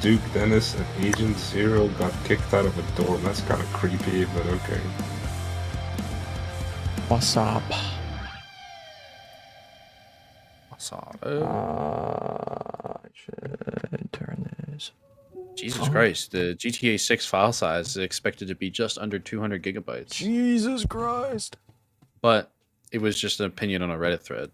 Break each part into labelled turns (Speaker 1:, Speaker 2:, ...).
Speaker 1: Duke Dennis and Agent Zero got kicked out of a dorm. That's kind of creepy, but okay.
Speaker 2: What's up?
Speaker 3: What's up?
Speaker 2: I should turn this.
Speaker 3: Jesus Christ, the GTA 6 file size is expected to be just under 200 gigabytes.
Speaker 2: Jesus Christ.
Speaker 3: But it was just an opinion on a Reddit thread.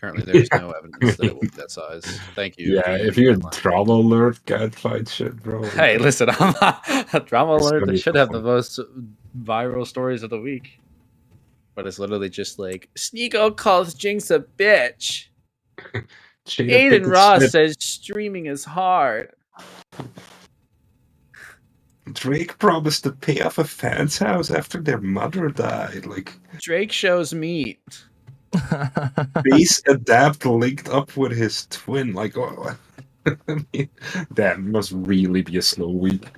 Speaker 3: Currently, there is no evidence that it will be that size. Thank you.
Speaker 1: Yeah, if you're drama alert, can't find shit, bro.
Speaker 3: Hey, listen, I'm not a drama
Speaker 1: It's
Speaker 3: alert
Speaker 1: gonna
Speaker 3: that
Speaker 1: be
Speaker 3: should have the
Speaker 1: fun.
Speaker 3: most viral stories of the week. But it's literally just like, Sneeko calls Jinx a bitch.
Speaker 1: Jada
Speaker 3: Aiden
Speaker 1: Pinkett
Speaker 3: Ross
Speaker 1: Smith.
Speaker 3: says streaming is hard.
Speaker 1: Drake promised to pay off a fan's house after their mother died. Like,
Speaker 3: Drake shows meat.
Speaker 1: Base Adapt linked up with his twin. Like, oh, I mean, that must really be a slow week.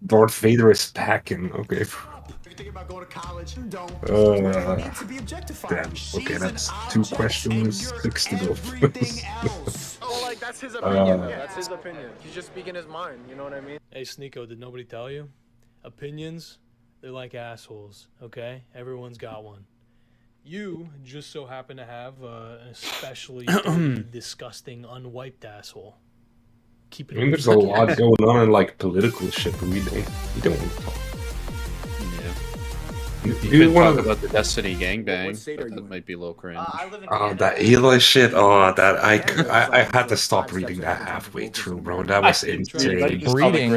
Speaker 1: Darth Vader is packing. Okay.
Speaker 4: About going to college, don't
Speaker 1: Damn.
Speaker 4: to be objectified.
Speaker 1: Okay, that's 2 questions, 6 to go.
Speaker 5: Oh, like that's his opinion.
Speaker 1: Uh,
Speaker 5: Yeah, that's his opinion. He's just speaking his mind. You know what I mean?
Speaker 6: Hey, Sneeko, did nobody tell you? Opinions, they're like assholes, okay? Everyone's got one. You just so happen to have an especially disgusting, unwiped asshole. Keep
Speaker 1: I
Speaker 6: it
Speaker 1: mean, there's a lot going on in like political shit, but we don't want to talk.
Speaker 3: Yeah.
Speaker 1: You
Speaker 3: You could
Speaker 1: wanna-
Speaker 3: talk about the Destiny gangbang.
Speaker 4: What state are you
Speaker 3: That
Speaker 4: in?
Speaker 3: might be a little cringe.
Speaker 1: Oh, that Eli shit. Oh, that I had to stop reading that halfway through, bro. That was insane.
Speaker 2: Reading.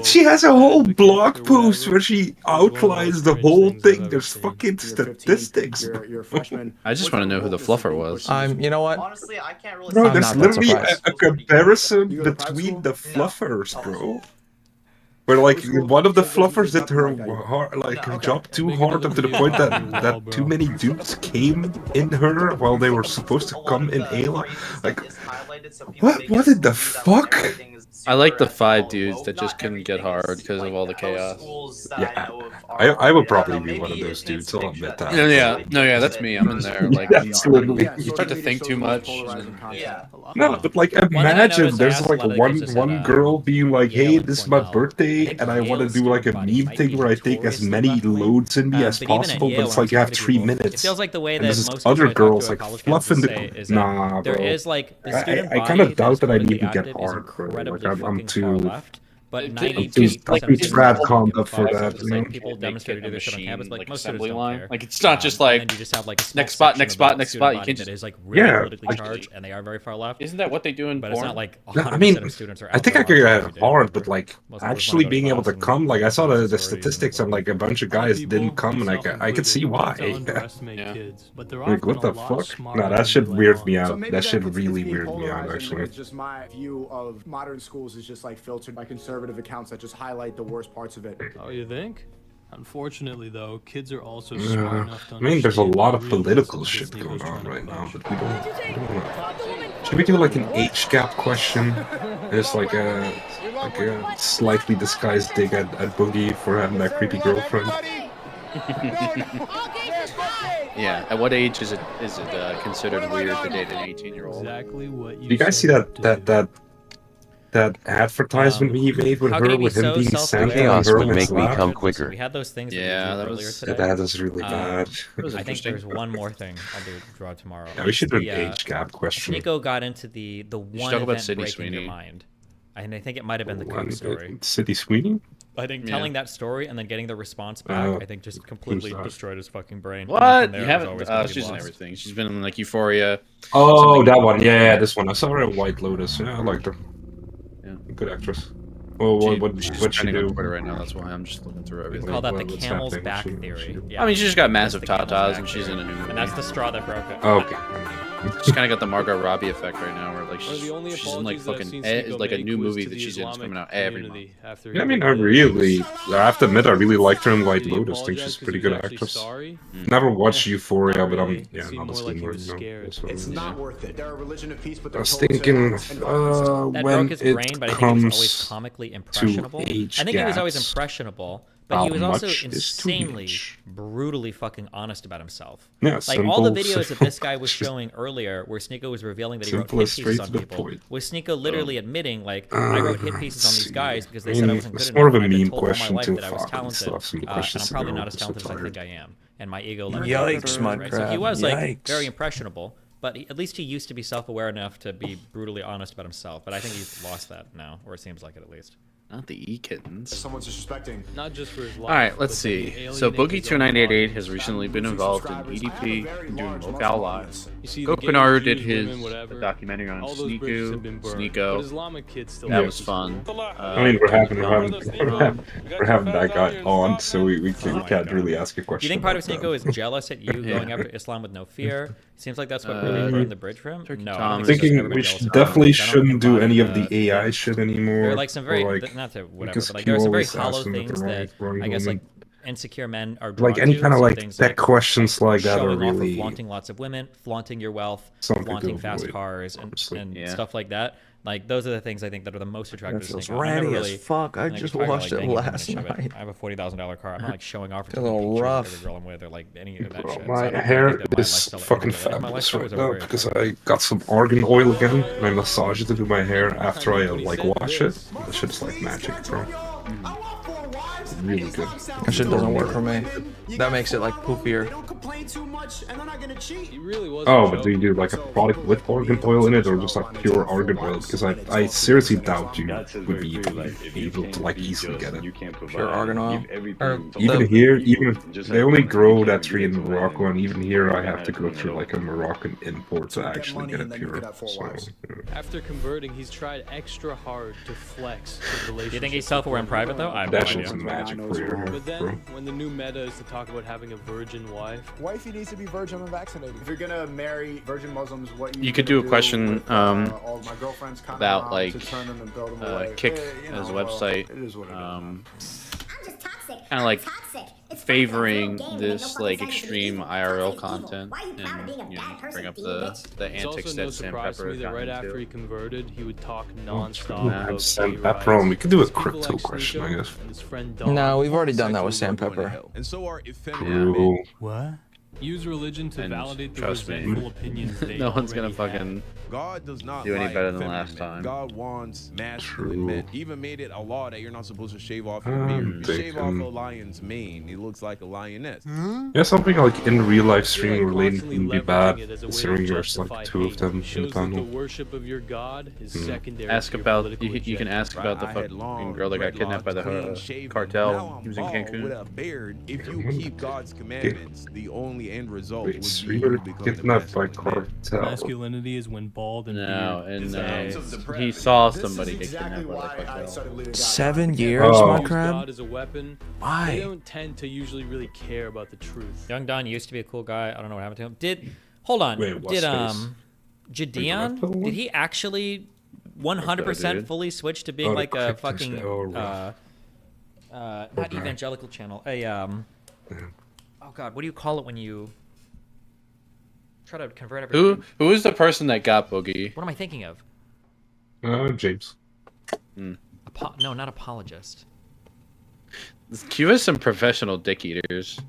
Speaker 1: She has a whole blog post where she outlines the whole thing. There's fucking statistics.
Speaker 4: You're a freshman.
Speaker 3: I just want to know who the fluffer was.
Speaker 2: You know what?
Speaker 7: Honestly, I can't really.
Speaker 1: Bro,
Speaker 2: I'm
Speaker 1: there's
Speaker 2: not that
Speaker 1: literally
Speaker 2: surprised.
Speaker 1: a comparison
Speaker 4: You go to private
Speaker 1: between
Speaker 4: school?
Speaker 1: the fluffers, bro. Where like one of the fluffers did her her job too hard up to the point that too many dudes came in her while they were supposed to come in Ayla. Like, what in the fuck?
Speaker 3: I like the 5 dudes that just couldn't get hard because of all the chaos.
Speaker 1: Yeah, I would probably be one of those dudes. I'll admit that.
Speaker 3: No, that's me. I'm in there. Like,
Speaker 1: That's literally.
Speaker 3: you start to think too much.
Speaker 7: Yeah.
Speaker 1: No, but like
Speaker 6: thing I know
Speaker 1: imagine
Speaker 6: is I
Speaker 1: there's
Speaker 6: asked a
Speaker 1: like
Speaker 6: lot of
Speaker 1: one
Speaker 6: kids that said,
Speaker 1: one girl being like,
Speaker 6: yeah,
Speaker 1: "Hey,
Speaker 6: like
Speaker 1: this is my
Speaker 6: 0.0.
Speaker 1: birthday, and I want to do like a meme thing where I take as many loads in me as
Speaker 8: But even at
Speaker 1: possible." But
Speaker 8: Yale,
Speaker 1: it's
Speaker 8: when
Speaker 1: like you
Speaker 8: I
Speaker 1: have
Speaker 8: talk to
Speaker 1: 3
Speaker 8: people,
Speaker 1: minutes.
Speaker 8: It feels like the way
Speaker 1: And
Speaker 8: that
Speaker 1: there's this
Speaker 8: most
Speaker 1: other
Speaker 8: people I talk
Speaker 1: girls
Speaker 8: to at
Speaker 1: like
Speaker 8: college
Speaker 1: fluffing
Speaker 8: campuses say
Speaker 1: the.
Speaker 8: is that
Speaker 1: Nah,
Speaker 8: there
Speaker 1: bro.
Speaker 8: is like the student
Speaker 1: I
Speaker 8: body
Speaker 1: kind of doubt that I
Speaker 8: politically
Speaker 1: need to get
Speaker 8: active is
Speaker 1: hard, bro. Like
Speaker 8: incredibly
Speaker 1: I'm
Speaker 8: fucking
Speaker 1: too.
Speaker 8: far left. But
Speaker 3: I'm
Speaker 8: 92%
Speaker 3: like,
Speaker 1: I'm too
Speaker 3: it's
Speaker 1: trad
Speaker 3: all
Speaker 1: conned up for
Speaker 3: fucking
Speaker 1: that.
Speaker 8: it's
Speaker 1: You know?
Speaker 8: like people demonstrate to do this shit on campus, but like most students don't care.
Speaker 3: Like, it's not just like,
Speaker 8: and then you just have like a small
Speaker 3: next spot,
Speaker 8: section
Speaker 3: next
Speaker 8: of the
Speaker 3: spot, next
Speaker 8: student
Speaker 3: spot. You
Speaker 8: body
Speaker 3: can't
Speaker 8: that
Speaker 3: just.
Speaker 8: is like really
Speaker 1: Yeah,
Speaker 8: politically
Speaker 1: I-
Speaker 8: charged, and they are very far left.
Speaker 3: Isn't that what they do in
Speaker 8: But
Speaker 3: porn?
Speaker 8: it's not like
Speaker 1: No,
Speaker 8: 100%
Speaker 1: I mean,
Speaker 8: of students are.
Speaker 1: I think I
Speaker 8: out
Speaker 1: could
Speaker 8: there
Speaker 1: get
Speaker 8: every day.
Speaker 1: hard, but like
Speaker 8: Most of us
Speaker 1: actually
Speaker 8: wanna go to
Speaker 1: being able to
Speaker 8: class and
Speaker 1: come, like I saw
Speaker 8: tell
Speaker 1: the
Speaker 8: stories and
Speaker 1: statistics and like a bunch of guys didn't come, and like I could see why.
Speaker 3: Yeah.
Speaker 6: Kids, but they're
Speaker 1: Like what the fuck? Nah, that shit weirds me out. That shit really weird me out actually.
Speaker 4: It's just my view of modern schools is just like filtered by conservative accounts that just highlight the worst parts of it.
Speaker 6: Oh, you think? Unfortunately, though, kids are also smart enough to
Speaker 1: I mean, there's a
Speaker 6: understand
Speaker 1: lot
Speaker 6: the
Speaker 1: of
Speaker 6: real
Speaker 1: political
Speaker 6: message
Speaker 1: shit
Speaker 6: Disney
Speaker 1: going
Speaker 6: was
Speaker 1: on
Speaker 6: trying to
Speaker 1: right now,
Speaker 6: push.
Speaker 1: but we don't. Should we do like an age gap question? It's like a slightly disguised dig at Boogie for having that creepy girlfriend.
Speaker 3: Yeah. At what age is it considered weird to date an 18-year-old?
Speaker 6: Exactly what
Speaker 1: Do you guys see that advertisement he made with
Speaker 8: How
Speaker 1: her,
Speaker 8: can it be
Speaker 1: with him
Speaker 8: so
Speaker 1: being
Speaker 8: self-aware?
Speaker 1: Santa and
Speaker 2: Chaos
Speaker 1: her
Speaker 2: would
Speaker 1: on
Speaker 2: make
Speaker 1: his
Speaker 2: me
Speaker 1: lap?
Speaker 2: come
Speaker 8: So
Speaker 2: quicker.
Speaker 8: we had those things
Speaker 3: Yeah,
Speaker 8: that
Speaker 3: that
Speaker 8: we drew
Speaker 3: was-
Speaker 8: earlier
Speaker 1: Yeah,
Speaker 8: today.
Speaker 1: that is really bad.
Speaker 3: It was
Speaker 8: I think
Speaker 3: interesting.
Speaker 8: there's one more thing I'll draw tomorrow.
Speaker 1: Yeah, we should do an
Speaker 8: The,
Speaker 1: age gap question.
Speaker 8: Sneeko got into the one
Speaker 3: talk about
Speaker 8: event
Speaker 3: Sydney
Speaker 8: breaking your
Speaker 3: Sweeney.
Speaker 8: mind, and I think it might have been the Coke story.
Speaker 1: City Sweeney?
Speaker 8: I think
Speaker 3: Yeah.
Speaker 8: telling that story and then getting the response back,
Speaker 1: Oh,
Speaker 8: I think just completely
Speaker 1: that?
Speaker 8: destroyed his fucking brain.
Speaker 3: What?
Speaker 8: And then from
Speaker 3: You
Speaker 8: there, it was
Speaker 3: haven't?
Speaker 8: always gonna be
Speaker 3: She's in
Speaker 8: lost.
Speaker 3: everything. She's been in like Euphoria.
Speaker 1: Oh,
Speaker 3: Something-
Speaker 1: that one. Yeah, this one. I saw her in White Lotus. Yeah, I liked her.
Speaker 3: Yeah.
Speaker 1: Good actress. Well,
Speaker 3: She's
Speaker 1: what'd she
Speaker 3: trending on
Speaker 1: do?
Speaker 3: Twitter right now. That's why I'm just looking through
Speaker 8: We
Speaker 3: everything.
Speaker 8: call that the
Speaker 1: What's
Speaker 8: camel's
Speaker 1: happening?
Speaker 8: back
Speaker 1: She-
Speaker 8: theory.
Speaker 1: she-
Speaker 8: Yeah.
Speaker 3: I mean, she just got
Speaker 8: That's
Speaker 3: massive
Speaker 8: the camel's
Speaker 3: tatas,
Speaker 8: back
Speaker 3: and she's in
Speaker 8: theory.
Speaker 3: a new movie.
Speaker 8: And that's the straw that broke it.
Speaker 1: Okay.
Speaker 3: She's kind of got the Margot Robbie effect right now, where like
Speaker 6: One of the only
Speaker 3: she's in like
Speaker 6: apologies that I've
Speaker 3: fucking
Speaker 6: seen Sneeko
Speaker 3: like a
Speaker 6: make
Speaker 3: new
Speaker 6: was
Speaker 3: movie
Speaker 6: to
Speaker 3: that
Speaker 6: the
Speaker 3: she's in is
Speaker 6: Islamic
Speaker 3: coming out every month.
Speaker 6: community after
Speaker 1: Yeah, I
Speaker 6: he
Speaker 1: mean,
Speaker 6: did
Speaker 1: I
Speaker 6: the-
Speaker 1: have to admit, I really liked her in White
Speaker 6: Did he
Speaker 1: Lotus. I think
Speaker 6: apologize
Speaker 1: she's a
Speaker 6: 'cause
Speaker 1: pretty
Speaker 6: he was
Speaker 1: good
Speaker 6: actually
Speaker 1: actress.
Speaker 6: sorry?
Speaker 1: Never watched Euphoria,
Speaker 6: Not
Speaker 1: but I'm
Speaker 6: really. It
Speaker 1: yeah,
Speaker 6: seemed
Speaker 1: not a
Speaker 6: more like he
Speaker 1: schemer.
Speaker 6: was scared.
Speaker 4: It's not worth it. They're a religion of peace, but
Speaker 1: I
Speaker 4: they're
Speaker 1: was
Speaker 4: told to
Speaker 1: thinking
Speaker 4: act and violence.
Speaker 8: That
Speaker 1: when
Speaker 8: broke his
Speaker 1: it
Speaker 8: brain, but I think he was always
Speaker 1: comes
Speaker 8: comically
Speaker 1: to
Speaker 8: impressionable.
Speaker 1: age
Speaker 8: I think he was always
Speaker 1: gaps.
Speaker 8: impressionable, But
Speaker 1: How
Speaker 8: he was also
Speaker 1: much is too
Speaker 8: insanely,
Speaker 1: much?
Speaker 8: brutally fucking honest about himself.
Speaker 1: Yeah,
Speaker 8: Like all the
Speaker 1: simple,
Speaker 8: videos that this guy was
Speaker 1: just
Speaker 8: showing earlier, where Sneeko was revealing that he wrote
Speaker 1: simple
Speaker 8: hit
Speaker 1: and
Speaker 8: pieces
Speaker 1: straight
Speaker 8: on
Speaker 1: to the
Speaker 8: people,
Speaker 1: point.
Speaker 8: was Sneeko literally admitting, like, I wrote hit pieces on
Speaker 1: let's
Speaker 8: these
Speaker 1: see.
Speaker 8: guys because they
Speaker 1: I
Speaker 8: said I
Speaker 1: mean,
Speaker 8: wasn't good
Speaker 1: it's
Speaker 8: enough.
Speaker 1: more of a
Speaker 8: and I've been
Speaker 1: meme
Speaker 8: told all my
Speaker 1: question
Speaker 8: life
Speaker 1: to
Speaker 8: that I was
Speaker 1: fucking
Speaker 8: talented,
Speaker 1: stuff, some
Speaker 8: and
Speaker 1: questions
Speaker 8: I'm
Speaker 1: to
Speaker 8: probably
Speaker 1: go,
Speaker 8: not as
Speaker 1: I'm so
Speaker 8: talented as I think
Speaker 1: tired.
Speaker 8: I am, and my ego. let me
Speaker 2: Yikes,
Speaker 8: down, right? So he
Speaker 2: Mudcrab,
Speaker 8: was like
Speaker 2: yikes.
Speaker 8: very impressionable, but at least he used to be self-aware enough to be brutally honest about himself. But I think he's lost that now, or it seems like it at least.
Speaker 3: Not the e-kittens.
Speaker 4: Someone's disrespecting.
Speaker 6: Not just for his life.
Speaker 3: All right, let's
Speaker 6: but then he
Speaker 3: see. So
Speaker 6: alienated his own
Speaker 3: Boogie2988
Speaker 6: audience.
Speaker 3: has recently been involved in EDP and doing locale lives.
Speaker 6: You see, the gays,
Speaker 3: Gopinaru did
Speaker 6: Jews,
Speaker 3: his
Speaker 6: women, whatever,
Speaker 3: documentary on
Speaker 6: all those bridges have been burned, but
Speaker 3: Sneeko.
Speaker 6: Islamic kids still
Speaker 3: That
Speaker 6: live
Speaker 3: was
Speaker 6: in
Speaker 3: fun.
Speaker 6: school.
Speaker 1: I mean, we're having that guy on, so we
Speaker 8: Oh my
Speaker 1: can't
Speaker 8: God.
Speaker 1: really ask a
Speaker 8: Do
Speaker 1: question.
Speaker 8: you think part of
Speaker 1: about
Speaker 8: Sneeko
Speaker 1: that.
Speaker 8: is jealous at you going after Islam with no fear? Seems like that's what really burned the bridge for him.
Speaker 3: Turkey
Speaker 8: No, I
Speaker 3: Tom
Speaker 8: think
Speaker 3: is
Speaker 8: he's just
Speaker 1: Thinking
Speaker 8: everybody
Speaker 1: we
Speaker 8: jealous
Speaker 1: should
Speaker 8: of him.
Speaker 1: definitely
Speaker 8: I don't
Speaker 1: shouldn't do
Speaker 8: embody
Speaker 1: any of the AI
Speaker 8: things.
Speaker 1: shit anymore.
Speaker 8: There are like some very
Speaker 1: or, like,
Speaker 8: not to whatever,
Speaker 1: because
Speaker 8: but like there are some very
Speaker 1: people
Speaker 8: hollow
Speaker 1: always ask them
Speaker 8: things
Speaker 1: the
Speaker 8: that
Speaker 1: wrong
Speaker 8: I guess like
Speaker 1: moment.
Speaker 8: insecure men are drawn
Speaker 1: Like any
Speaker 8: to.
Speaker 1: kind of
Speaker 8: So
Speaker 1: like
Speaker 8: things
Speaker 1: tech questions like that are
Speaker 8: showing off or
Speaker 1: really
Speaker 8: flaunting lots of women, flaunting your wealth,
Speaker 1: something to
Speaker 8: flaunting fast
Speaker 1: avoid,
Speaker 8: cars,
Speaker 1: honestly.
Speaker 8: and
Speaker 3: Yeah.
Speaker 8: stuff like that. Like those are the things I think that are the most attractive
Speaker 2: That
Speaker 8: to
Speaker 2: feels
Speaker 8: Sneeko. I'm never
Speaker 2: ratty
Speaker 8: really,
Speaker 2: as fuck. I
Speaker 8: like,
Speaker 2: just
Speaker 8: talking about,
Speaker 2: watched
Speaker 8: like,
Speaker 2: it
Speaker 8: banging women
Speaker 2: last
Speaker 8: and shit, but
Speaker 2: night.
Speaker 8: I have a $40,000 car. I'm not like showing off or
Speaker 2: It's a
Speaker 8: taking
Speaker 2: little
Speaker 8: pictures
Speaker 2: rough.
Speaker 8: of every girl I'm with or like any of that
Speaker 1: Bro,
Speaker 8: shit. So I
Speaker 1: my
Speaker 8: don't really
Speaker 1: hair
Speaker 8: think that my
Speaker 1: is
Speaker 8: lifestyle
Speaker 1: fucking
Speaker 8: ever really- my
Speaker 1: fabulous
Speaker 8: lifestyle
Speaker 1: right
Speaker 8: was
Speaker 1: now
Speaker 8: over
Speaker 1: because
Speaker 8: it.
Speaker 1: I got some argan oil again and I massage it into my hair after I like wash it. The shit's like magic, bro. Really good.
Speaker 2: That shit doesn't work for me. That makes it like poofier.
Speaker 6: He really was.
Speaker 1: Oh, but do you do like a product with argan oil in it or just like pure argan oil? Because I seriously doubt you would be able to like easily get it.
Speaker 2: Pure argan oil. Or
Speaker 1: Even
Speaker 2: the-
Speaker 1: here, even they only grow that tree in Morocco, and even here I have to go through like a Moroccan import to actually get it pure. So,
Speaker 6: After converting, he's tried extra hard to flex his relationship.
Speaker 8: Do you think he's self-aware in private though? I have no
Speaker 1: that
Speaker 8: idea.
Speaker 1: shit's magic for your hair,
Speaker 6: But
Speaker 1: bro.
Speaker 6: then, when the new meta is to talk about having a virgin wife,
Speaker 4: Wifey needs to be virgin and vaccinated. If you're gonna marry virgin Muslims, what
Speaker 3: You could do a question,
Speaker 4: with, all my girlfriends kinda
Speaker 3: about,
Speaker 4: around
Speaker 3: like,
Speaker 4: to turn them and build them away.
Speaker 3: Kick
Speaker 4: You know,
Speaker 3: as a
Speaker 4: well,
Speaker 3: website,
Speaker 4: it is what it is.
Speaker 3: kind of like favoring this like extreme IRL content, and you know, bring up the
Speaker 6: it's
Speaker 3: antics
Speaker 6: also no
Speaker 3: that Sam
Speaker 6: surprise to
Speaker 3: Pepper
Speaker 6: me
Speaker 3: has
Speaker 6: that right
Speaker 3: gotten
Speaker 6: after he
Speaker 3: into.
Speaker 6: converted, he would talk nonstop
Speaker 1: Yeah,
Speaker 6: about
Speaker 1: Sam
Speaker 6: gay
Speaker 1: Pepper,
Speaker 6: rights.
Speaker 1: we could do a
Speaker 6: People
Speaker 1: crypto
Speaker 6: like
Speaker 1: question, I
Speaker 6: Sneeko
Speaker 1: guess.
Speaker 6: and his friend Dom
Speaker 2: No, we've already done that with Sam Pepper.
Speaker 7: And so are effeminate
Speaker 1: True.
Speaker 7: men. What?
Speaker 6: use religion to
Speaker 3: And
Speaker 6: validate the
Speaker 3: trust me,
Speaker 6: resentful opinions they
Speaker 3: No one's gonna
Speaker 6: already have.
Speaker 3: fucking
Speaker 7: God does not
Speaker 3: do any
Speaker 7: like
Speaker 3: better than
Speaker 7: feminine
Speaker 3: last
Speaker 7: men.
Speaker 3: time.
Speaker 7: God wants masculine
Speaker 1: True.
Speaker 7: men. He even made it a law that you're not supposed to shave off your
Speaker 1: I'm
Speaker 7: beard. You shave off a
Speaker 1: thinking-
Speaker 7: lion's mane, he looks like a lioness.
Speaker 1: Yeah, something like in real life
Speaker 6: I feel
Speaker 1: streaming
Speaker 6: like
Speaker 1: related
Speaker 6: constantly
Speaker 1: wouldn't be
Speaker 6: leveraging
Speaker 1: bad,
Speaker 6: it as a way to
Speaker 1: considering there's
Speaker 6: justify
Speaker 1: like two of
Speaker 6: hate
Speaker 1: them in the
Speaker 6: shows that the
Speaker 1: panel.
Speaker 6: worship of your god is secondary.
Speaker 3: Ask
Speaker 6: to your
Speaker 3: about
Speaker 6: political
Speaker 3: you can
Speaker 6: agenda.
Speaker 3: ask about the
Speaker 7: I had
Speaker 3: fucking
Speaker 7: long
Speaker 3: girl that got kidnapped by the
Speaker 7: dreadlocks, clean shaven.
Speaker 3: cartel.
Speaker 7: Now
Speaker 3: He was in
Speaker 7: I'm bald
Speaker 3: Cancun.
Speaker 7: with a beard. If you keep God's commandments, the only end result
Speaker 1: Wait,
Speaker 7: would
Speaker 1: so
Speaker 7: be
Speaker 1: you
Speaker 7: you
Speaker 1: were
Speaker 7: become the
Speaker 1: kidnapped by
Speaker 7: masculine man.
Speaker 1: cartel?
Speaker 6: Masculinity is when bald and
Speaker 3: No,
Speaker 6: beard.
Speaker 3: and he saw somebody get
Speaker 4: exactly
Speaker 3: kidnapped by
Speaker 4: why
Speaker 3: the
Speaker 4: I
Speaker 3: cartel.
Speaker 4: started leading God.
Speaker 2: 7 years,
Speaker 1: Oh.
Speaker 6: Use
Speaker 2: Mudcrab?
Speaker 6: God as a weapon. They
Speaker 2: Why?
Speaker 6: don't tend to usually really care about the truth.
Speaker 8: Young Don used to be a cool guy. I don't know what happened to him. Hold on?
Speaker 1: Wait, what's
Speaker 8: did
Speaker 1: this?
Speaker 8: Gideon?
Speaker 1: Wait, what?
Speaker 8: Did he actually 100%
Speaker 1: dude.
Speaker 8: fully switch to being
Speaker 1: Oh, the
Speaker 8: like a
Speaker 1: cryptist.
Speaker 8: fucking
Speaker 1: Oh,
Speaker 8: not
Speaker 1: Okay.
Speaker 8: evangelical channel? Oh god, what do you call it when you try to convert everything?
Speaker 3: Who is the person that got Boogie?
Speaker 8: What am I thinking of?
Speaker 1: James.
Speaker 8: No, not apologist.
Speaker 3: Q has some professional dick eaters.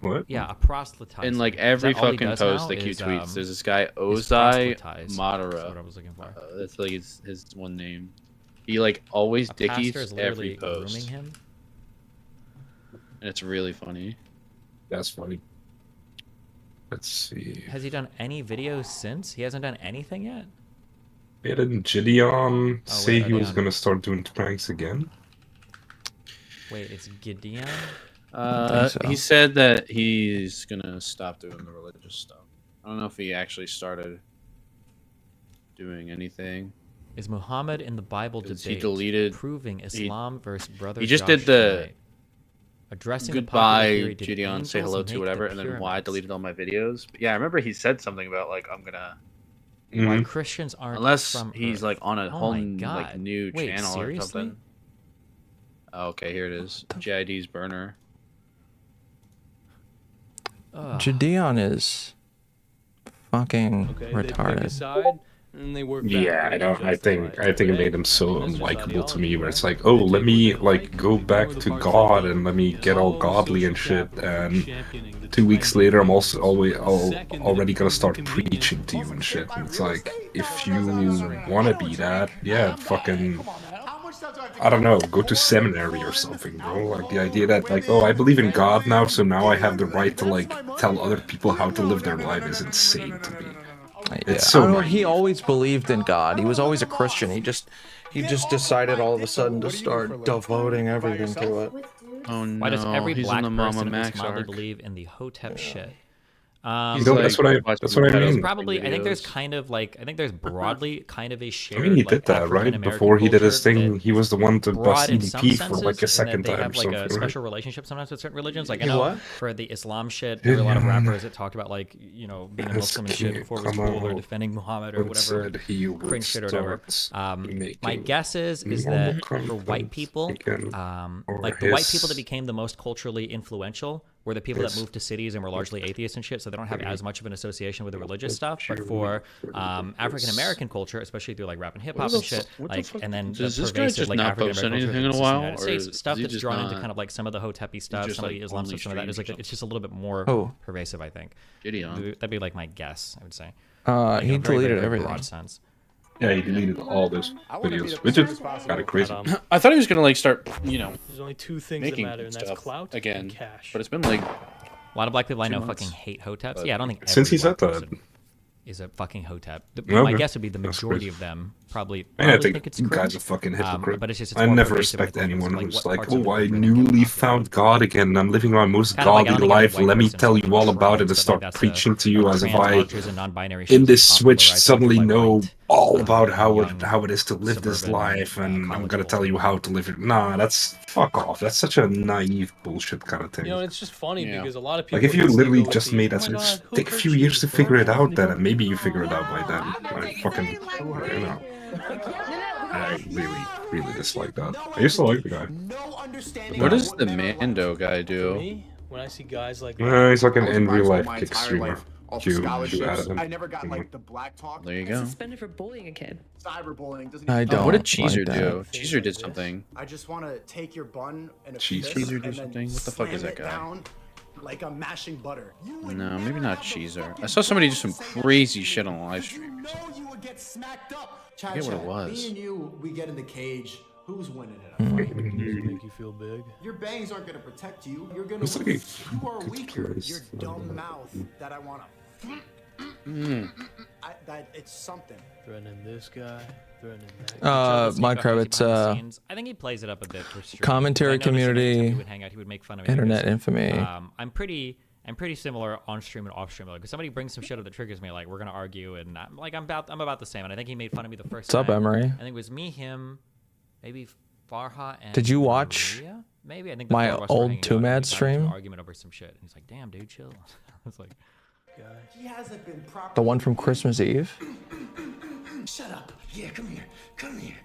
Speaker 1: What?
Speaker 8: Yeah, a proselytizer.
Speaker 3: In like
Speaker 8: Is
Speaker 3: every
Speaker 8: that all he
Speaker 3: fucking
Speaker 8: does
Speaker 3: post
Speaker 8: now
Speaker 3: that Q
Speaker 8: is,
Speaker 3: tweets, there's this guy
Speaker 8: is
Speaker 3: Ozai
Speaker 8: proselytize. That's what I
Speaker 3: Madara.
Speaker 8: was looking for.
Speaker 3: That's like his one name. He like always
Speaker 8: A
Speaker 3: dick
Speaker 8: pastor
Speaker 3: eats
Speaker 8: is
Speaker 3: every
Speaker 8: literally
Speaker 3: post,
Speaker 8: grooming him.
Speaker 3: and it's really funny.
Speaker 1: That's funny. Let's see.
Speaker 8: Has he done any videos since? He hasn't done anything yet?
Speaker 1: Yeah, didn't Gideon say
Speaker 8: wait,
Speaker 1: he was
Speaker 8: Gideon.
Speaker 1: gonna start doing pranks again?
Speaker 8: Wait, it's Gideon?
Speaker 2: so.
Speaker 3: He said that he's gonna stop doing the religious stuff. I don't know if he actually started doing anything.
Speaker 8: Is Muhammad in the Bible
Speaker 3: Because
Speaker 8: debate
Speaker 3: he deleted-
Speaker 8: proving Islam versus brother
Speaker 3: He just
Speaker 8: Josh
Speaker 3: did the
Speaker 8: tonight? Addressing the popular
Speaker 3: goodbye,
Speaker 8: theory, did
Speaker 3: Gideon, say
Speaker 8: angels
Speaker 3: hello to
Speaker 8: make
Speaker 3: whatever,
Speaker 8: the
Speaker 3: and then why I
Speaker 8: pyramids?
Speaker 3: deleted all my videos. But yeah, I remember he said something about like I'm gonna
Speaker 8: Why
Speaker 1: Mhm.
Speaker 8: Christians aren't
Speaker 3: unless
Speaker 8: from
Speaker 3: he's
Speaker 8: Earth.
Speaker 3: like on a
Speaker 8: Oh
Speaker 3: whole
Speaker 8: my
Speaker 3: like
Speaker 8: God.
Speaker 3: new
Speaker 8: Wait,
Speaker 3: channel
Speaker 8: seriously?
Speaker 3: or something. Oh, okay, here it is. JID's burner.
Speaker 8: Ugh.
Speaker 2: Gideon is fucking
Speaker 6: Okay, they pick a
Speaker 2: retarded.
Speaker 6: side. and they work.
Speaker 1: Yeah, I don't. I think it made him so
Speaker 6: That's just
Speaker 1: unlikable to me.
Speaker 6: ideology,
Speaker 1: Where it's
Speaker 6: right?
Speaker 1: like, oh,
Speaker 6: They
Speaker 1: let
Speaker 6: take
Speaker 1: me
Speaker 6: what they like,
Speaker 1: like go back
Speaker 6: ignore the
Speaker 1: to
Speaker 6: parts
Speaker 1: God
Speaker 6: that
Speaker 1: and let me
Speaker 6: don't.
Speaker 1: get all
Speaker 6: All
Speaker 1: godly
Speaker 6: social
Speaker 1: and shit.
Speaker 6: capital,
Speaker 1: And
Speaker 6: championing the
Speaker 1: 2 weeks
Speaker 6: trend
Speaker 1: later, I'm
Speaker 6: behaviors.
Speaker 1: already
Speaker 6: Second,
Speaker 1: gonna
Speaker 6: it
Speaker 1: start
Speaker 6: becomes convenient.
Speaker 1: preaching to you and shit. And it's like, if you wanna be that, yeah, fucking. I don't know, go to seminary or something, bro. Like the idea that like, oh, I believe in God now, so now I have the right to like tell other people how to live their life is insane to me.
Speaker 2: Yeah,
Speaker 1: It's
Speaker 2: I
Speaker 1: so
Speaker 2: don't know. He
Speaker 1: naive.
Speaker 2: always believed in God. He was always a Christian. He just decided all of a sudden to start devoting everything to it.
Speaker 3: Oh
Speaker 8: Why does
Speaker 3: no,
Speaker 8: every
Speaker 3: he's
Speaker 8: black
Speaker 3: in the Mama
Speaker 8: person at least
Speaker 3: Max
Speaker 8: mildly
Speaker 3: arc.
Speaker 8: believe in the Hotep shit?
Speaker 3: He's
Speaker 1: No,
Speaker 3: like
Speaker 1: that's what I
Speaker 3: watching
Speaker 1: mean.
Speaker 8: There's
Speaker 3: pedophilia
Speaker 8: probably, I think there's
Speaker 3: videos.
Speaker 8: kind of like, I think there's broadly kind of a
Speaker 1: I
Speaker 8: shared
Speaker 1: mean, he
Speaker 8: like
Speaker 1: did that,
Speaker 8: African
Speaker 1: right?
Speaker 8: American
Speaker 1: Before he did his
Speaker 8: culture
Speaker 1: thing,
Speaker 8: that
Speaker 1: he was the one to bust
Speaker 8: broad in some
Speaker 1: EDP for like
Speaker 8: senses,
Speaker 1: a
Speaker 8: in that
Speaker 1: second
Speaker 8: they
Speaker 1: time or
Speaker 8: have like a
Speaker 1: something, right?
Speaker 8: special relationship sometimes with certain religions. Like I
Speaker 2: He
Speaker 8: know
Speaker 2: what?
Speaker 8: for the Islam shit, there were a lot of
Speaker 1: Yeah.
Speaker 8: rappers that talked about like, you know, being a
Speaker 1: This
Speaker 8: Muslim and shit
Speaker 1: can't
Speaker 8: before it was
Speaker 1: come
Speaker 8: cool, or
Speaker 1: out
Speaker 8: defending Muhammad or
Speaker 1: and
Speaker 8: whatever
Speaker 1: said he would
Speaker 8: cringe shit or whatever.
Speaker 1: start
Speaker 8: My
Speaker 1: making
Speaker 8: guess is
Speaker 1: normal
Speaker 8: that for white
Speaker 1: content
Speaker 8: people,
Speaker 1: again, or
Speaker 8: like the white people that
Speaker 1: his-
Speaker 8: became the most culturally influential were the people that
Speaker 1: his-
Speaker 8: moved to cities and were largely atheists and shit, so they don't have as much of an association with the religious stuff. But for African American culture, especially through like rap and hip hop and shit, like, and then the
Speaker 3: Does this guy
Speaker 8: pervasive
Speaker 3: just
Speaker 8: like
Speaker 3: not
Speaker 8: African
Speaker 3: post
Speaker 8: American culture
Speaker 3: anything in a
Speaker 8: that exists
Speaker 3: while,
Speaker 8: the United
Speaker 3: or
Speaker 8: States,
Speaker 3: is
Speaker 8: stuff
Speaker 3: he
Speaker 8: that's
Speaker 3: just
Speaker 8: drawn into
Speaker 3: not-
Speaker 8: kind of like some of the Hotepi stuff,
Speaker 3: just,
Speaker 8: some of
Speaker 3: like,
Speaker 8: the Islam
Speaker 3: only
Speaker 8: stuff, some of that is like
Speaker 3: streams or
Speaker 8: it's just a little bit more
Speaker 2: Oh.
Speaker 8: pervasive, I think.
Speaker 3: Gideon.
Speaker 8: That'd be like my guess, I would say.
Speaker 2: He
Speaker 8: Like, in a very,
Speaker 2: deleted
Speaker 8: very
Speaker 2: everything.
Speaker 8: broad sense.
Speaker 1: Yeah, he deleted all those
Speaker 4: I wanna be
Speaker 1: videos,
Speaker 4: the
Speaker 1: which is
Speaker 4: best possible.
Speaker 1: kind of crazy.
Speaker 6: But,
Speaker 3: I thought he was gonna like start, you know,
Speaker 6: there's only two things that
Speaker 3: making
Speaker 6: matter, and that's
Speaker 3: stuff
Speaker 6: clout
Speaker 3: again.
Speaker 6: and cash.
Speaker 3: But it's been like
Speaker 8: A lot of black people I know
Speaker 3: months.
Speaker 8: fucking hate Hoteps.
Speaker 3: But
Speaker 8: Yeah, I don't think
Speaker 1: Since
Speaker 8: every
Speaker 1: he
Speaker 8: black
Speaker 1: said that.
Speaker 8: person is a fucking Hotep.
Speaker 1: Okay.
Speaker 8: My guess would be the
Speaker 1: That's
Speaker 8: majority
Speaker 1: crazy.
Speaker 8: of them probably
Speaker 1: I think
Speaker 8: it's
Speaker 1: the guy's
Speaker 8: cringe.
Speaker 1: a fucking hypocrite.
Speaker 8: But it's just, it's
Speaker 1: I
Speaker 8: more
Speaker 1: never
Speaker 8: pervasive in
Speaker 1: respect
Speaker 8: the culture,
Speaker 1: anyone
Speaker 8: like,
Speaker 1: who's
Speaker 8: what
Speaker 1: like,
Speaker 8: parts of
Speaker 1: oh,
Speaker 8: it
Speaker 1: I
Speaker 8: are
Speaker 1: newly found God again. I'm living my most
Speaker 8: Kinda like, I don't
Speaker 1: godly
Speaker 8: think every
Speaker 1: life.
Speaker 8: white
Speaker 1: Let me
Speaker 8: person
Speaker 1: tell
Speaker 8: is
Speaker 1: you all
Speaker 8: trans,
Speaker 1: about it and
Speaker 8: but, like,
Speaker 1: start
Speaker 8: that's
Speaker 1: preaching to
Speaker 8: a
Speaker 1: you as if
Speaker 8: trans
Speaker 1: I,
Speaker 8: cultures and non-binary
Speaker 1: in
Speaker 8: shit
Speaker 1: this
Speaker 8: is popular,
Speaker 1: switch,
Speaker 8: right?
Speaker 1: suddenly
Speaker 8: Like,
Speaker 1: know
Speaker 8: white,
Speaker 1: all about
Speaker 8: young,
Speaker 1: how it is to live this
Speaker 8: suburban,
Speaker 1: life, and I'm
Speaker 8: college
Speaker 1: gonna tell you
Speaker 8: boy.
Speaker 1: how to live it. Nah, that's fuck off. That's such a naive bullshit kind of thing.
Speaker 6: You know, it's just funny
Speaker 3: Yeah.
Speaker 6: because a lot of people
Speaker 1: Like if you
Speaker 6: just
Speaker 1: literally
Speaker 6: go with
Speaker 1: just
Speaker 6: the,
Speaker 1: made that
Speaker 6: "Oh my
Speaker 1: switch,
Speaker 6: God, who
Speaker 1: take a
Speaker 6: hurt
Speaker 1: few
Speaker 6: you,
Speaker 1: years to figure it
Speaker 6: bro?"
Speaker 1: out, then and maybe you figure it out by then. I fucking, you know, I really dislike that. I used to like the guy.
Speaker 3: what does the Mando guy
Speaker 6: For
Speaker 3: do?
Speaker 6: me, when I see guys like
Speaker 1: He's like an
Speaker 4: I was
Speaker 1: in real
Speaker 4: private
Speaker 1: life
Speaker 4: my
Speaker 1: kick
Speaker 4: entire
Speaker 1: streamer.
Speaker 4: life off
Speaker 1: Q
Speaker 4: scholarships.
Speaker 1: added
Speaker 4: I
Speaker 1: him.
Speaker 4: never got like the black talk.
Speaker 3: There you go.
Speaker 9: Suspended for bullying a kid.
Speaker 4: Cyberbullying doesn't.
Speaker 2: I
Speaker 4: even-
Speaker 2: don't
Speaker 3: What did
Speaker 2: like
Speaker 3: Cheezer
Speaker 2: that.
Speaker 3: do?
Speaker 6: Things
Speaker 3: Cheezer
Speaker 6: like
Speaker 3: did
Speaker 6: this.
Speaker 3: something.
Speaker 4: I just want to take your bun and a
Speaker 1: Cheese.
Speaker 4: fist
Speaker 3: Cheezer do
Speaker 4: and then
Speaker 3: something? What the fuck is
Speaker 4: slam
Speaker 3: that
Speaker 4: it
Speaker 3: guy?
Speaker 4: down like I'm mashing butter. You would
Speaker 3: No,
Speaker 4: never
Speaker 3: maybe not
Speaker 4: have the
Speaker 3: Cheezer. I
Speaker 4: fucking
Speaker 3: saw somebody do
Speaker 4: guts
Speaker 3: some
Speaker 4: to say that
Speaker 3: crazy
Speaker 4: shit.
Speaker 3: shit on a live
Speaker 4: You
Speaker 3: stream.
Speaker 4: know you would get smacked up.
Speaker 3: I forget what it
Speaker 4: Chat,
Speaker 3: was.
Speaker 4: Me and you, we get in the cage. Who's winning it?
Speaker 6: Does it make you feel big?
Speaker 4: Your bangs aren't gonna protect you. You're gonna
Speaker 1: It's like
Speaker 4: lose.
Speaker 1: a
Speaker 4: You are weaker.
Speaker 1: curious,
Speaker 4: Your dumb mouth that I wanna. That it's something.
Speaker 6: Threatening this guy, threatening that.
Speaker 2: Mike Kravitz,
Speaker 8: I think he plays it up a bit for stream.
Speaker 2: commentary
Speaker 8: I noticed anytime
Speaker 2: community,
Speaker 8: he would hang out, he would make fun of me
Speaker 2: internet
Speaker 8: because,
Speaker 2: infamy.
Speaker 8: I'm pretty similar on stream and off stream. Like if somebody brings some shit up that triggers me, like we're gonna argue, and I'm about the same. And I think he made fun of me the first
Speaker 2: What's up,
Speaker 8: time.
Speaker 2: Emery?
Speaker 8: I think it was me, him, maybe Farha and
Speaker 2: Did you watch
Speaker 8: Maria? Maybe I think the
Speaker 2: my
Speaker 8: four of us were
Speaker 2: old
Speaker 8: hanging out,
Speaker 2: Two
Speaker 8: and we
Speaker 2: Mad
Speaker 8: got into an
Speaker 2: stream?
Speaker 8: argument over some shit. And he's like, "Damn, dude, chill." I was like,
Speaker 4: He hasn't been proper.
Speaker 2: The one from Christmas Eve?
Speaker 4: Shut up. Yeah, come here. Come here.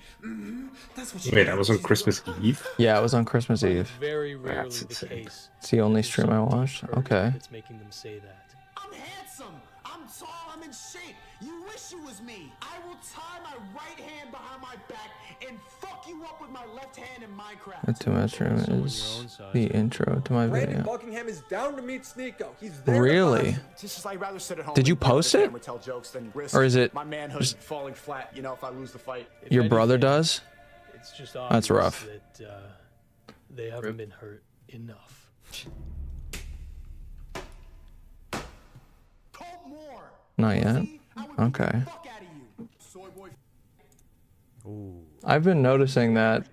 Speaker 4: That's what you.
Speaker 1: Wait, that was on Christmas Eve?
Speaker 2: Yeah, it was on Christmas Eve.
Speaker 6: Very rarely
Speaker 1: That's
Speaker 6: the
Speaker 1: insane.
Speaker 6: case.
Speaker 2: It's the only
Speaker 6: There's
Speaker 2: stream I
Speaker 6: something
Speaker 2: watched.
Speaker 6: hurt
Speaker 2: Okay.
Speaker 6: That's making them say that.
Speaker 4: I'm handsome. I'm tall. I'm in shape. You wish you was me. I will tie my right hand behind my back and fuck you up with my left hand in Minecraft.
Speaker 2: The Two Mad stream is the intro to my video.
Speaker 5: Buckingham is down to meet Sneeko. He's
Speaker 2: Really?
Speaker 4: It's just I'd rather sit at home.
Speaker 2: Did you
Speaker 4: and play with
Speaker 2: post
Speaker 4: the
Speaker 2: it?
Speaker 4: camera, tell jokes than risk
Speaker 2: Or is it
Speaker 4: my manhood falling flat? You know, if I lose the fight.
Speaker 6: If
Speaker 2: Your brother
Speaker 6: anything,
Speaker 2: does?
Speaker 6: It's just
Speaker 2: That's
Speaker 6: obvious
Speaker 2: rough.
Speaker 6: that they haven't been hurt enough.
Speaker 4: Colt Moore.
Speaker 2: Not yet.
Speaker 4: I would beat
Speaker 2: Okay.
Speaker 4: the fuck out of you. Soy boy.
Speaker 2: I've been noticing that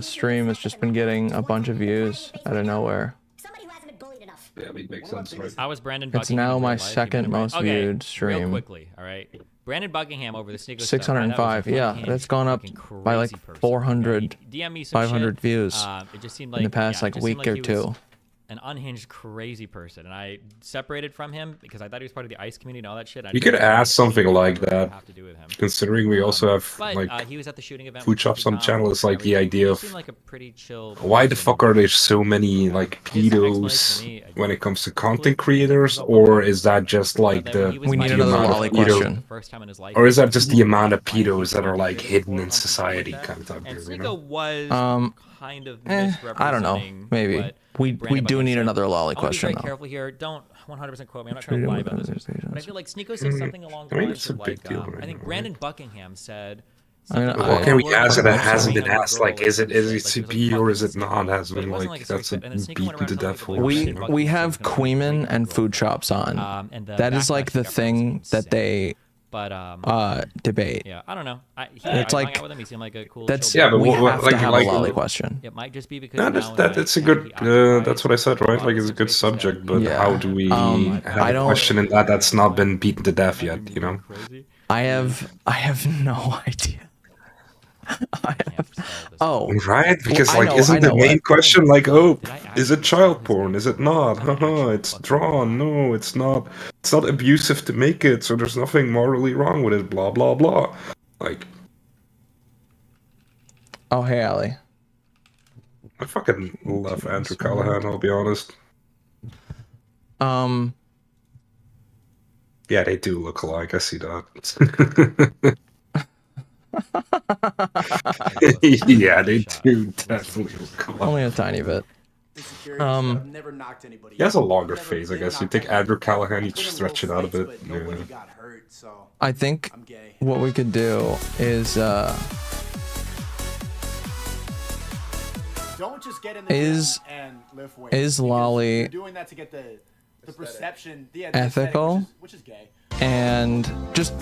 Speaker 2: stream has just been getting a bunch of views out of nowhere.
Speaker 9: Somebody who hasn't been bullied enough.
Speaker 1: Yeah, it makes sense, right?
Speaker 8: I was Brandon
Speaker 2: It's
Speaker 8: Buckingham.
Speaker 2: now
Speaker 8: in
Speaker 2: my
Speaker 8: real life. He
Speaker 2: second
Speaker 8: made a
Speaker 2: most
Speaker 8: okay,
Speaker 2: viewed
Speaker 8: Real
Speaker 2: stream.
Speaker 8: quickly, all right. Brandon Buckingham over the Sneeko
Speaker 2: 605, yeah, that's gone up by like 400, 500 views
Speaker 8: It just seemed
Speaker 2: in the past
Speaker 8: yeah, it
Speaker 2: like
Speaker 8: just
Speaker 2: week
Speaker 8: seemed
Speaker 2: or
Speaker 8: like he was
Speaker 2: two.
Speaker 8: An unhinged, crazy person, and I separated from him because I thought he was part of the ICE community and all that shit. I
Speaker 1: You
Speaker 8: didn't
Speaker 1: could
Speaker 8: really
Speaker 1: ask something like that.
Speaker 8: have to do with him.
Speaker 1: considering we also have
Speaker 8: But
Speaker 1: like
Speaker 8: he was at the shooting event.
Speaker 1: food
Speaker 8: with
Speaker 1: shops on the
Speaker 8: Tom
Speaker 1: channel. It's
Speaker 8: and
Speaker 1: like the
Speaker 8: everything.
Speaker 1: idea
Speaker 8: He
Speaker 1: of
Speaker 8: seemed like a pretty chill
Speaker 1: why the
Speaker 8: person.
Speaker 1: fuck are there so many like
Speaker 8: His explanation
Speaker 1: pedos
Speaker 8: to me,
Speaker 1: when it comes to content
Speaker 8: completely
Speaker 1: creators,
Speaker 8: up
Speaker 1: or
Speaker 8: about
Speaker 1: is that just
Speaker 8: but
Speaker 1: like
Speaker 8: then when
Speaker 1: the
Speaker 8: he was
Speaker 2: We need
Speaker 8: fighting
Speaker 2: another
Speaker 1: amount of
Speaker 2: lolly
Speaker 8: for the
Speaker 2: question.
Speaker 8: first time in his life,
Speaker 1: or is that
Speaker 8: he
Speaker 1: just
Speaker 8: was
Speaker 1: the
Speaker 8: like,
Speaker 1: amount of
Speaker 8: why are
Speaker 1: pedos
Speaker 8: people
Speaker 1: that are like
Speaker 8: getting
Speaker 1: hidden
Speaker 8: quote
Speaker 1: in
Speaker 8: on people
Speaker 1: society
Speaker 8: like that?
Speaker 1: kind of
Speaker 8: And
Speaker 1: thing, you
Speaker 8: Sneeko
Speaker 1: know?
Speaker 8: was kind of
Speaker 2: I don't know.
Speaker 8: misrepresenting
Speaker 2: Maybe
Speaker 8: what
Speaker 2: we
Speaker 8: Brandon
Speaker 2: do
Speaker 8: Buckingham
Speaker 2: need
Speaker 8: said.
Speaker 2: another lolly
Speaker 8: I want to be
Speaker 2: question
Speaker 8: very
Speaker 2: though.
Speaker 8: careful here. Don't 100% quote me. I'm not trying to lie about this. But I feel like Sneeko said something along the
Speaker 1: I mean,
Speaker 8: lines
Speaker 1: it's a
Speaker 8: of
Speaker 1: big
Speaker 8: like,
Speaker 1: deal
Speaker 8: I
Speaker 1: right
Speaker 8: think
Speaker 1: now,
Speaker 8: Brandon Buckingham said
Speaker 2: I mean,
Speaker 8: something
Speaker 1: What can we
Speaker 8: we're
Speaker 1: ask that
Speaker 8: about
Speaker 1: hasn't
Speaker 8: bring
Speaker 1: been
Speaker 8: out your
Speaker 1: asked? Like,
Speaker 8: girl
Speaker 1: is
Speaker 8: and
Speaker 1: it
Speaker 8: shit. Like, he was, like,
Speaker 1: CP or
Speaker 8: fucking
Speaker 1: is it
Speaker 8: with
Speaker 1: not?
Speaker 8: Sneeko.
Speaker 1: Has
Speaker 8: But it
Speaker 1: been
Speaker 8: wasn't
Speaker 1: like
Speaker 8: like a serious
Speaker 1: that's a
Speaker 8: bit. And then Sneeko went
Speaker 1: beaten
Speaker 8: around
Speaker 1: to
Speaker 8: telling
Speaker 1: death
Speaker 8: people that
Speaker 1: horse, you
Speaker 8: Brandon
Speaker 1: know?
Speaker 2: We
Speaker 8: Buckingham
Speaker 2: have
Speaker 8: was gonna bring
Speaker 2: Queeman
Speaker 8: your
Speaker 2: and
Speaker 8: girl
Speaker 2: food
Speaker 8: back.
Speaker 2: shops on.
Speaker 8: And
Speaker 2: That is like the thing that they
Speaker 8: but
Speaker 2: debate.
Speaker 8: yeah, I don't know. I
Speaker 2: It's
Speaker 8: hung
Speaker 2: like
Speaker 8: out with him. He seemed like a cool.
Speaker 2: that's
Speaker 8: chill
Speaker 1: Yeah,
Speaker 8: dude.
Speaker 1: but
Speaker 2: we
Speaker 1: what,
Speaker 2: have
Speaker 1: like,
Speaker 2: to have
Speaker 1: like,
Speaker 2: a lolly question.
Speaker 8: It might just be because
Speaker 1: no,
Speaker 8: now
Speaker 1: that's a good. That's what I said, right? Like, it's a good subject, but
Speaker 2: Yeah.
Speaker 1: how do we have
Speaker 2: I
Speaker 1: a
Speaker 2: don't-
Speaker 1: question in that that's not been beaten to death yet? You know?
Speaker 2: I have no idea. Oh,
Speaker 1: Right? Because
Speaker 2: I
Speaker 1: like,
Speaker 2: know-
Speaker 1: isn't
Speaker 2: I
Speaker 1: the
Speaker 2: know
Speaker 1: main
Speaker 2: what.
Speaker 1: question like, oh,
Speaker 8: Did I
Speaker 1: is it
Speaker 8: actually
Speaker 1: child
Speaker 8: spell his
Speaker 1: porn?
Speaker 8: name
Speaker 1: Is it
Speaker 8: wrong?
Speaker 1: not?
Speaker 8: That's an
Speaker 1: Haha,
Speaker 8: actual
Speaker 1: it's
Speaker 8: fucking
Speaker 1: drawn. No, it's not. It's not abusive to make it, so there's nothing morally wrong with it. Blah blah blah. Like,
Speaker 2: Oh, hey, Ali.
Speaker 1: I fucking love Andrew Callahan. I'll be honest. Yeah, they do look alike. I see that. Yeah, they do definitely look alike.
Speaker 2: Only a tiny bit.
Speaker 4: I've never knocked anybody.
Speaker 1: He has a longer
Speaker 4: Never
Speaker 1: face, I
Speaker 4: been
Speaker 1: guess. You
Speaker 4: knocked
Speaker 1: take
Speaker 4: out.
Speaker 1: Andrew Callahan, you
Speaker 4: I've been in
Speaker 1: stretch it
Speaker 4: low
Speaker 1: out a
Speaker 4: fights,
Speaker 1: bit.
Speaker 4: but nobody
Speaker 1: Yeah.
Speaker 4: got hurt, so
Speaker 2: I think
Speaker 4: I'm gay.
Speaker 2: what we could do is
Speaker 4: Don't just get in the
Speaker 2: Is-
Speaker 4: gym and lift weights.
Speaker 2: is
Speaker 4: because
Speaker 2: lolly
Speaker 4: you're doing that to get the perception, the
Speaker 2: ethical?
Speaker 4: aesthetic, which is gay.
Speaker 2: and just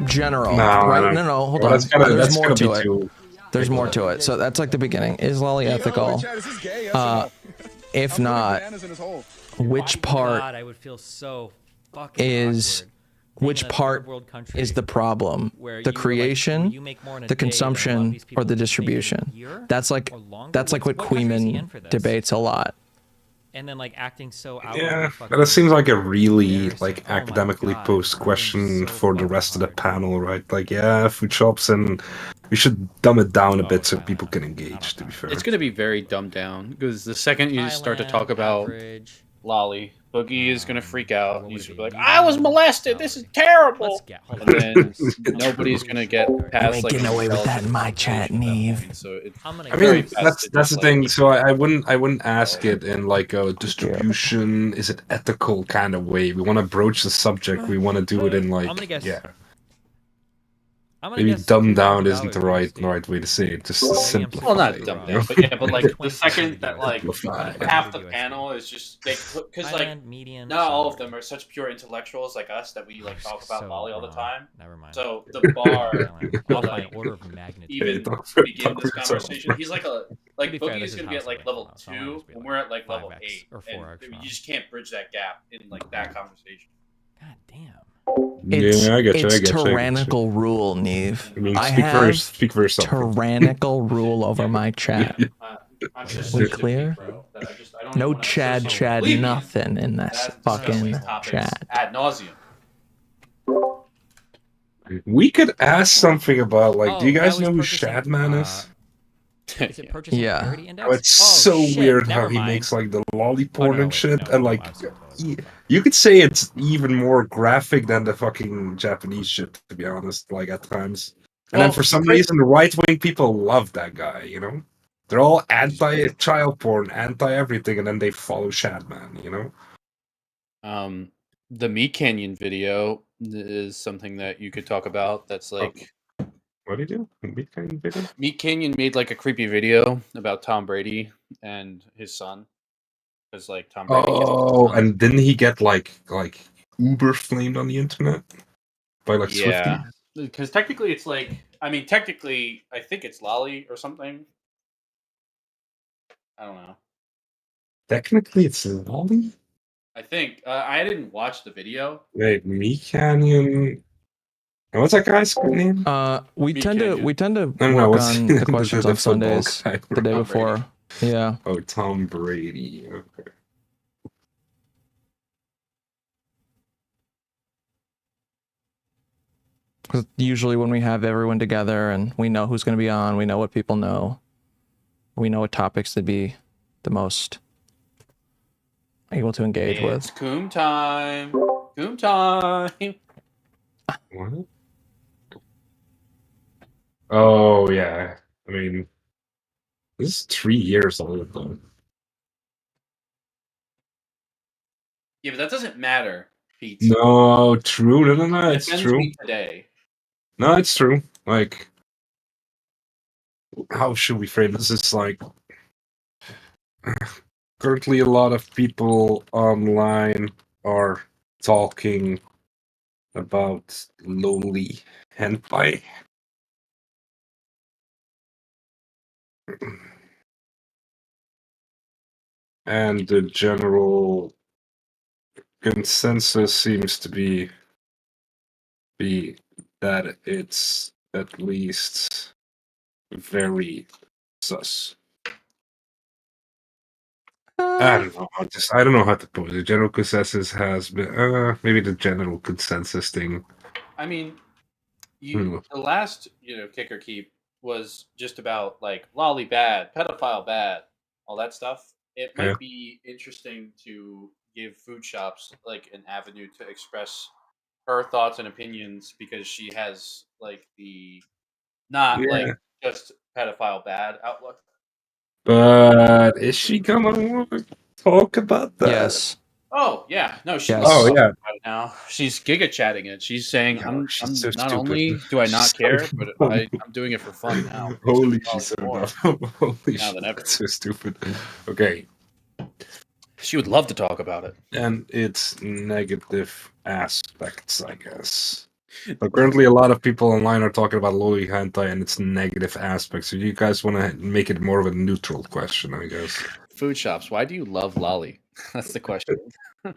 Speaker 2: general,
Speaker 1: No,
Speaker 2: right?
Speaker 1: no.
Speaker 2: No, hold
Speaker 1: Well,
Speaker 2: on.
Speaker 1: that's gotta-
Speaker 2: There's
Speaker 1: that's
Speaker 2: more
Speaker 1: gotta
Speaker 2: to
Speaker 1: be
Speaker 2: it.
Speaker 1: too-
Speaker 2: There's more to it. So that's like the beginning. Is lolly ethical? If not, which part
Speaker 8: God, I would feel so fucking
Speaker 2: is
Speaker 8: awkward being
Speaker 2: which
Speaker 8: in a
Speaker 2: part
Speaker 8: third world country
Speaker 2: is the problem?
Speaker 8: where
Speaker 2: The
Speaker 8: you were like,
Speaker 2: creation,
Speaker 8: you make more in a
Speaker 2: the
Speaker 8: day than a lot of
Speaker 2: consumption,
Speaker 8: these people
Speaker 2: or the
Speaker 8: make in a
Speaker 2: distribution?
Speaker 8: year
Speaker 2: That's like
Speaker 8: or longer?
Speaker 2: that's like what
Speaker 8: What country is he in
Speaker 2: Queeman
Speaker 8: for this?
Speaker 2: debates a lot.
Speaker 8: And then like acting so out.
Speaker 1: Yeah, but it seems like a really like academically
Speaker 8: God,
Speaker 1: posed
Speaker 8: it would have
Speaker 1: question
Speaker 8: been so
Speaker 1: for the
Speaker 8: fucking
Speaker 1: rest of the
Speaker 8: hard.
Speaker 1: panel, right? Like, yeah, food shops, and we should dumb it down a
Speaker 8: Oh,
Speaker 1: bit so
Speaker 8: Thailand.
Speaker 1: people can engage. To be fair,
Speaker 3: It's gonna be very dumbed down because the second you start to
Speaker 8: Thailand,
Speaker 3: talk about
Speaker 8: average.
Speaker 3: Lolly, Boogie is gonna freak out.
Speaker 8: what
Speaker 3: He's
Speaker 8: would it
Speaker 3: gonna be
Speaker 8: be?
Speaker 3: like, "I was molested. This is terrible."
Speaker 8: Let's get. Hold
Speaker 3: And
Speaker 8: on.
Speaker 3: then
Speaker 1: Yeah,
Speaker 3: nobody's gonna get past like. Neve. So it's
Speaker 8: I'm gonna
Speaker 1: I
Speaker 8: go
Speaker 1: mean,
Speaker 8: with-
Speaker 1: that's the thing. So I wouldn't ask it in like a distribution, is it ethical kind of way. We want to broach the subject. We want to do it in like,
Speaker 8: I'm gonna guess.
Speaker 1: yeah,
Speaker 8: I'm gonna
Speaker 1: maybe
Speaker 8: guess
Speaker 1: dumb down isn't the
Speaker 8: $2,000
Speaker 1: right way to say it. Just
Speaker 8: Well,
Speaker 1: simplify.
Speaker 3: Well, not
Speaker 1: it,
Speaker 3: dumb
Speaker 1: you know?
Speaker 3: down, but yeah, but like the
Speaker 8: 20%
Speaker 3: second that like
Speaker 1: Simplify.
Speaker 3: half the panel is just because like
Speaker 8: Thailand, median.
Speaker 3: not all of them are such pure intellectuals like us that we like talk about
Speaker 8: So
Speaker 3: Lolly all the
Speaker 8: wrong.
Speaker 3: time.
Speaker 8: Never mind.
Speaker 3: So the bar
Speaker 8: Thailand.
Speaker 3: will
Speaker 8: Off by
Speaker 3: like
Speaker 8: an order of magnitude.
Speaker 3: even
Speaker 1: Don't
Speaker 3: begin
Speaker 1: talk
Speaker 3: this
Speaker 1: for yourself.
Speaker 3: conversation. He's like
Speaker 8: To be fair,
Speaker 3: Boogie
Speaker 8: this
Speaker 3: is
Speaker 8: is
Speaker 3: gonna be at
Speaker 8: house
Speaker 3: like
Speaker 8: right
Speaker 3: level
Speaker 8: now, so I might
Speaker 3: 2,
Speaker 8: just be
Speaker 3: and
Speaker 8: like
Speaker 3: we're at like level
Speaker 8: 5x
Speaker 3: 8,
Speaker 8: or
Speaker 3: and
Speaker 8: 4x
Speaker 3: you
Speaker 8: wrong.
Speaker 3: just can't bridge that gap in like that conversation.
Speaker 8: God damn.
Speaker 2: It's,
Speaker 1: Yeah, I get you. I
Speaker 2: it's
Speaker 1: get you. I get you.
Speaker 2: tyrannical rule, Neve.
Speaker 1: I mean,
Speaker 2: I
Speaker 1: speak for yourself.
Speaker 2: tyrannical rule over my chat.
Speaker 3: I'm just
Speaker 2: We
Speaker 3: such a
Speaker 2: clear?
Speaker 3: geek, bro, that I just- I don't
Speaker 2: No
Speaker 3: even wanna
Speaker 2: Chad,
Speaker 3: associate
Speaker 2: Chad,
Speaker 3: with plebeians
Speaker 2: nothing in
Speaker 3: that
Speaker 2: this
Speaker 3: has discussed
Speaker 2: fucking
Speaker 3: these topics
Speaker 2: chat.
Speaker 3: ad nauseum.
Speaker 1: We could ask something about like, do you
Speaker 8: Oh,
Speaker 1: guys
Speaker 8: now
Speaker 1: know who
Speaker 8: he's purchasing,
Speaker 1: Shadman is?
Speaker 8: Is it purchasing
Speaker 2: Yeah.
Speaker 8: parity index?
Speaker 1: Oh, it's
Speaker 8: Oh,
Speaker 1: so
Speaker 8: shit,
Speaker 1: weird how
Speaker 8: never
Speaker 1: he
Speaker 8: mind.
Speaker 1: makes like the lolly porn
Speaker 8: no,
Speaker 1: and
Speaker 8: wait,
Speaker 1: shit,
Speaker 8: no,
Speaker 1: and
Speaker 8: no,
Speaker 1: like
Speaker 8: I'm sorry,
Speaker 1: you could say it's even more graphic than the fucking Japanese shit, to be honest. Like at times, and then
Speaker 3: Well,
Speaker 1: for some reason, the right wing people love that guy. You know, they're all anti-child porn, anti-everything, and then they follow Shadman. You know,
Speaker 3: The Meat Canyon video is something that you could talk about. That's like
Speaker 1: what do you do? Meat Canyon video?
Speaker 3: Meat Canyon made like a creepy video about Tom Brady and his son, because like Tom Brady. kissed his
Speaker 1: Oh,
Speaker 3: son.
Speaker 1: and didn't he get like uber flamed on the internet by like
Speaker 3: Yeah,
Speaker 1: Swifties?
Speaker 3: because technically it's like technically I think it's Lolly or something. I don't know.
Speaker 1: Technically, it's lolly.
Speaker 3: I think I didn't watch the video.
Speaker 1: Wait, Meat Canyon. And what's that guy's name?
Speaker 2: We
Speaker 3: Me
Speaker 2: tend to
Speaker 3: can't
Speaker 2: we tend to
Speaker 1: No, no,
Speaker 2: work
Speaker 1: what's
Speaker 2: on
Speaker 1: the-
Speaker 2: the questions
Speaker 1: the
Speaker 2: on
Speaker 1: football
Speaker 2: Sundays
Speaker 1: guy?
Speaker 2: the day
Speaker 3: Tom
Speaker 2: before. Yeah.
Speaker 1: Oh, Tom Brady. Okay.
Speaker 2: Because usually when we have everyone together and we know who's going to be on, we know what people know, we know what topics to be the most able to engage with.
Speaker 3: It's Coom time. Coom time.
Speaker 1: What? Oh yeah. I mean, this is 3 years old though.
Speaker 3: Yeah, but that doesn't matter, Pete.
Speaker 1: No, true. No, it's
Speaker 3: Defends
Speaker 1: true.
Speaker 3: me today.
Speaker 1: No, it's true. Like, how should we frame this? It's like currently a lot of people online are talking about lowly hentai. And the general consensus seems to be that it's at least very sus. I don't know. I don't know how to put it. The general consensus has been maybe the general consensus thing.
Speaker 3: I mean, the last kick or keep was just about like lolly bad, pedophile bad, all that stuff. It might be interesting to give food shops like an avenue to express her thoughts and opinions because she has like the not like just pedophile bad outlook.
Speaker 1: But is she gonna talk about that?
Speaker 2: Yes.
Speaker 3: Oh yeah, no, she's
Speaker 1: oh yeah.
Speaker 3: Now she's giga chatting it. She's saying, "I'm
Speaker 1: so
Speaker 3: not
Speaker 1: stupid.
Speaker 3: only do I not
Speaker 1: She's
Speaker 3: care,
Speaker 1: so
Speaker 3: but I'm doing it for fun now."
Speaker 1: Holy, she's so dumb. Holy
Speaker 3: now
Speaker 1: shit,
Speaker 3: than ever.
Speaker 1: that's so stupid. Okay.
Speaker 3: She would love to talk about it.
Speaker 1: And its negative aspects, I guess. But currently, a lot of people online are talking about loli hentai and its negative aspects. So you guys want to make it more of a neutral question, I guess.
Speaker 3: Food shops. Why do you love lolly? That's the question.
Speaker 1: Do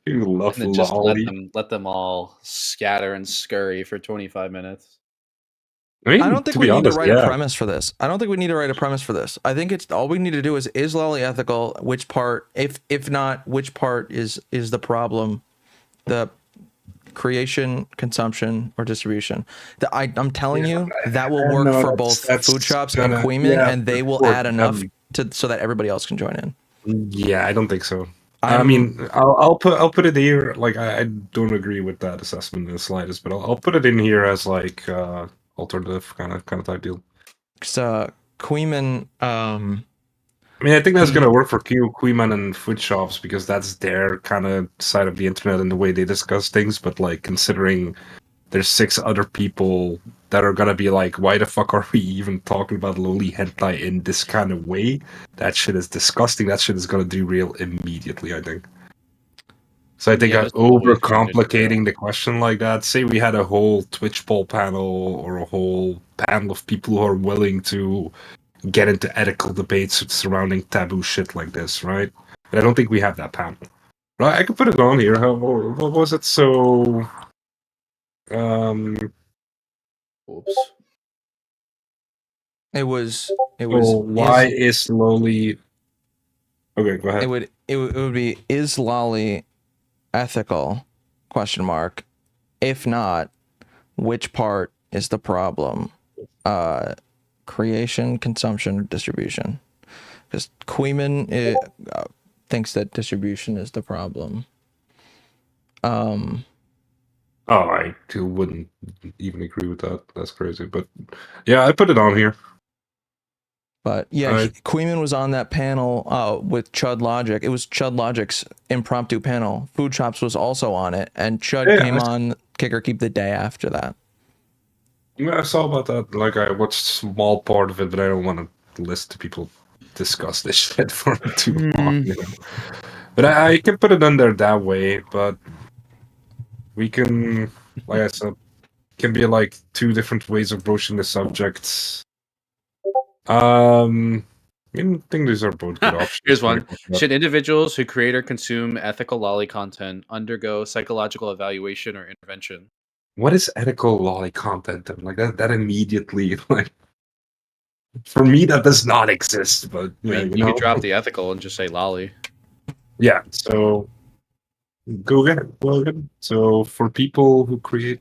Speaker 1: you love
Speaker 3: And then just
Speaker 1: lolly?
Speaker 3: let them all scatter and scurry for 25 minutes.
Speaker 1: I mean,
Speaker 2: I don't think
Speaker 1: to
Speaker 2: we
Speaker 1: be
Speaker 2: need
Speaker 1: honest,
Speaker 2: to write a premise for this. I don't think we need to write a premise for this. I think it's all we need to do is lolly ethical? Which part, if not, which part is the problem? The creation, consumption, or distribution. I'm telling you, that will work for both food shops and Queeman, and they will add enough so that everybody else can join in.
Speaker 1: Yeah, I don't think so. I mean, I'll put it here. Like, I don't agree with that assessment in the slightest, but I'll put it in here as like alternative kind of type deal.
Speaker 2: So Queeman,
Speaker 1: I mean, I think that's gonna work for Queeman and food shops because that's their kind of side of the internet and the way they discuss things. But like, considering there's 6 other people that are gonna be like, why the fuck are we even talking about loli hentai in this kind of way? That shit is disgusting. That shit is gonna derail immediately, I think. So I think overcomplicating the question like that. Say we had a whole Twitch poll panel or a whole panel of people who are willing to get into ethical debates surrounding taboo shit like this, right? But I don't think we have that panel. Right? I could put it on here. What was it? So,
Speaker 3: Oops.
Speaker 2: It was.
Speaker 1: Why is loli? Okay, go ahead.
Speaker 2: It would be, is lolly ethical? Question mark. If not, which part is the problem? Creation, consumption, distribution. Because Queeman thinks that distribution is the problem.
Speaker 1: Oh, I too wouldn't even agree with that. That's crazy. But yeah, I put it on here.
Speaker 2: But yeah, Queeman was on that panel with Chud Logic. It was Chud Logic's impromptu panel. Food Shops was also on it, and Chud came on Kick or Keep the day after that.
Speaker 1: Yeah, I saw about that. Like, I watched a small part of it, but I don't want to listen to people discuss this shit for too long. You know? But I can put it in there that way, but we can, like I said, can be like 2 different ways of broaching the subjects. I think these are both good options.
Speaker 3: Here's one. Should individuals who create or consume ethical lolly content undergo psychological evaluation or intervention?
Speaker 1: What is ethical lolly content? Like that immediately, like, for me, that does not exist. But yeah,
Speaker 3: you could drop the ethical and just say lolly.
Speaker 1: Yeah. So Go ahead, Logan. So for people who create,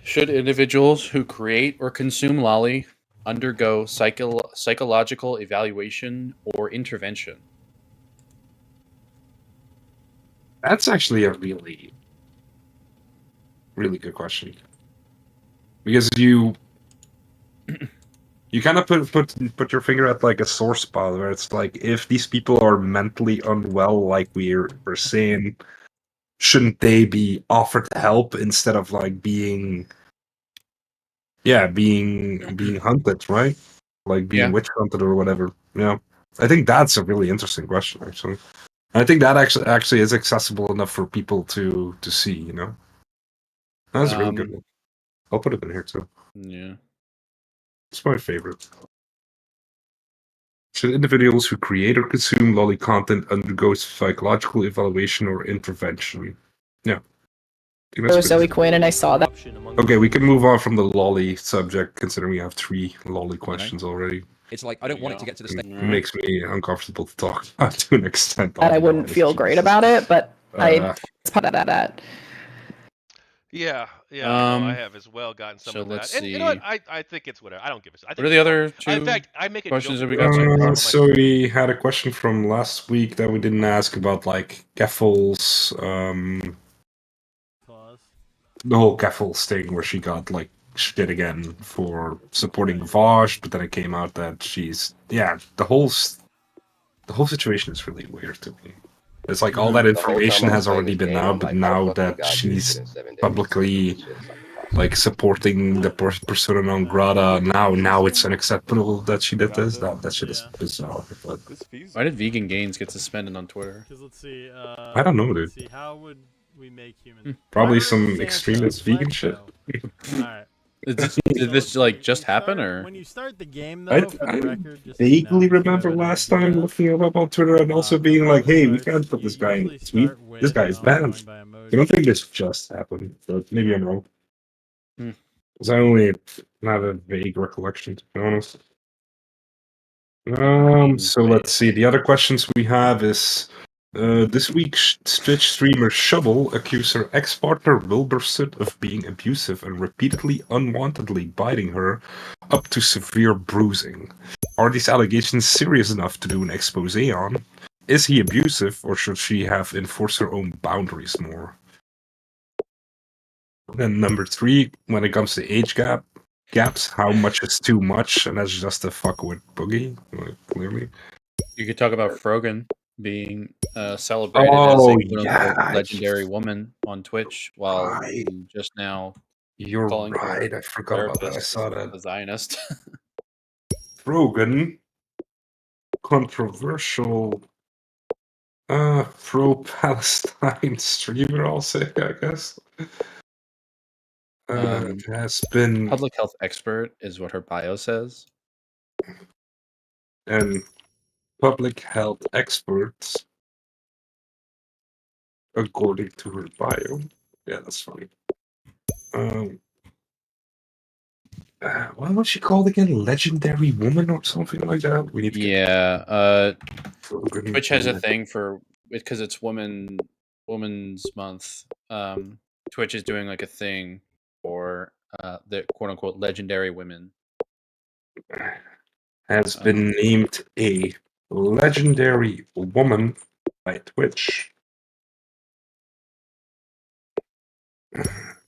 Speaker 3: Should individuals who create or consume lolly undergo psychological evaluation or intervention?
Speaker 1: that's actually a really, really good question. Because you kind of put your finger at like a sore spot where it's like if these people are mentally unwell, like we're saying, shouldn't they be offered help instead of like being hunted, right? Like being
Speaker 3: Yeah.
Speaker 1: witch hunted or whatever. Yeah, I think that's a really interesting question, actually. I think that actually is accessible enough for people to see. You know, that's a really good one. I'll put it in here too.
Speaker 3: Yeah.
Speaker 1: It's my favorite. Should individuals who create or consume lolly content undergo psychological evaluation or intervention? Yeah. I think that's
Speaker 10: Zoe Quinn, and I saw that.
Speaker 1: Okay, we can move on from the lolly subject, considering we have 3 lolly questions already.
Speaker 11: It's like I don't want it to get to the stage.
Speaker 1: It makes me uncomfortable to talk about to an extent.
Speaker 10: I wouldn't feel great about it, but it's part of that.
Speaker 12: Yeah, I have as well gotten some of that.
Speaker 3: let's
Speaker 12: And you know what?
Speaker 3: see.
Speaker 12: I think it's whatever. I don't give a. I think
Speaker 3: What are the other two
Speaker 12: in fact, I make a
Speaker 3: questions
Speaker 12: joke
Speaker 3: that we got so far?
Speaker 1: So we had a question from last week that we didn't ask about, like, Keffel's, the whole Keffel's thing where she got, like, shit again for supporting Vosh, but then it came out that she's, the whole situation is really weird to me. It's like all that information has already been out, but now that she's publicly like supporting the persona non grata, now it's unacceptable that she did this. That shit is bizarre. But
Speaker 3: Why did Vegan Gains get suspended on Twitter?
Speaker 6: Let's see.
Speaker 1: I don't know, dude.
Speaker 6: See, how would we make humans?
Speaker 1: Probably some extremist vegan shit.
Speaker 6: Alright.
Speaker 3: Did this like just happen, or
Speaker 6: when you start the game, though, for the record, just
Speaker 1: vaguely remember last time looking him up on Twitter and also being like, "Hey, we can't put this guy in tweet. This guy is banned." I don't think this just happened, but maybe I'm wrong. Because I only have a vague recollection, to be honest. So let's see. The other questions we have is this week Twitch streamer Shovel accused her ex-partner Wilburson of being abusive and repeatedly unwantedly biting her up to severe bruising. Are these allegations serious enough to do an expose on? Is he abusive, or should she have enforced her own boundaries more? Then number 3, when it comes to age gaps, how much is too much? And that's just a fuck with Boogie, like, clearly.
Speaker 3: you could talk about Frogan being celebrated as a quote-unquote legendary woman on Twitch, while just now
Speaker 1: you're
Speaker 3: calling
Speaker 1: right. I forgot about that. I saw that.
Speaker 3: A Zionist.
Speaker 1: Frogan, controversial, pro-Palestine streamer, I'll say, I guess. Has been
Speaker 3: public health expert is what her bio says.
Speaker 1: And public health experts, according to her bio. Yeah, that's funny. What was she called again? Legendary woman or something like that? We need to
Speaker 3: Twitch has a thing for because it's Women's Month. Twitch is doing like a thing for the quote unquote legendary women.
Speaker 1: Has been named a legendary woman by Twitch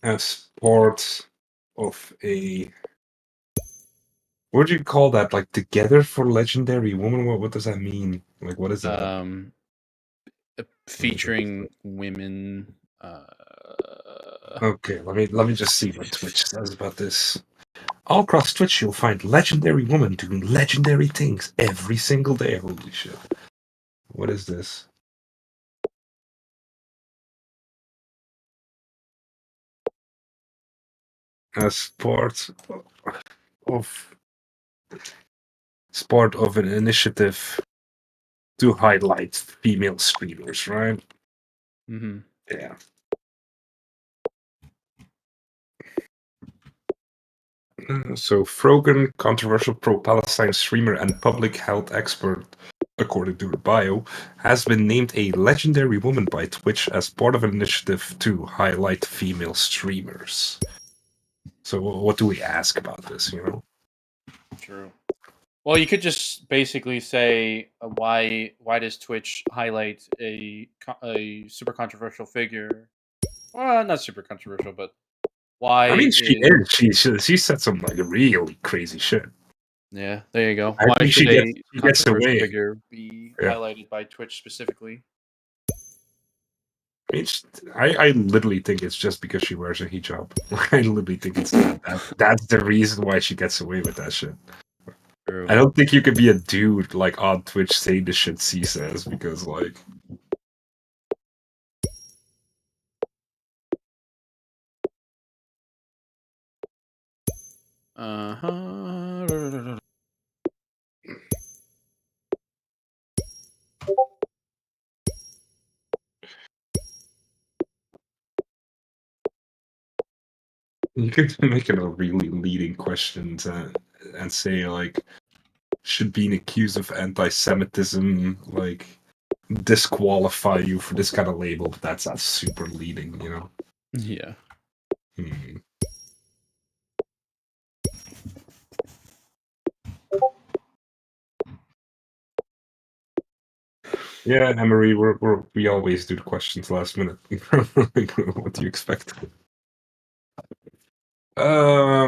Speaker 1: as part of a, what do you call that? Like Together for Legendary Woman? What does that mean? Like, what is that?
Speaker 3: Featuring women.
Speaker 1: Okay, let me just see what Twitch says about this. All across Twitch, you'll find legendary women doing legendary things every single day. Holy shit! What is this? As part of an initiative to highlight female streamers, right?
Speaker 3: Mm-hmm.
Speaker 1: Yeah. So Frogan, controversial pro-Palestine streamer and public health expert, according to her bio, has been named a legendary woman by Twitch as part of an initiative to highlight female streamers. So what do we ask about this, you know?
Speaker 3: True. Well, you could just basically say why does Twitch highlight a super controversial figure? Well, not super controversial, but why?
Speaker 1: I mean, she is. She said some like really crazy shit.
Speaker 3: Yeah, there you go.
Speaker 1: I
Speaker 3: Why
Speaker 1: think
Speaker 3: should
Speaker 1: she
Speaker 3: a
Speaker 1: gets
Speaker 3: controversial
Speaker 1: away.
Speaker 3: figure be highlighted by Twitch specifically?
Speaker 1: I literally think it's just because she wears a hijab. I literally think it's that's the reason why she gets away with that shit.
Speaker 3: True.
Speaker 1: I don't think you could be a dude like on Twitch saying the shit she says because like. You could make it a really leading question and say like, should being accused of anti-Semitism like disqualify you for this kind of label? But that's not super leading, you know.
Speaker 3: Yeah.
Speaker 1: Yeah, Emery, we always do the questions last minute. What do you expect?
Speaker 2: Oh,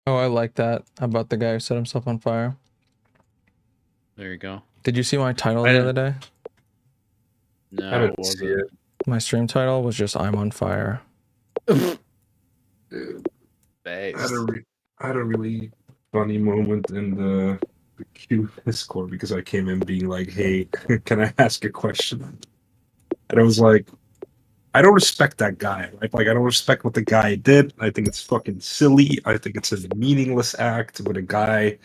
Speaker 2: I like that about the guy who set himself on fire.
Speaker 3: There you go.
Speaker 2: Did you see my title the other day?
Speaker 3: No,
Speaker 1: I didn't see it.
Speaker 2: My stream title was just "I'm on fire."
Speaker 1: I had a really funny moment in the Q Discord because I came in being like, "Hey, can I ask a question?" And I was like, I don't respect that guy, right? Like, I don't respect what the guy did. I think it's fucking silly. I think it's a meaningless act with a guy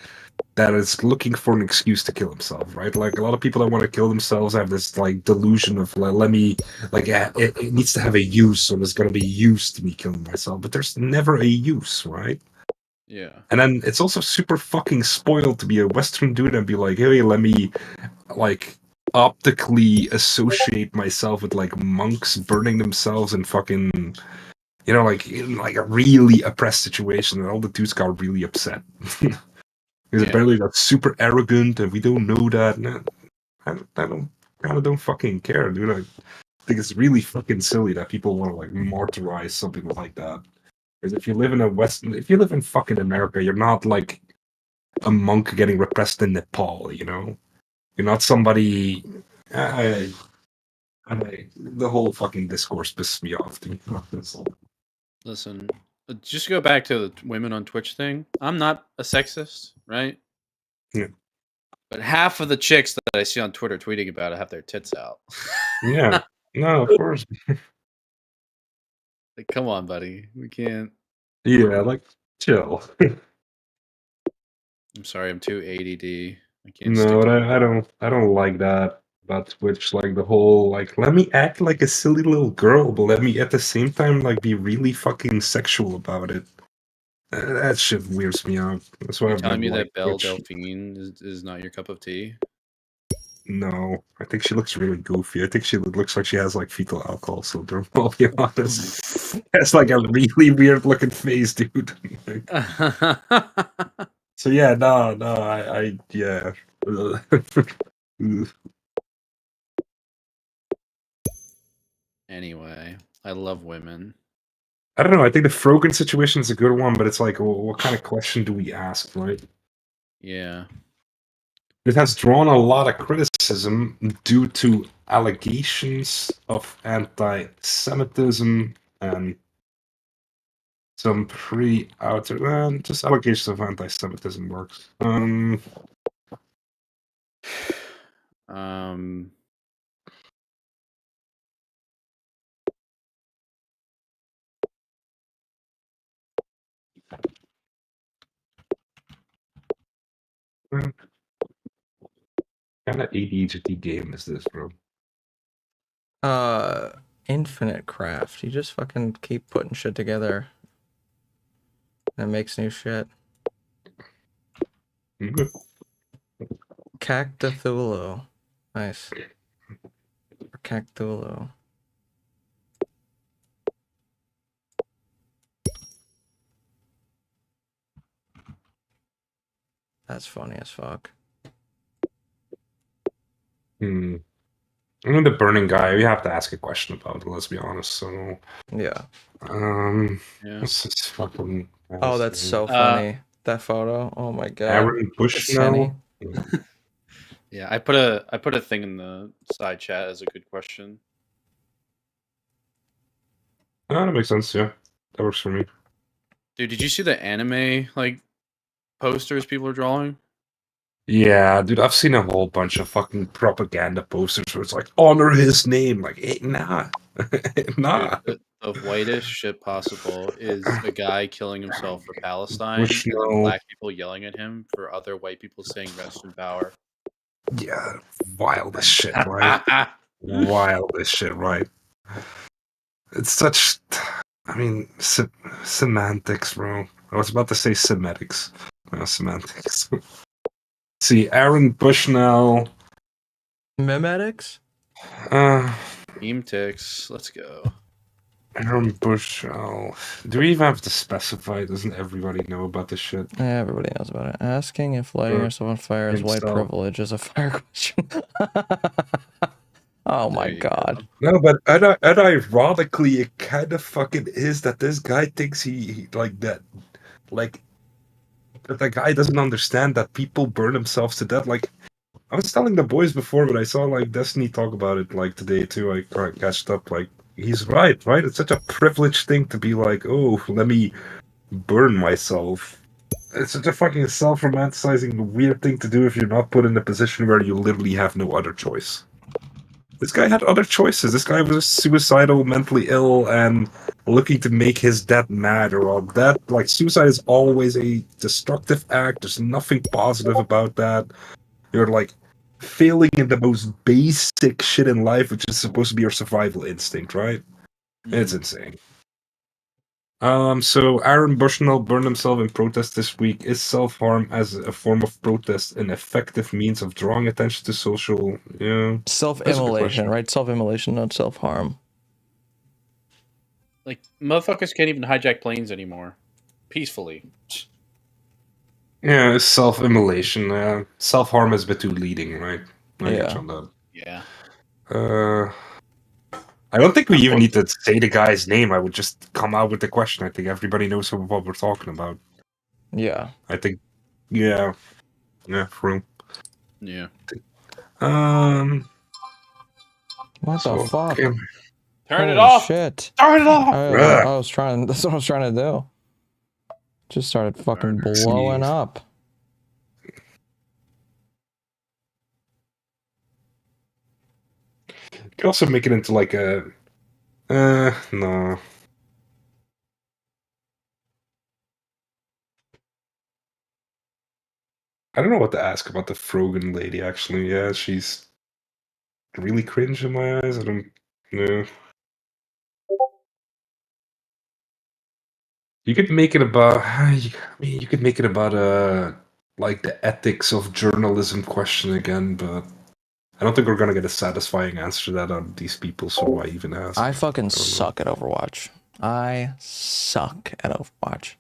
Speaker 1: that is looking for an excuse to kill himself, right? Like, a lot of people that want to kill themselves have this, like, delusion of, like, it needs to have a use, so there's going to be use to me killing myself. But there's never a use, right?
Speaker 3: Yeah.
Speaker 1: And then it's also super fucking spoiled to be a Western dude and be like, hey, let me, like, optically associate myself with like monks burning themselves in fucking, you know, like in like a really oppressed situation, and all the dudes got really upset because apparently that's super arrogant and we don't know that. No, I don't fucking care, dude. I think it's really fucking silly that people want to like martyrize something like that. Because if you live in fucking America, you're not like a monk getting repressed in Nepal, you know. You're not somebody. The whole fucking discourse pisses me off, to be honest.
Speaker 3: Listen, just go back to the women on Twitch thing. I'm not a sexist, right?
Speaker 1: Yeah.
Speaker 3: But half of the chicks that I see on Twitter tweeting about it have their tits out.
Speaker 1: Yeah. No, of course.
Speaker 3: Like, come on, buddy. We can't.
Speaker 1: Yeah, like, chill.
Speaker 3: I'm sorry, I'm too ADD. I can't
Speaker 1: No,
Speaker 3: stick
Speaker 1: but
Speaker 3: to
Speaker 1: I don't like that about Twitch. Like the whole like, let me act like a silly little girl, but let me at the same time like be really fucking sexual about it. That shit weirds me out. That's why
Speaker 3: You
Speaker 1: I've
Speaker 3: telling
Speaker 1: never
Speaker 3: me that
Speaker 1: liked
Speaker 3: Belle
Speaker 1: Twitch.
Speaker 3: Delphine is not your cup of tea?
Speaker 1: No, I think she looks really goofy. I think she looks like she has like fetal alcohol syndrome. I'll be honest. That's like a really weird looking face, dude. So yeah, no, yeah.
Speaker 3: Anyway, I love women.
Speaker 1: I don't know. I think the Frogan situation is a good one, but it's like, well, what kind of question do we ask, right?
Speaker 3: Yeah.
Speaker 1: It has drawn a lot of criticism due to allegations of anti-Semitism and some pre-outer, just allegations of anti-Semitism works. What kind of ADHD game is this, bro?
Speaker 2: Infinite craft. You just fucking keep putting shit together. And it makes new shit. Cactathulu. Nice. Cacthulu. That's funny as fuck.
Speaker 1: I mean, the burning guy, we have to ask a question about it, let's be honest. So,
Speaker 2: yeah.
Speaker 1: What's this fucking.
Speaker 2: Oh, that's so funny. That photo. Oh my god.
Speaker 1: Aaron Bushnell.
Speaker 3: Yeah, I put a thing in the side chat as a good question.
Speaker 1: Oh, that makes sense. Yeah, that works for me.
Speaker 3: Dude, did you see the anime like posters people are drawing?
Speaker 1: Yeah, dude, I've seen a whole bunch of fucking propaganda posters where it's like, honor his name. Like, hey, nah. Nah.
Speaker 3: Dude, the whitest shit possible is a guy killing himself for Palestine and
Speaker 1: Bushnell.
Speaker 3: then black people yelling at him for other white people saying rest in power.
Speaker 1: Yeah, wild as shit, right? Wild as shit, right? It's such, I mean, semantics, bro. I was about to say semetics. No, semantics. See, Aaron Bushnell.
Speaker 2: Memetics?
Speaker 3: Memetics. Let's go.
Speaker 1: Aaron Bushnell. Do we even have to specify? Doesn't everybody know about this shit?
Speaker 2: Yeah, everybody knows about it. Asking if lighting yourself on fire is white privilege is a fire question. Oh my god.
Speaker 1: No, but unironically, it kind of fucking is that this guy thinks he like that. Like, that the guy doesn't understand that people burn themselves to death. Like, I was telling the boys before, but I saw like Destiny talk about it like today too. I catched up. Like, he's right? It's such a privileged thing to be like, oh, let me burn myself. It's such a fucking self-romanticizing weird thing to do if you're not put in a position where you literally have no other choice. This guy had other choices. This guy was suicidal, mentally ill, and looking to make his dad mad or all that. Like, suicide is always a destructive act. There's nothing positive about that. You're like failing in the most basic shit in life, which is supposed to be your survival instinct, right? It's insane. So Aaron Bushnell burned himself in protest this week. Is self-harm as a form of protest an effective means of drawing attention to social,
Speaker 2: self-immolation, right? Self-immolation, not self-harm.
Speaker 3: Like, motherfuckers can't even hijack planes anymore. Peacefully.
Speaker 1: Yeah, it's self-immolation. Self-harm is a bit too leading, right? I get you on that.
Speaker 3: Yeah.
Speaker 1: I don't think we even need to say the guy's name. I would just come out with the question. I think everybody knows what we're talking about.
Speaker 2: Yeah.
Speaker 1: I think, yeah, true.
Speaker 3: Yeah.
Speaker 2: What the fuck?
Speaker 1: Okay.
Speaker 3: Turn it off.
Speaker 2: Shit.
Speaker 3: Turn it off.
Speaker 2: I was trying. That's what I was trying to do. Just started fucking blowing up.
Speaker 1: You could also make it into like a. No. I don't know what to ask about the Frogan lady, actually. Yeah, she's really cringe in my eyes. I don't know. You could make it about. I mean, you could make it about like the ethics of journalism question again, but I don't think we're gonna get a satisfying answer to that out of these people. So why even ask?
Speaker 2: I fucking suck at Overwatch. I suck at Overwatch.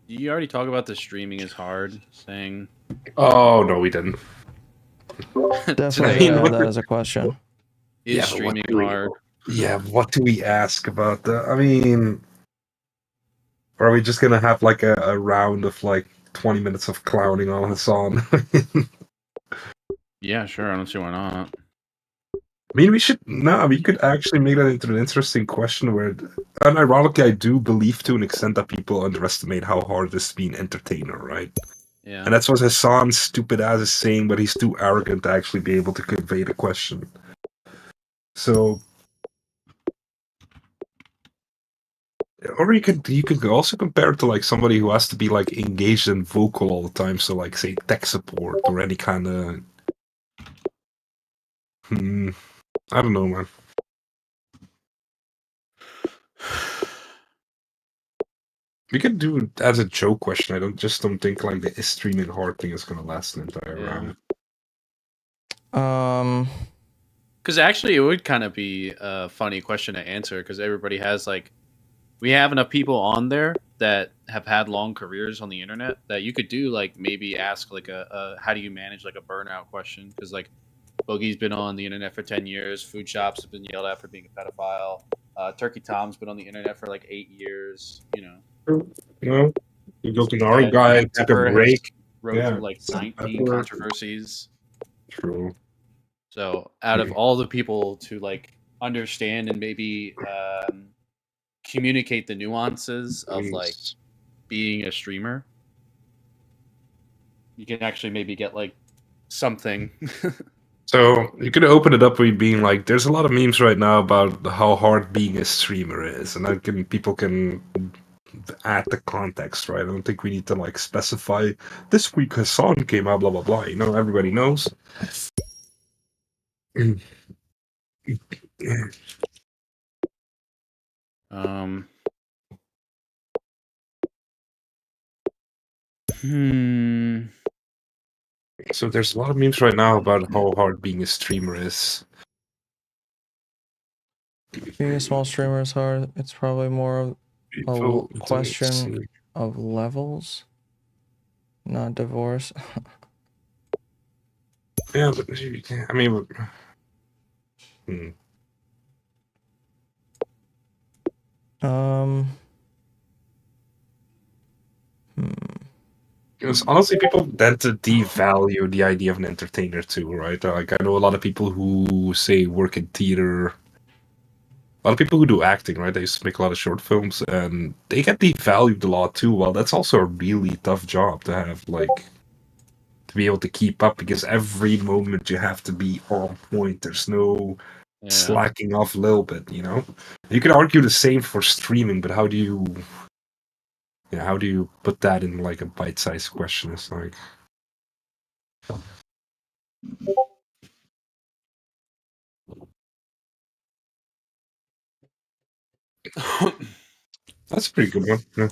Speaker 3: You already talk about the streaming is hard thing.
Speaker 1: Oh no, we didn't.
Speaker 2: Definitely, that is a question.
Speaker 3: Is streaming hard?
Speaker 1: Yeah, what do we ask about that? I mean, are we just gonna have like a round of like 20 minutes of clowning on Hassan?
Speaker 3: Yeah, sure. I don't see why not.
Speaker 1: I mean, we could actually make that into an interesting question where, and ironically, I do believe to an extent that people underestimate how hard it is to be an entertainer, right?
Speaker 3: Yeah.
Speaker 1: And that's what Hassan's stupid ass is saying, but he's too arrogant to actually be able to convey the question. So, or you could also compare it to like somebody who has to be like engaged and vocal all the time. So like say tech support or any kind of. I don't know, man. We could do it as a joke question. I don't think like the is streaming hard thing is gonna last an entire round.
Speaker 3: Because actually, it would kind of be a funny question to answer because everybody has like, we have enough people on there that have had long careers on the internet that you could do like maybe ask like a how do you manage like a burnout question, because like Bogey's been on the internet for 10 years, Food Shops have been yelled at for being a pedophile, Turkey Tom's been on the internet for like 8 years,
Speaker 1: You go to our guy, took a break.
Speaker 3: Wrote through like 19 controversies.
Speaker 1: True.
Speaker 3: So out of all the people to like understand and maybe communicate the nuances of like being a streamer, you can actually maybe get like something.
Speaker 1: So you could open it up with being like, there's a lot of memes right now about how hard being a streamer is, and people can add the context, right? I don't think we need to like specify this week Hassan came out, blah blah blah. Everybody knows. So there's a lot of memes right now about how hard being a streamer is.
Speaker 2: Being a small streamer is hard. It's probably more a question of levels, not divorce.
Speaker 1: Yeah, but I mean, Because honestly, people tend to devalue the idea of an entertainer too, right? Like I know a lot of people who say work in theater, a lot of people who do acting, right? They used to make a lot of short films, and they get devalued a lot too. Well, that's also a really tough job to have, like, to be able to keep up, because every moment you have to be on point. There's no slacking off a little bit, You could argue the same for streaming, but how do you put that in like a bite-sized question? It's like, that's a pretty good one. Yeah.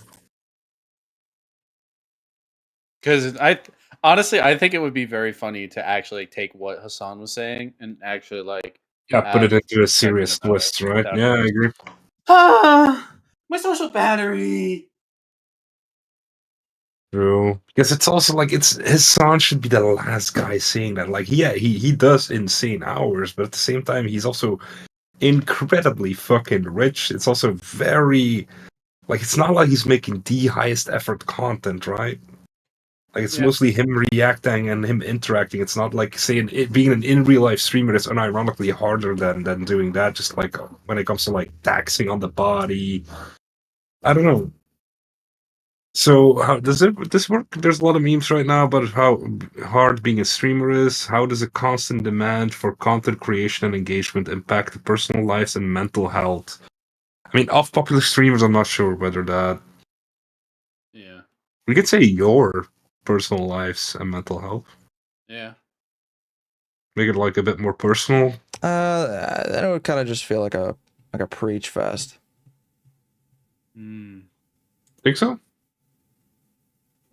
Speaker 3: Because I think it would be very funny to actually take what Hassan was saying and actually like
Speaker 1: put it into a serious twist, right? Yeah, I agree.
Speaker 3: My social battery.
Speaker 1: True, because it's also like his son should be the last guy saying that. Like, yeah, he does insane hours, but at the same time, he's also incredibly fucking rich. It's also very like, it's not like he's making the highest effort content, right? Like, it's mostly him reacting and him interacting. It's not like saying being an in real life streamer is unironically harder than doing that. Just like when it comes to like taxing on the body, I don't know. So how does this work? There's a lot of memes right now about how hard being a streamer is. How does a constant demand for content creation and engagement impact the personal lives and mental health? I mean, of popular streamers, I'm not sure whether that.
Speaker 3: Yeah.
Speaker 1: We could say your personal lives and mental health.
Speaker 3: Yeah.
Speaker 1: Make it like a bit more personal.
Speaker 2: Then it would kind of just feel like a preach fest.
Speaker 1: Think so?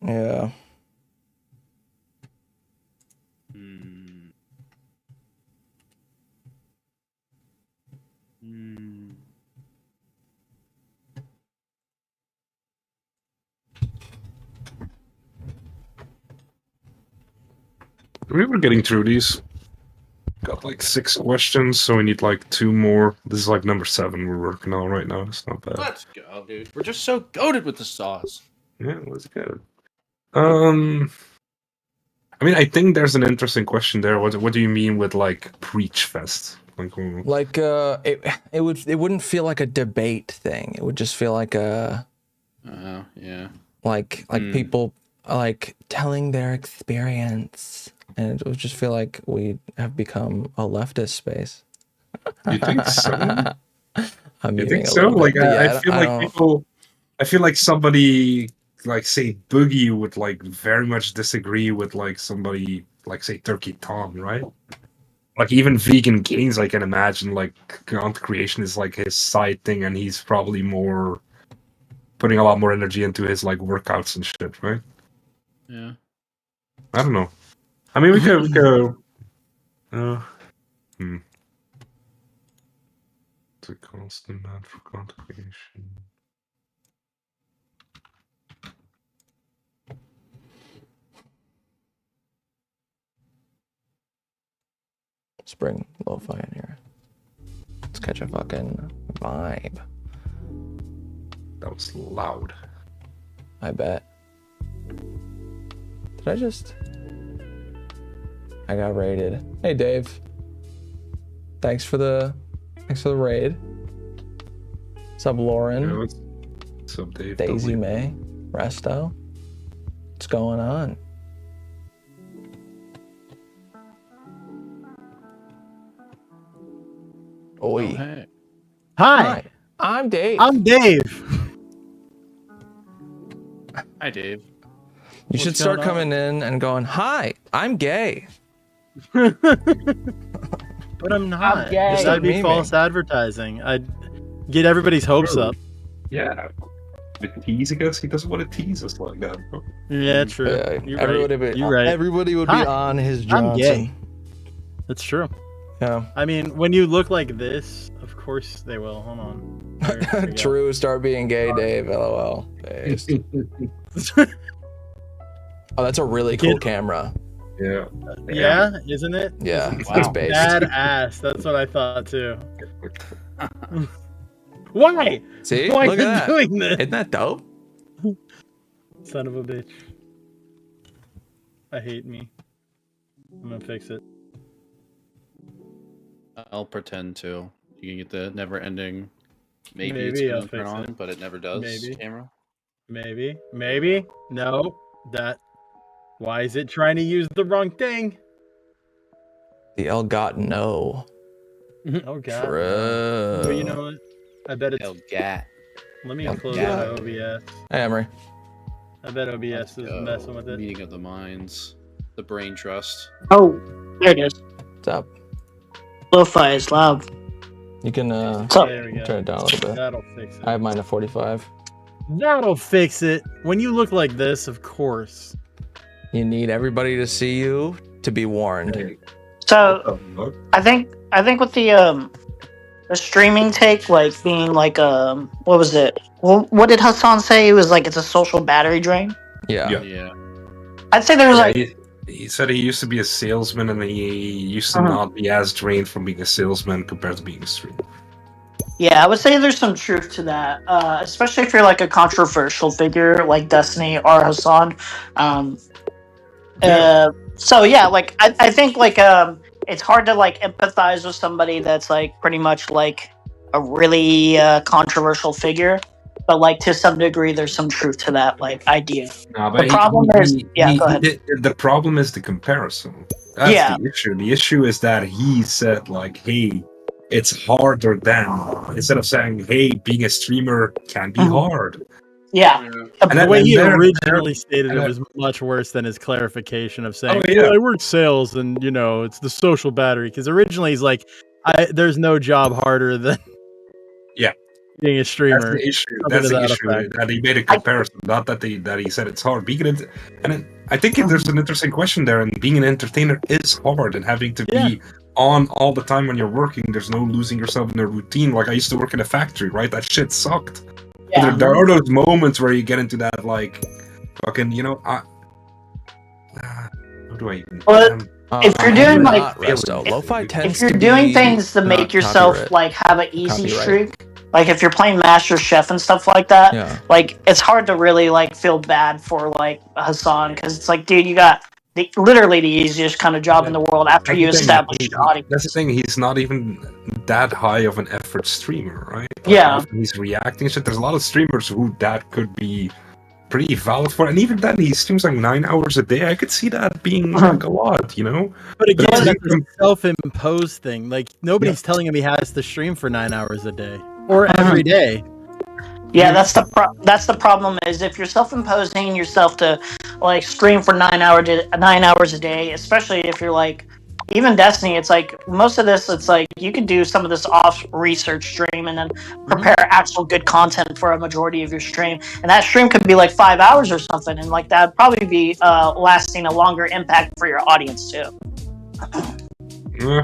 Speaker 2: Yeah.
Speaker 1: We were getting through these. Got like 6 questions, so we need like 2 more. This is like number 7 we're working on right now. It's not bad.
Speaker 3: Let's go, dude. We're just so goated with the sauce.
Speaker 1: Yeah, let's go. I mean, I think there's an interesting question there. What do you mean with like preach fest?
Speaker 2: Like it wouldn't feel like a debate thing. It would just feel like a
Speaker 3: yeah.
Speaker 2: Like people like telling their experience, and it would just feel like we have become a leftist space.
Speaker 1: You think so?
Speaker 2: I'm
Speaker 1: You
Speaker 2: memeing
Speaker 1: think
Speaker 2: a
Speaker 1: so?
Speaker 2: little
Speaker 1: Like,
Speaker 2: bit, but yeah,
Speaker 1: I feel
Speaker 2: I
Speaker 1: like
Speaker 2: don't-
Speaker 1: people. I feel like somebody, like, say, Boogie would, like, very much disagree with, like, somebody, like, say, Turkey Tom, right? Like, even vegan gains, I can imagine, like, content creation is, like, his side thing, and he's probably more putting a lot more energy into his, like, workouts and shit, right?
Speaker 11: Yeah.
Speaker 1: I don't know. I mean, we could, It's a constant demand for content creation.
Speaker 2: Let's bring lo-fi in here. Let's catch a fucking vibe.
Speaker 1: That was loud.
Speaker 2: I bet. Did I just... I got raided. Hey, Dave. Thanks for the raid. What's up, Lauren?
Speaker 1: Yeah, what's up, Dave?
Speaker 2: Daisy May. Resto. What's going on? Oi.
Speaker 11: Oh, hey. Hi.
Speaker 2: I'm Dave.
Speaker 11: I'm Dave.
Speaker 3: Hi, Dave.
Speaker 2: You should start coming in and going, "Hi, I'm gay."
Speaker 11: But I'm not.
Speaker 10: I'm gay.
Speaker 11: That'd be
Speaker 2: Memeing.
Speaker 11: false advertising. I'd get everybody's hopes up.
Speaker 1: Yeah. The tease, I guess. He doesn't want to tease us like that, bro.
Speaker 11: Yeah, true.
Speaker 2: Yeah,
Speaker 11: You're
Speaker 2: everybody
Speaker 11: right.
Speaker 2: would,
Speaker 11: You're right.
Speaker 2: Everybody would be
Speaker 11: Hi.
Speaker 2: on his
Speaker 11: I'm
Speaker 2: Johnson.
Speaker 11: gay. That's true.
Speaker 2: Yeah.
Speaker 11: I mean, when you look like this, of course they will. Hold on. There we go.
Speaker 2: True, start being gay, Dave. LOL. Based. Oh, that's a really cool camera.
Speaker 1: Yeah.
Speaker 11: Yeah, isn't it?
Speaker 2: Yeah,
Speaker 11: It's
Speaker 2: it's based.
Speaker 11: badass. That's what I thought too. Why?
Speaker 2: See?
Speaker 11: Why
Speaker 2: Look
Speaker 11: are you
Speaker 2: at that.
Speaker 11: doing this?
Speaker 2: Isn't that dope?
Speaker 11: Son of a bitch. I hate me. I'm gonna fix it.
Speaker 3: I'll pretend to. You can get the never-ending. Maybe,
Speaker 11: Maybe
Speaker 3: it's
Speaker 11: I'll
Speaker 3: gonna
Speaker 11: fix
Speaker 3: turn on,
Speaker 11: it.
Speaker 3: but it never does.
Speaker 11: Maybe.
Speaker 3: Camera.
Speaker 11: Maybe. Maybe. No. That. Why is it trying to use the wrong thing?
Speaker 2: The Elgato no.
Speaker 11: Oh god.
Speaker 2: True.
Speaker 11: But you know what? I bet it's.
Speaker 3: Elgat.
Speaker 11: Let me
Speaker 2: El
Speaker 11: close
Speaker 2: Gat.
Speaker 11: that OBS.
Speaker 2: Hey, Emery.
Speaker 11: I bet OBS is messing with it.
Speaker 3: Meeting of the minds. The brain trust.
Speaker 13: Oh, there it is.
Speaker 2: What's up?
Speaker 13: Lo-fi is loud.
Speaker 2: You can
Speaker 11: There we go.
Speaker 2: turn it down a little bit.
Speaker 11: That'll fix it.
Speaker 2: I have mine at 45.
Speaker 11: That'll fix it. When you look like this, of course.
Speaker 2: You need everybody to see you to be warned.
Speaker 13: So I think with the streaming take, like being like what was it? Well, what did Hassan say? It was like it's a social battery drain.
Speaker 2: Yeah.
Speaker 3: Yeah.
Speaker 13: I'd say there's like
Speaker 1: He said he used to be a salesman, and he used to not be as drained from being a salesman compared to being a streamer.
Speaker 13: yeah, I would say there's some truth to that, especially if you're like a controversial figure like Destiny or Hassan. So yeah, like I think like it's hard to like empathize with somebody that's like pretty much like a really controversial figure, but like to some degree there's some truth to that like idea.
Speaker 1: No, but
Speaker 13: The problem is go ahead.
Speaker 1: The problem is the comparison. That's
Speaker 13: Yeah.
Speaker 1: the issue. The issue is that he said like, "Hey, it's harder than," instead of saying, "Hey, being a streamer can be hard."
Speaker 13: Yeah.
Speaker 11: The way he
Speaker 1: there-
Speaker 11: originally stated it
Speaker 1: and
Speaker 11: was much worse than his clarification of saying,
Speaker 1: Oh, yeah.
Speaker 11: "Well, I work sales and, you know, it's the social battery." Because originally he's like, there's no job harder than
Speaker 1: Yeah.
Speaker 11: being a streamer.
Speaker 1: That's the issue.
Speaker 11: Something
Speaker 1: That's
Speaker 11: to
Speaker 1: the
Speaker 11: that
Speaker 1: issue.
Speaker 11: effect.
Speaker 1: That he made a comparison, not that he said it's hard. I think there's an interesting question there. And being an entertainer is hard, and having to be on all the time when you're working. There's no losing yourself in a routine. Like I used to work in a factory, right? That shit sucked.
Speaker 13: Yeah.
Speaker 1: There are those moments where you get into that, like, fucking, you know, how do I even?
Speaker 13: But if you're doing like
Speaker 2: Lo-fi tends
Speaker 13: if you're
Speaker 2: to
Speaker 13: doing
Speaker 2: be
Speaker 13: things to make
Speaker 2: not
Speaker 13: yourself
Speaker 2: copyright.
Speaker 13: like have an easy
Speaker 2: Copyright.
Speaker 13: streak, like if you're playing Master Chef and stuff like that,
Speaker 2: Yeah.
Speaker 13: like it's hard to really like feel bad for like Hassan because it's like, dude, you got literally the easiest kind of job in the world after you establish your audience.
Speaker 1: That's the thing. He's not even that high of an effort streamer, right? Like,
Speaker 13: Yeah.
Speaker 1: after he's reacting and shit. There's a lot of streamers who that could be pretty valid for it. And even then, he streams like 9 hours a day. I could see that being like a lot, you know?
Speaker 11: But again,
Speaker 1: it's
Speaker 11: that's a self-imposed thing. Like, nobody's telling him he has to stream for 9 hours a day. Or every day.
Speaker 13: Yeah, that's the problem. Is if you're self-imposing yourself to like stream for 9 hours a day, especially if you're like even Destiny, it's like most of this. It's like you could do some of this off research stream and then prepare actual good content for a majority of your stream, and that stream could be like 5 hours or something, and like that'd probably be lasting a longer impact for your audience too.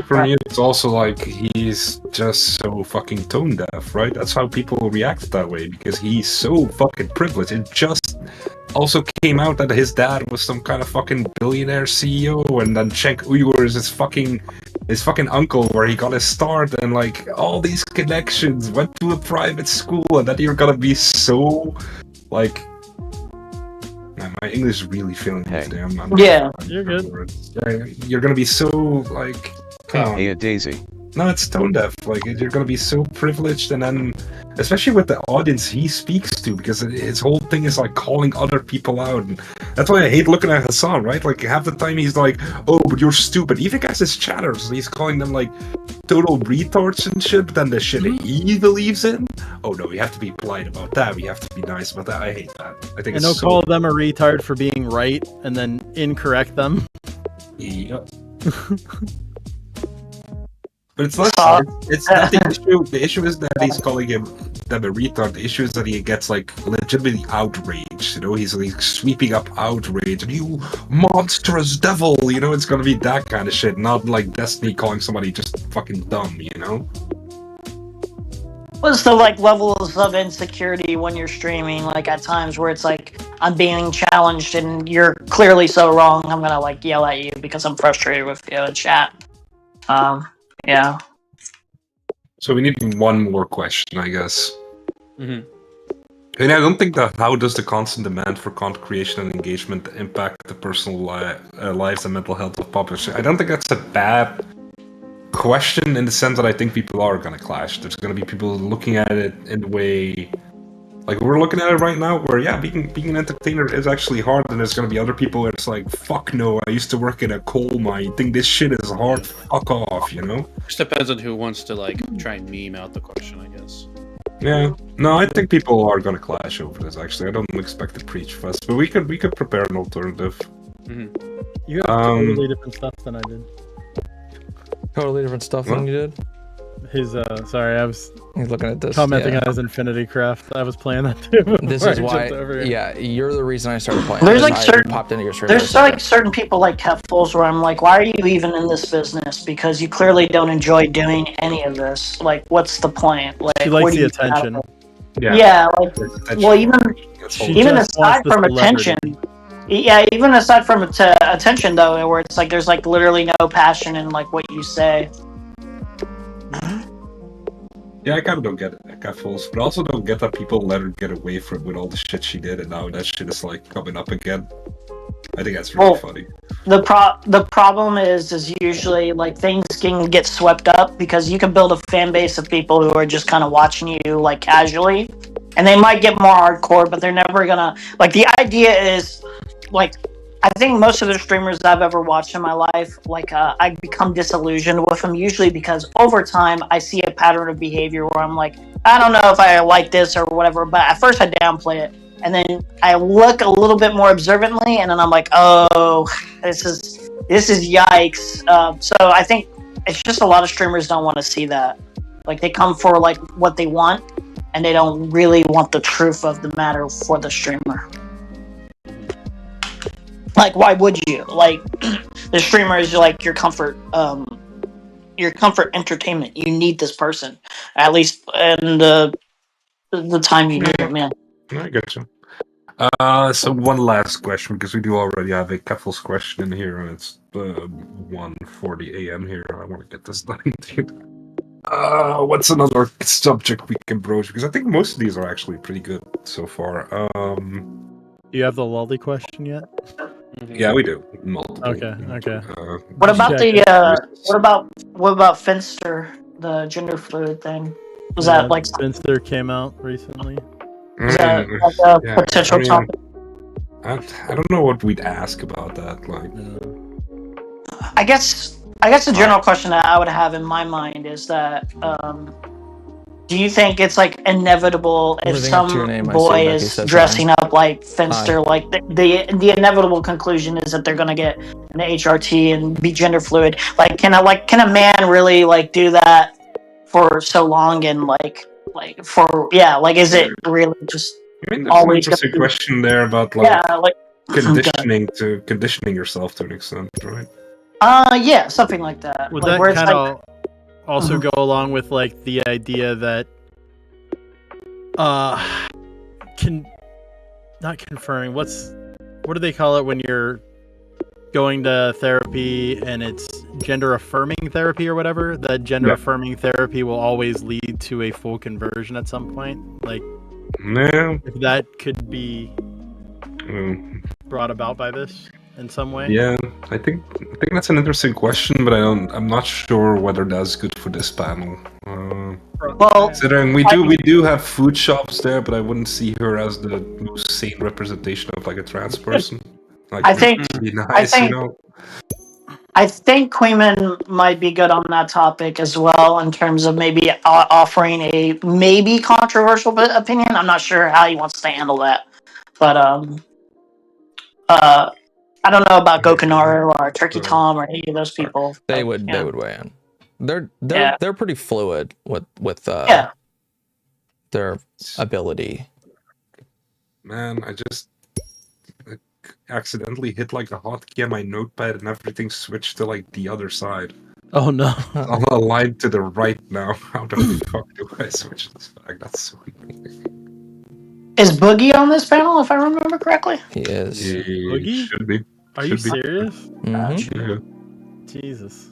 Speaker 1: For me, it's also like he's just so fucking tone deaf, right? That's how people react that way, because he's so fucking privileged. It just also came out that his dad was some kind of fucking billionaire CEO, and then Cenk Uyghur is his fucking uncle where he got his start, and like all these connections, went to a private school, and then you're gonna be so like. Man, my English is really failing today.
Speaker 13: Yeah,
Speaker 11: you're good.
Speaker 1: You're gonna be so like.
Speaker 14: Hey, Daisy.
Speaker 1: No, it's tone deaf. Like you're gonna be so privileged, and then especially with the audience he speaks to, because his whole thing is like calling other people out. And that's why I hate looking at Hassan. Right? Like half the time he's like, "Oh, but you're stupid." Even as his chatters, he's calling them like total retards and shit. But then the shit he believes in. Oh no, we have to be polite about that. We have to be nice about that. I hate that. I think
Speaker 11: And
Speaker 1: it's
Speaker 11: he'll call them a retard for being right and then incorrect them.
Speaker 1: Yeah. But it's less hard. It's not the issue. The issue is that he's calling them a retard. The issue is that he gets like legitimately outraged. You know, he's like sweeping up outrage, and you monstrous devil. You know, it's gonna be that kind of shit, not like Destiny calling somebody just fucking dumb. You know.
Speaker 13: What's the like levels of insecurity when you're streaming? Like at times where it's like I'm being challenged and you're clearly so wrong. I'm gonna like yell at you because I'm frustrated with you in chat. Yeah.
Speaker 1: So we need one more question, I guess.
Speaker 3: Mm-hmm.
Speaker 1: And I don't think that how does the constant demand for content creation and engagement impact the personal lives and mental health of publishers? I don't think that's a bad question in the sense that I think people are going to clash. There's going to be people looking at it in the way like we're looking at it right now, where yeah, being an entertainer is actually hard, and there's going to be other people where it's like, fuck no, I used to work in a coal mine, think this shit is hard, fuck off, you know?
Speaker 3: Just depends on who wants to like try and meme out the question, I guess.
Speaker 1: Yeah, no, I think people are going to clash over this. Actually, I don't expect to preach fest, but we could prepare an alternative.
Speaker 3: Mm-hmm.
Speaker 11: You have totally different stuff than I did.
Speaker 2: Totally different stuff than you did.
Speaker 11: His sorry, I was
Speaker 2: He's looking at this.
Speaker 11: commenting on his Infinity Craft. I was playing that too.
Speaker 2: This is why. Yeah, you're the reason I started playing.
Speaker 13: There's like
Speaker 2: popped into your stream.
Speaker 13: There's like certain people like Keffuls where I'm like, why are you even in this business? Because you clearly don't enjoy doing any of this. Like, what's the point? Like,
Speaker 11: She likes the attention.
Speaker 13: Yeah, like, well, even aside from attention. Yeah, even aside from attention though, where it's like there's like literally no passion in like what you say.
Speaker 1: Yeah, I kind of don't get it. I got fools, but I also don't get that people let her get away from with all the shit she did, and now that shit is like coming up again. I think that's really funny.
Speaker 13: The problem is usually like things can get swept up because you can build a fan base of people who are just kind of watching you like casually, and they might get more hardcore, but they're never gonna like. The idea is like. I think most of the streamers I've ever watched in my life, like I become disillusioned with them usually because over time I see a pattern of behavior where I'm like, I don't know if I like this or whatever, but at first I downplay it, and then I look a little bit more observantly, and then I'm like, oh, this is yikes. So I think it's just a lot of streamers don't want to see that. Like they come for like what they want, and they don't really want the truth of the matter for the streamer. Like, why would you? Like, the streamer is like your comfort entertainment. You need this person, at least in the time you need it, man.
Speaker 1: I get you. So one last question, because we do already have a Keffel's question in here, and it's 1:40 a.m. here. I want to get this done. What's another subject we can broach? Because I think most of these are actually pretty good so far.
Speaker 11: You have the lolly question yet?
Speaker 1: Yeah, we do. Multiple.
Speaker 11: Okay.
Speaker 13: What about what about Finster, the gender fluid thing? Was that like
Speaker 11: Finster came out recently?
Speaker 13: Was that like a potential topic?
Speaker 1: I don't know what we'd ask about that. Like,
Speaker 13: I guess the general question that I would have in my mind is that do you think it's like inevitable if
Speaker 2: Living up to your
Speaker 13: some
Speaker 2: name, I see
Speaker 13: boy
Speaker 2: Becky
Speaker 13: is
Speaker 2: said
Speaker 13: dressing
Speaker 2: something.
Speaker 13: up like Finster,
Speaker 2: Hi.
Speaker 13: like the inevitable conclusion is that they're gonna get an HRT and be gender fluid? Like, can a man really like do that for so long and like for like is it really just
Speaker 1: I mean, there's an
Speaker 13: always
Speaker 1: interesting
Speaker 13: gonna be,
Speaker 1: question there about like
Speaker 13: like
Speaker 1: conditioning yourself to an extent, right?
Speaker 13: yeah, something like that.
Speaker 11: Would
Speaker 13: Like,
Speaker 11: that
Speaker 13: where it's
Speaker 11: kind
Speaker 13: like,
Speaker 11: of also go along with like the idea that not conferring, what do they call it when you're going to therapy and it's gender affirming therapy or whatever? That gender affirming therapy will always lead to a full conversion at some point. Like,
Speaker 1: no,
Speaker 11: if that could be brought about by this in some way.
Speaker 1: Yeah, I think that's an interesting question, but I'm not sure whether that's good for this panel.
Speaker 13: Well,
Speaker 1: considering we do have food shops there, but I wouldn't see her as the most sane representation of like a trans person. Like,
Speaker 13: I think
Speaker 1: it'd be nice, you know.
Speaker 13: I think Queeman might be good on that topic as well in terms of maybe offering a maybe controversial opinion. I'm not sure how he wants to handle that, but I don't know about Gokanara or Turkey Tom or any of those people.
Speaker 2: They
Speaker 13: but,
Speaker 2: would
Speaker 13: yeah.
Speaker 2: they would weigh in. They're pretty fluid with their ability.
Speaker 1: Man, I just accidentally hit like a hotkey on my notepad and everything switched to like the other side.
Speaker 11: Oh no.
Speaker 1: I'm aligned to the right now. How the fuck do I switch this back? That's so annoying.
Speaker 13: Is Boogie on this panel, if I remember correctly?
Speaker 2: He is.
Speaker 11: Boogie?
Speaker 1: Should be.
Speaker 11: Are you
Speaker 1: Should be.
Speaker 11: serious?
Speaker 1: Yeah.
Speaker 11: Jesus.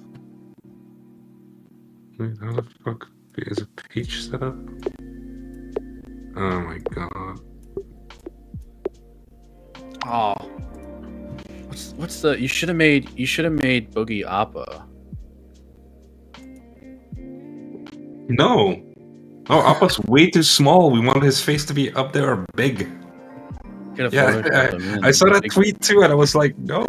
Speaker 1: Wait, how the fuck is a page set up? Oh my god.
Speaker 14: Oh. What's the you should have made Boogie Appa.
Speaker 1: No. Oh, Appa's way too small. We want his face to be up there or big. Yeah, I saw that tweet too, and I was like, no.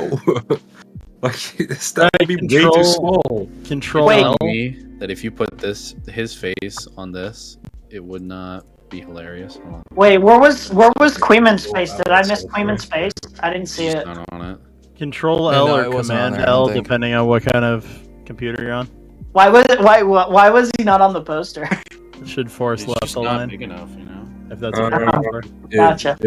Speaker 1: Like, that would be way too small.
Speaker 11: Control
Speaker 14: L. Me that if you put his face on this, it would not be hilarious. Hold on.
Speaker 13: Wait, where was Queeman's face? Did I miss Queeman's face? I didn't see it.
Speaker 14: Not on it.
Speaker 11: Control L or Command L, depending on what kind of computer you're on.
Speaker 13: Why was he not on the poster?
Speaker 11: It should force left
Speaker 14: Just not
Speaker 11: align.
Speaker 14: big enough, you know.
Speaker 11: If that's what you're looking for.
Speaker 13: Gotcha.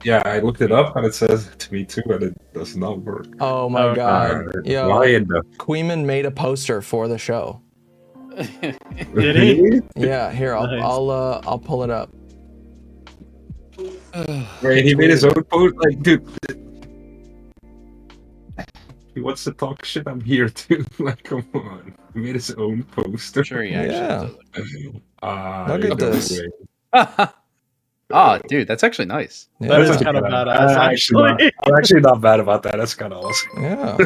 Speaker 1: Yeah, I looked it up and it says it to me too, and it does not work.
Speaker 2: Oh my god. Yo,
Speaker 1: why in the...
Speaker 2: Queeman made a poster for the show.
Speaker 11: Did he?
Speaker 2: Yeah, here I'll pull it up.
Speaker 1: Wait, he made his own post? Like, dude, he wants to talk shit. I'm here too. Like, come on. He made his own poster.
Speaker 14: Sure, he actually
Speaker 2: Look at this.
Speaker 14: Ah, dude, that's actually nice.
Speaker 2: Yeah,
Speaker 11: that is kind of badass.
Speaker 1: I'm actually not bad about that. That's kind of awesome.
Speaker 2: Yeah.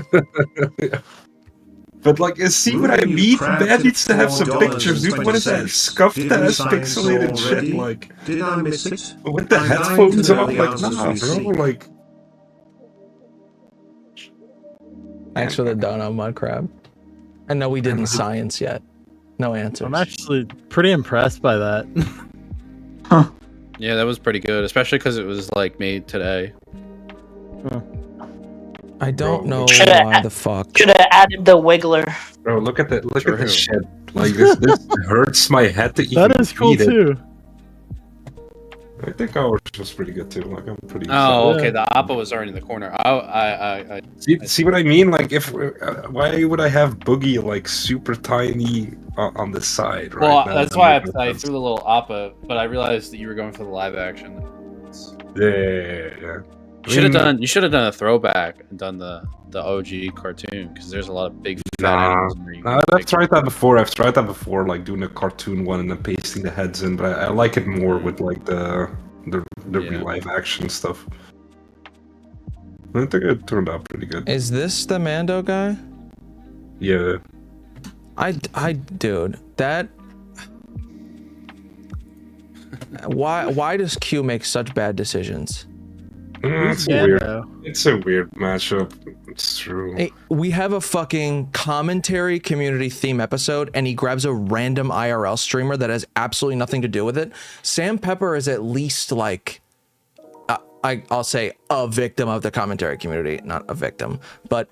Speaker 1: But like, see what I mean? Man needs to have some pictures, dude. What is that? Scuffed ass pixelated shit, like.
Speaker 15: Did I miss it?
Speaker 1: With the headphones on, like, nah, bro. Like.
Speaker 2: Thanks for the dono, mud crab. And no, we didn't science yet. No answers.
Speaker 11: I'm actually pretty impressed by that.
Speaker 14: Yeah, that was pretty good, especially because it was like made today.
Speaker 2: I don't know why the fuck.
Speaker 13: Should have added the wiggler.
Speaker 1: Bro, look at that! Look at this shit. Like this hurts my head to even.
Speaker 11: That is cool
Speaker 1: read it.
Speaker 11: too.
Speaker 1: I think ours was pretty good too. Like, I'm pretty.
Speaker 14: Oh, okay. The Appa was already in the corner. I
Speaker 1: see what I mean? Like, if why would I have Boogie like super tiny on the side? Right
Speaker 14: well,
Speaker 1: now?
Speaker 14: that's why I threw the little Appa, but I realized that you were going for the live action.
Speaker 1: Yeah.
Speaker 14: You should have done a throwback and done the OG cartoon because there's a lot of big fat animals in there.
Speaker 1: I've tried that before. Like doing a cartoon one and then pasting the heads in. But I like it more with like the real live action stuff. I think it turned out pretty good.
Speaker 2: Is this the Mando guy?
Speaker 1: Yeah.
Speaker 2: Dude, that. Why does Q make such bad decisions?
Speaker 1: It's a weird matchup. It's true.
Speaker 2: Hey, we have a fucking commentary community theme episode, and he grabs a random IRL streamer that has absolutely nothing to do with it. Sam Pepper is at least like, I'll say a victim of the commentary community, not a victim, but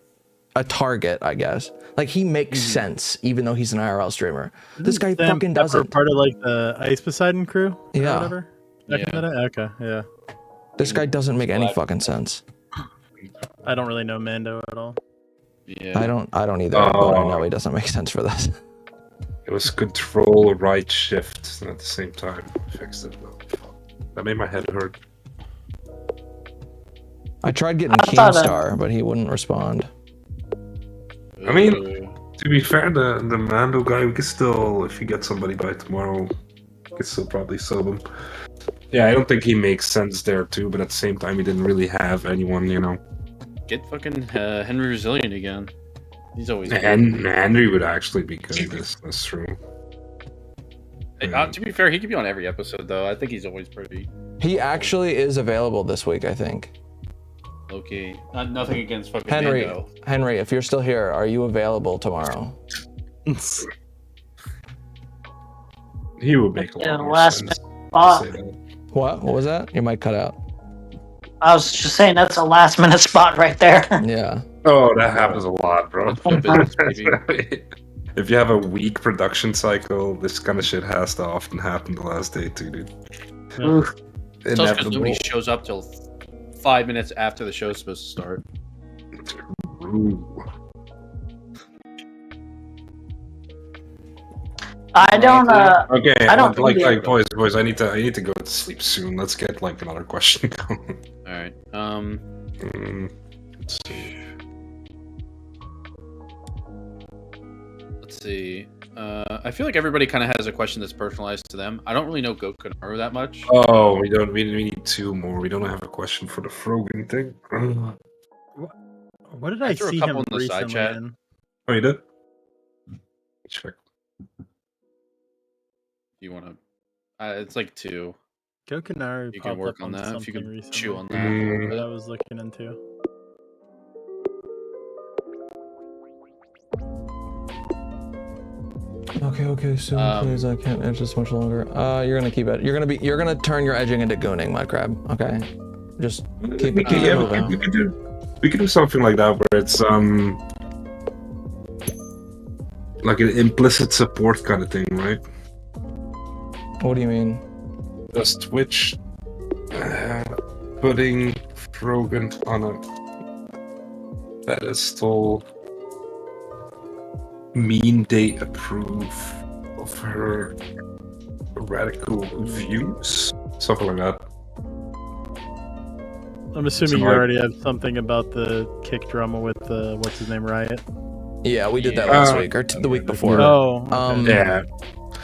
Speaker 2: a target, I guess. Like, he makes sense, even though he's an IRL streamer. This guy
Speaker 11: Sam
Speaker 2: fucking
Speaker 11: Pepper
Speaker 2: doesn't.
Speaker 11: part of like the Ice Poseidon crew?
Speaker 2: Yeah.
Speaker 11: Or whatever? Okay, yeah.
Speaker 2: This guy doesn't make any fucking sense.
Speaker 11: I don't really know Mando at all.
Speaker 14: Yeah.
Speaker 2: I don't either, but I know he doesn't make sense for this.
Speaker 1: It was control right shift at the same time. Fixed it. That made my head hurt.
Speaker 2: I tried getting Keemstar, but he wouldn't respond.
Speaker 1: I mean, to be fair, the Mando guy, we could still, if you get somebody by tomorrow, we could still probably sub him. Yeah, I don't think he makes sense there too, but at the same time, he didn't really have anyone, you know.
Speaker 14: Get fucking Henry Resilient again. He's always
Speaker 1: Henry would actually be good at this. That's true.
Speaker 14: To be fair, he could be on every episode though. I think he's always pretty.
Speaker 2: He actually is available this week, I think.
Speaker 14: Okay.
Speaker 3: Nothing against fucking
Speaker 2: Henry.
Speaker 3: Mando.
Speaker 2: Henry, if you're still here, are you available tomorrow?
Speaker 1: He would make a lot more
Speaker 13: last
Speaker 1: sense.
Speaker 2: What? What was that? Your mic cut out.
Speaker 13: I was just saying that's a last minute spot right there.
Speaker 2: Yeah.
Speaker 1: Oh, that happens a lot, bro. If you have a weak production cycle, this kind of shit has to often happen the last day too, dude.
Speaker 14: Yeah. It's also because nobody shows up till 5 minutes after the show's supposed to start.
Speaker 1: True.
Speaker 13: I don't.
Speaker 1: Okay.
Speaker 13: I don't
Speaker 1: like boys. I need to go to sleep soon. Let's get like another question going.
Speaker 14: All right.
Speaker 1: Let's see.
Speaker 14: Let's see. I feel like everybody kind of has a question that's personalized to them. I don't really know Goat Konaru that much.
Speaker 1: Oh, we don't. We need two more. We don't have a question for the Frogan thing.
Speaker 11: What did I
Speaker 14: threw a
Speaker 11: see
Speaker 14: couple
Speaker 11: him
Speaker 14: in the side
Speaker 11: recently
Speaker 14: chat.
Speaker 11: in?
Speaker 1: Oh, you did? Check.
Speaker 14: You want to? It's like 2.
Speaker 11: Gokunaru
Speaker 14: You can
Speaker 11: popped
Speaker 14: work
Speaker 11: up
Speaker 14: on that if you
Speaker 11: something
Speaker 14: can
Speaker 11: recently
Speaker 14: chew on that.
Speaker 11: that I was looking into.
Speaker 2: Okay, so please, I can't edge this much longer. You're gonna keep it. You're gonna turn your edging into gooning, Mudcrab. Okay, just keep it moving.
Speaker 1: We could do something like that where it's like an implicit support kind of thing, right?
Speaker 2: What do you mean?
Speaker 1: Does Twitch putting Frogan on a pedestal mean they approve of her radical views? Something like that.
Speaker 11: I'm assuming you already have something about the kick drama with what's his name, Riot.
Speaker 2: Yeah, we did that last week or the week before.
Speaker 11: Oh, okay.
Speaker 1: Yeah.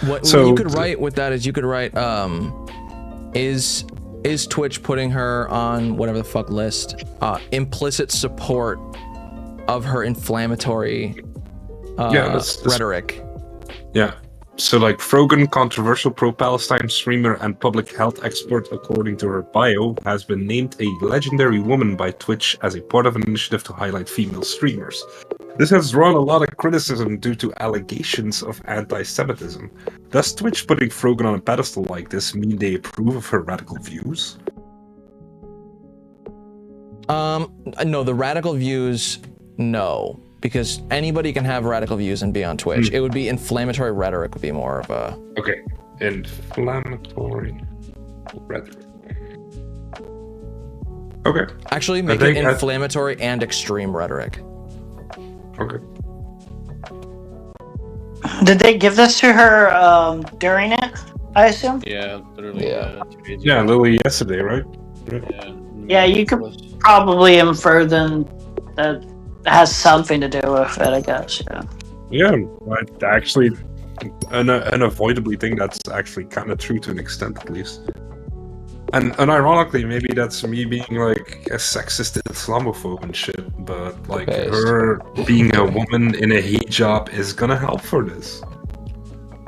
Speaker 2: What
Speaker 1: So-
Speaker 2: you could write with that is you could write is Twitch putting her on whatever the fuck list implicit support of her inflammatory rhetoric.
Speaker 1: Yeah. So, like, Frogan, controversial pro-Palestine streamer and public health expert, according to her bio, has been named a legendary woman by Twitch as a part of an initiative to highlight female streamers. This has drawn a lot of criticism due to allegations of anti-Semitism. Does Twitch putting Frogan on a pedestal like this mean they approve of her radical views?
Speaker 2: No, the radical views, no. Because anybody can have radical views and be on Twitch. It would be inflammatory rhetoric would be more of a...
Speaker 1: Okay. Inflammatory rhetoric. Okay.
Speaker 2: Actually, make it inflammatory and extreme rhetoric.
Speaker 1: Okay.
Speaker 13: Did they give this to her during it? I assume.
Speaker 14: Yeah, literally.
Speaker 2: Yeah.
Speaker 14: 2 days
Speaker 1: Yeah,
Speaker 14: ago.
Speaker 1: Lily yesterday, right?
Speaker 14: Yeah.
Speaker 13: Yeah, you could probably infer then that has something to do with it, I guess. Yeah.
Speaker 1: Yeah, I actually unavoidably think that's actually kind of true to an extent, at least. And ironically, maybe that's me being like a sexist Islamophobe and shit, but like her being a woman in a hijab is gonna help for this.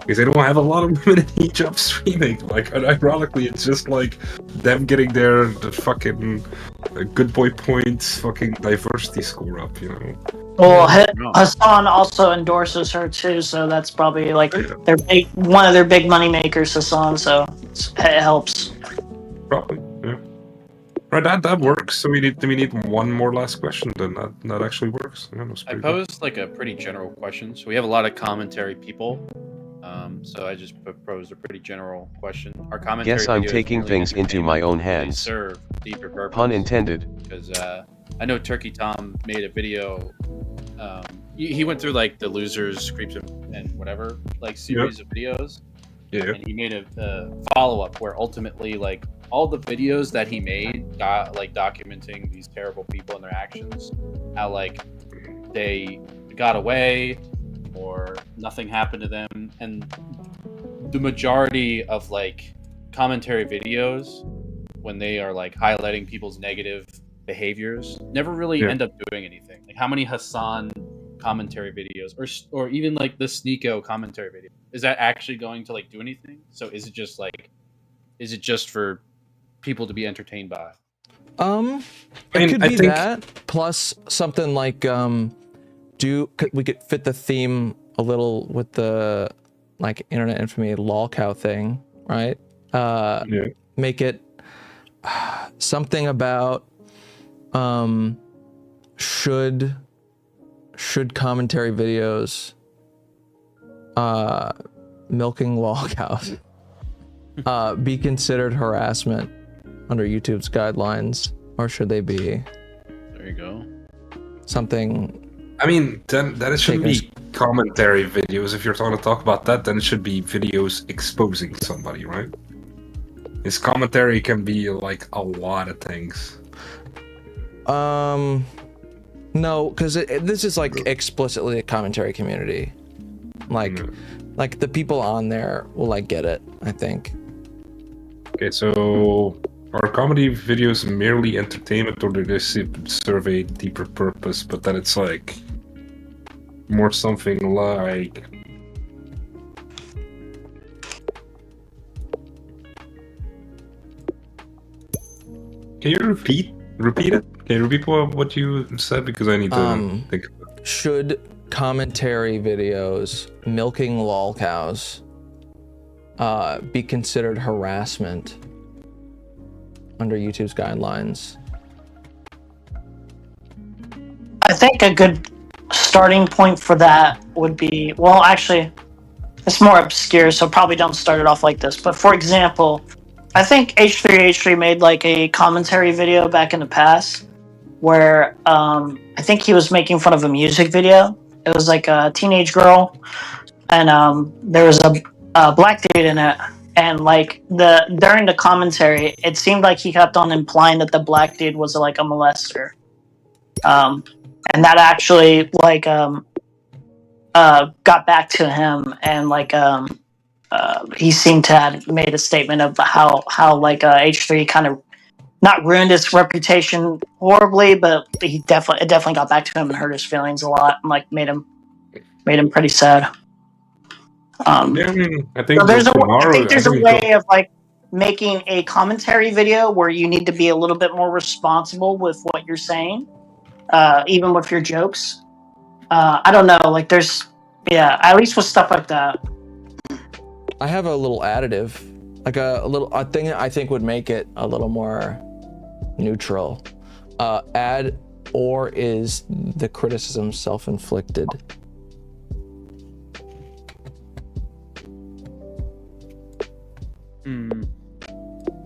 Speaker 1: because they don't have a lot of women in hijab streaming. Like, and ironically, it's just like them getting the fucking good boy points, fucking diversity score up, you know.
Speaker 13: Well, Hassan also endorses her too, so that's probably like one of their big money makers, Hassan. So it helps.
Speaker 1: Probably, yeah. Right, that works. So we need one more last question. Then that actually works. Yeah,
Speaker 14: I posed like a pretty general question. So we have a lot of commentary people. So I just proposed a pretty general question. Our commentary.
Speaker 15: Guess I'm taking things into my own hands.
Speaker 14: Serve deeper purpose.
Speaker 15: Pun intended.
Speaker 14: Because I know Turkey Tom made a video. He went through like the losers, creeps, and whatever like series of videos.
Speaker 1: Yeah.
Speaker 14: And he made a follow-up where ultimately like all the videos that he made like documenting these terrible people and their actions, how like they got away or nothing happened to them, and the majority of like commentary videos when they are like highlighting people's negative behaviors never really end up doing anything. Like how many Hassan commentary videos or even like the Sneeko commentary video, is that actually going to like do anything? So is it just for people to be entertained by?
Speaker 2: It could be that plus something like we could fit the theme a little with the like internet infamy lolcow thing, right? Make it something about should commentary videos milking lolcows be considered harassment under YouTube's guidelines, or should they be?
Speaker 14: There you go.
Speaker 2: Something.
Speaker 1: I mean, then it shouldn't be commentary videos. If you're going to talk about that, then it should be videos exposing somebody, right? His commentary can be like a lot of things.
Speaker 2: No, because this is like explicitly a commentary community. Like the people on there will like get it, I think.
Speaker 1: Okay, so are comedy videos merely entertainment, or do they serve a deeper purpose? But then it's like more something like. Can you repeat it? Can you repeat what you said? Because I need to think about it.
Speaker 2: Should commentary videos milking lolcows be considered harassment under YouTube's guidelines?
Speaker 13: I think a good starting point for that would be, well, actually, it's more obscure, so probably don't start it off like this. But for example, I think H3H3 made like a commentary video back in the past where I think he was making fun of a music video. It was like a teenage girl, and there was a black dude in it. And like during the commentary, it seemed like he kept on implying that the black dude was like a molester, and that actually like got back to him, and like he seemed to have made a statement of how like H3 kind of not ruined his reputation horribly, but it definitely got back to him and hurt his feelings a lot, and like made him pretty sad.
Speaker 1: I mean, I think
Speaker 13: so there's a way of like making a commentary video where you need to be a little bit more responsible with what you're saying, even with your jokes. I don't know, like there's at least with stuff like that.
Speaker 2: I have a little additive, like a thing I think would make it a little more neutral. Add, or is the criticism self-inflicted?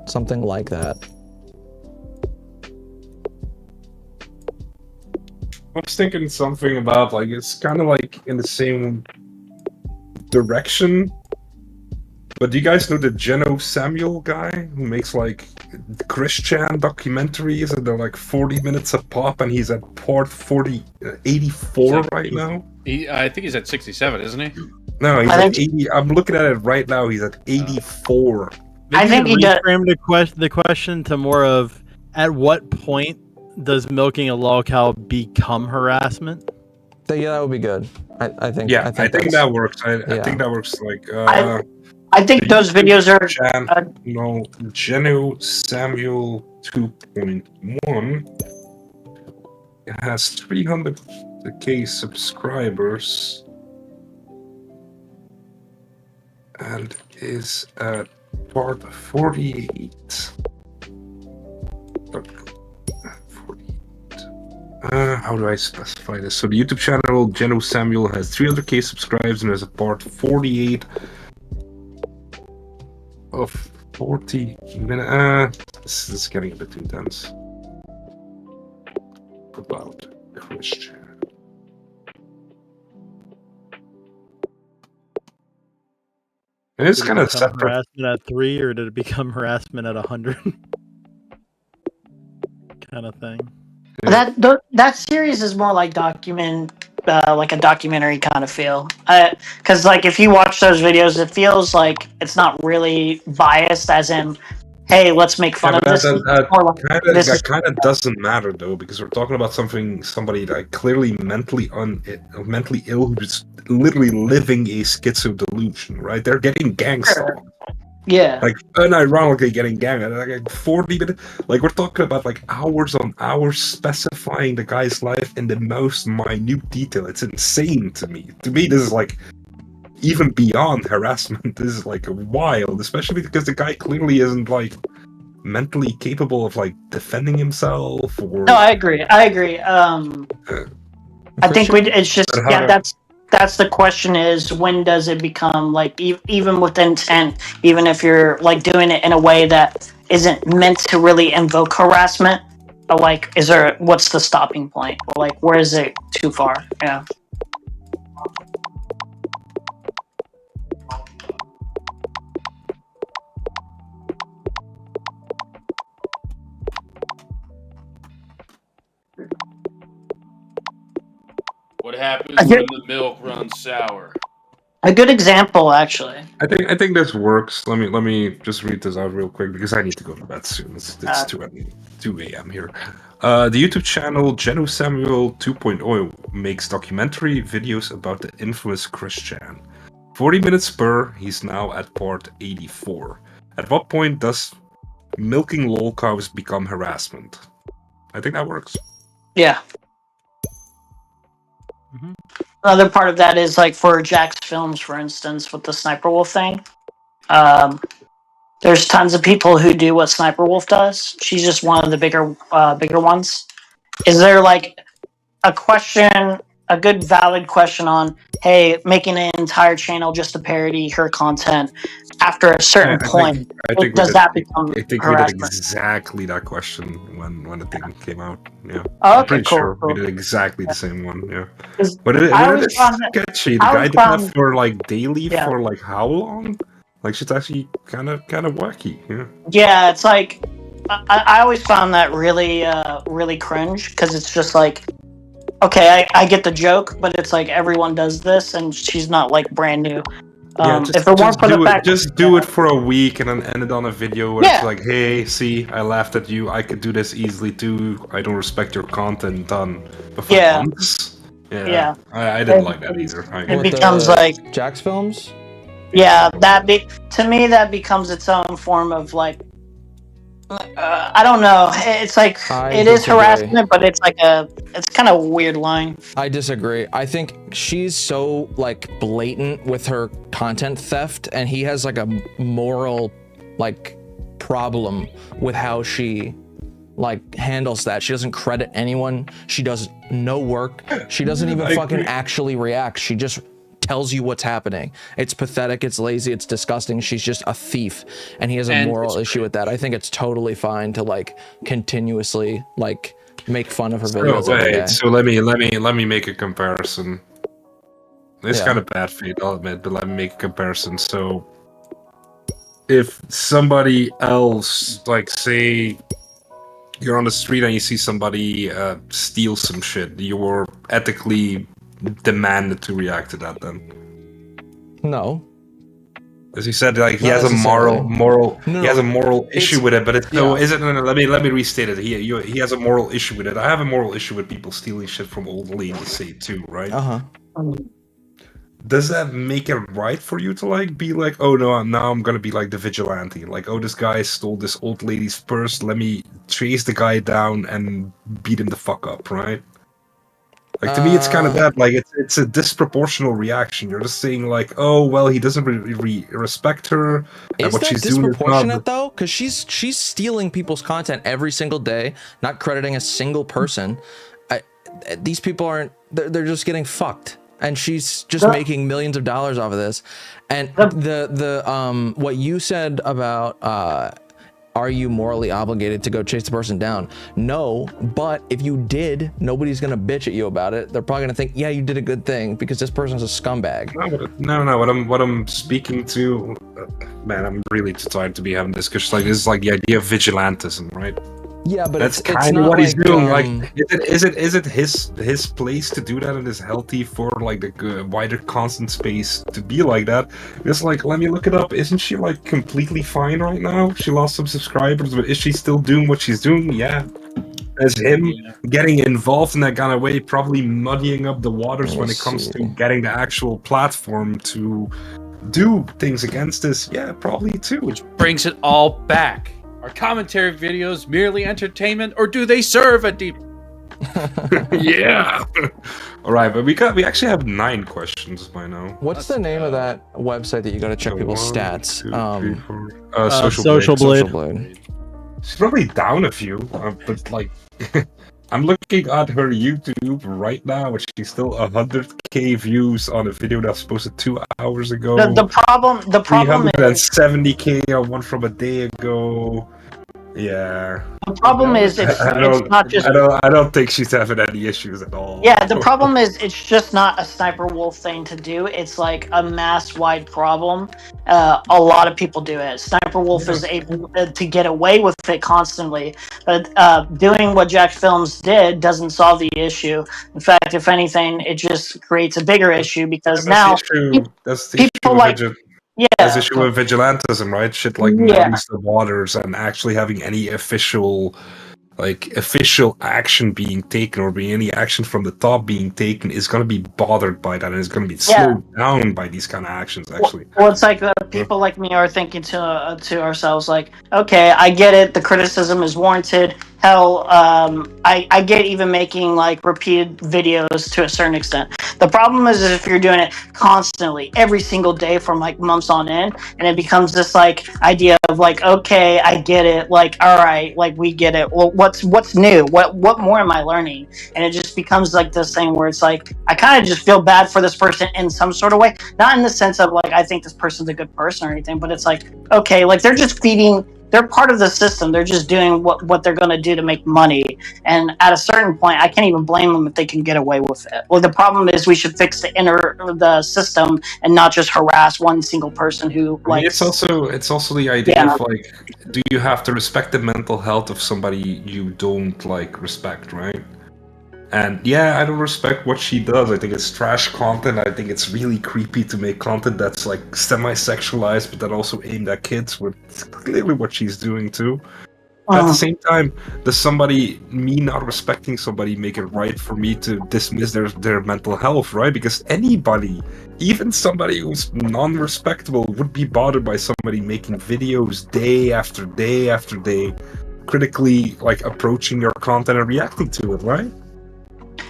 Speaker 2: Something like that.
Speaker 1: I was thinking something about like it's kind of like in the same direction. But do you guys know the Geno Samuel guy who makes like Christian documentaries, and they're like 40 minutes a pop, and he's at part 84 right now?
Speaker 14: I think he's at 67, isn't he?
Speaker 1: No, he's at 80. I'm looking at it right now. He's at 84.
Speaker 11: I think he reframed the question to more of, at what point does milking a lolcow become harassment?
Speaker 2: That would be good. I think.
Speaker 1: Yeah, I think that works. I think that works. Like,
Speaker 13: I think those videos are.
Speaker 1: Genu Samuel 2.1 has 300k subscribers and is at part 48. How do I specify this? So the YouTube channel Genu Samuel has 300k subscribers and is a part 48 of 40 minutes. This is getting a bit too dense. About Christian. And it's kind of separate.
Speaker 11: Harassment at 3, or did it become harassment at 100? Kind of thing.
Speaker 13: That series is more like like a documentary kind of feel. Because like if you watch those videos, it feels like it's not really biased, as in, hey, let's make fun of this.
Speaker 1: That kind of doesn't matter though, because we're talking about somebody like clearly mentally ill who's literally living a schizo delusion, right? They're getting gang stalked.
Speaker 13: Yeah.
Speaker 1: Like unironically getting gang like 40 minutes. Like we're talking about like hours on hours specifying the guy's life in the most minute detail. It's insane to me. To me, this is like even beyond harassment. This is like wild, especially because the guy clearly isn't like mentally capable of like defending himself or.
Speaker 13: No, I agree. I think it's just that's the question is, when does it become like even with intent, even if you're like doing it in a way that isn't meant to really invoke harassment, but like what's the stopping point? Or, like where is it too far? Yeah.
Speaker 3: What happens when the milk runs sour?
Speaker 13: A good example, actually.
Speaker 1: I think this works. Let me just read this out real quick because I need to go to bed soon. It's 2 a.m. here. The YouTube channel Genu Samuel 2.0 makes documentary videos about the infamous Christian. 40 minutes per. He's now at part 84. At what point does milking lol cows become harassment? I think that works.
Speaker 13: Yeah. Another part of that is like for Jack's films, for instance, with the Sniper Wolf thing. There's tons of people who do what Sniper Wolf does. She's just one of the bigger ones. Is there like a good valid question on, hey, making an entire channel just to parody her content after a certain point, does that become harassment?
Speaker 1: I think we did exactly that question when the thing came out. Yeah,
Speaker 13: I'm
Speaker 1: pretty sure we did exactly the same one. Yeah, but it is sketchy. The guy did that for like daily for like how long? Like shit's actually kind of wacky. Yeah.
Speaker 13: Yeah, it's like I always found that really really cringe, because it's just like, okay, I get the joke, but it's like everyone does this, and she's not like brand new. If it weren't for the fact,
Speaker 1: just do it for a week and then end it on a video where it's like, hey, see, I laughed at you. I could do this easily too. I don't respect your content. Done. But for months, I didn't like that either.
Speaker 13: It becomes like
Speaker 2: Jack's films.
Speaker 13: Yeah, to me that becomes its own form of like. I don't know. It's like it is harassment, but it's like it's kind of a weird line.
Speaker 2: I disagree. I think she's so like blatant with her content theft, and he has like a moral like problem with how she like handles that. She doesn't credit anyone. She does no work. She doesn't even fucking actually react. She just tells you what's happening. It's pathetic, it's lazy, it's disgusting. She's just a thief, and he has a moral issue with that. I think it's totally fine to like continuously like make fun of her videos.
Speaker 1: So let me make a comparison. It's kind of bad faith, I'll admit, but let me make a comparison. So if somebody else, like say you're on the street and you see somebody steal some shit, you're ethically demanded to react to that then?
Speaker 2: No.
Speaker 1: As you said, like he
Speaker 2: Not
Speaker 1: has a
Speaker 2: necessarily.
Speaker 1: he has a moral issue with it, but it's no,
Speaker 2: yeah.
Speaker 1: is it? No, let me restate it. He has a moral issue with it. I have a moral issue with people stealing shit from old ladies, say too, right? Does that make it right for you to like be like, oh no, now I'm gonna be like the vigilante, like, oh, this guy stole this old lady's purse, let me chase the guy down and beat him the fuck up, right? Like, to me, it's kind of that. Like, it's a disproportional reaction. You're just saying, like, oh, well, he doesn't respect her. And
Speaker 2: Is
Speaker 1: what
Speaker 2: that
Speaker 1: she's doing is
Speaker 2: disproportionate
Speaker 1: not...
Speaker 2: though? Because she's stealing people's content every single day, not crediting a single person. These people aren't. They're just getting fucked, and she's just making millions of dollars off of this. And the what you said about are you morally obligated to go chase the person down? No, but if you did, nobody's gonna bitch at you about it. They're probably gonna think, yeah, you did a good thing because this person's a scumbag.
Speaker 1: No. What I'm speaking to, man, I'm really too tired to be having this because like this is like the idea of vigilantism, right?
Speaker 2: Yeah, but
Speaker 1: that's
Speaker 2: it's
Speaker 1: kind of
Speaker 2: not
Speaker 1: what he's
Speaker 2: like,
Speaker 1: doing. Like, is it his place to do that and is healthy for like the wider constant space to be like that? It's like, let me look it up. Isn't she like completely fine right now? She lost some subscribers, but is she still doing what she's doing? Yeah. As him getting involved in that kind of way, probably muddying up the waters when it comes to getting the actual platform to do things against this. Yeah, probably too.
Speaker 14: Which brings it all back. Are commentary videos merely entertainment, or do they serve a deep?
Speaker 1: Yeah. All right, but we actually have 9 questions by now.
Speaker 2: What's the name of that website that you got to check people's stats?
Speaker 1: Social
Speaker 11: Blade.
Speaker 2: Blade.
Speaker 1: She's probably down a few, but like, I'm looking at her YouTube right now, which she's still 100k views on a video that was posted 2 hours ago.
Speaker 13: The problem is
Speaker 1: 370k on one from a day ago. Yeah.
Speaker 13: The problem is it's not just.
Speaker 1: I don't think she's having any issues at all.
Speaker 13: Yeah, the problem is it's just not a Sniper Wolf thing to do. It's like a mass-wide problem. A lot of people do it. Sniper Wolf is able to get away with it constantly, but doing what Jack Films did doesn't solve the issue. In fact, if anything, it just creates a bigger issue because now
Speaker 1: that's the
Speaker 13: people like.
Speaker 1: There's issue with vigilantism, right? Shit like muddies the waters and actually having any official action being taken or being any action from the top being taken is going to be bothered by that and is going to be slowed down by these kind of actions, actually.
Speaker 13: Well, it's like people like me are thinking to ourselves, like, okay, I get it, the criticism is warranted. Hell, I get even making like repeated videos to a certain extent. The problem is if you're doing it constantly, every single day from like months on end, and it becomes this like idea of like, okay, I get it, like, all right, like we get it. Well, what's new? What more am I learning? And it just becomes like this thing where it's like I kind of just feel bad for this person in some sort of way, not in the sense of like I think this person's a good person or anything, but it's like, okay, like they're just feeding. They're part of the system. They're just doing what they're going to do to make money. And at a certain point, I can't even blame them if they can get away with it. Well, the problem is we should fix the system and not just harass one single person who like.
Speaker 1: It's also the idea of like, do you have to respect the mental health of somebody you don't like respect, right? And yeah, I don't respect what she does. I think it's trash content. I think it's really creepy to make content that's like semi-sexualized, but that also aimed at kids, with clearly what she's doing too. At the same time, does me not respecting somebody make it right for me to dismiss their mental health, right? Because anybody, even somebody who's non-respectable, would be bothered by somebody making videos day after day after day, critically like approaching your content and reacting to it, right?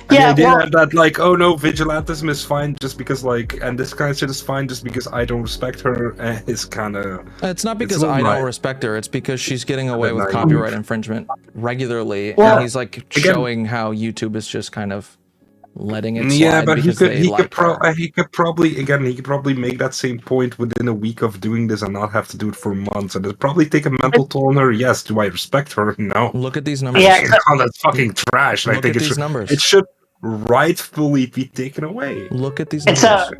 Speaker 1: And the idea that like, oh no, vigilantism is fine just because like, and this kind of shit is fine just because I don't respect her, is kind of.
Speaker 2: It's not because I don't respect her. It's because she's getting away with copyright infringement regularly, and he's like showing how YouTube is just kind of letting it slide.
Speaker 1: Yeah, but he could probably make that same point within a week of doing this and not have to do it for months, and it'd probably take a mental toll on her. Yes, do I respect her? No.
Speaker 2: Look at these numbers.
Speaker 1: Yeah, that's fucking trash. And I think
Speaker 2: numbers.
Speaker 1: It should rightfully be taken away.
Speaker 2: Look at these numbers.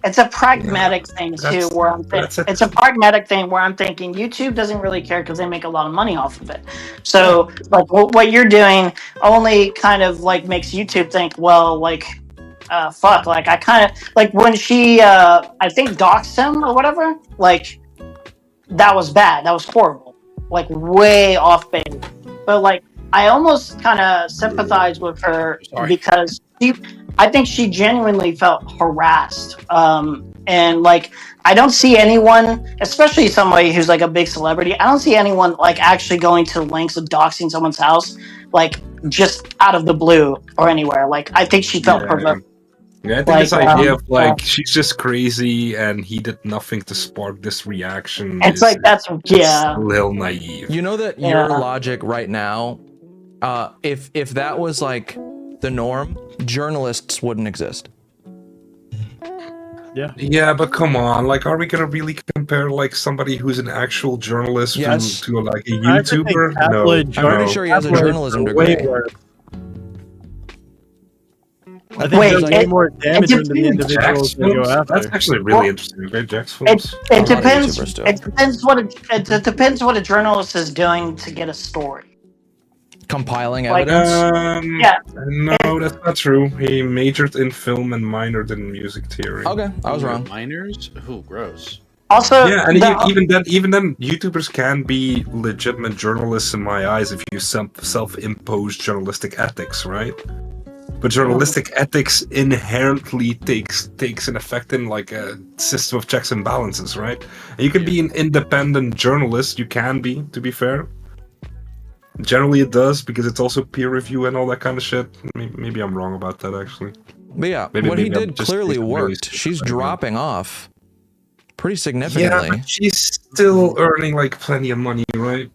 Speaker 13: It's a pragmatic thing too, where I'm it's a pragmatic thing where I'm thinking YouTube doesn't really care because they make a lot of money off of it. So like what you're doing only kind of like makes YouTube think, well, like fuck, like I kind of like when she I think doxed him or whatever. Like that was bad. That was horrible. Like way off base. But like I almost kind of sympathize with her because I think she genuinely felt harassed. And like I don't see anyone, especially somebody who's like a big celebrity, I don't see anyone like actually going to the lengths of doxing someone's house, like just out of the blue or anywhere. Like I think she felt provoked.
Speaker 1: Yeah, I think this idea of like she's just crazy and he did nothing to spark this reaction.
Speaker 13: It's like that's
Speaker 1: a little naive.
Speaker 2: You know that your logic right now, if that was like the norm, journalists wouldn't exist.
Speaker 11: Yeah.
Speaker 1: Yeah, but come on, like, are we gonna really compare like somebody who's an actual journalist to like a YouTuber? No,
Speaker 2: I'm pretty sure he has a journalism degree.
Speaker 11: I think there's way more damage to the individuals they go after.
Speaker 1: That's actually really interesting. Right, Jack's films.
Speaker 13: It depends. It depends what a journalist is doing to get a story.
Speaker 2: Compiling
Speaker 13: Like,
Speaker 2: evidence.
Speaker 13: Yeah.
Speaker 1: No, that's not true. He majored in film and minored in music theory.
Speaker 2: Okay, I was wrong.
Speaker 14: Minors? Ooh, gross.
Speaker 13: Also,
Speaker 1: yeah, and even then, YouTubers can be legitimate journalists in my eyes if you self-impose journalistic ethics, right? But journalistic ethics inherently takes an effect in like a system of checks and balances, right? And you can be an independent journalist. You can be, to be fair. Generally, it does because it's also peer review and all that kind of shit. Maybe I'm wrong about that, actually.
Speaker 2: But yeah,
Speaker 1: Maybe
Speaker 2: what he did clearly worked. She's dropping off pretty significantly.
Speaker 1: Yeah, but she's still earning like plenty of money, right?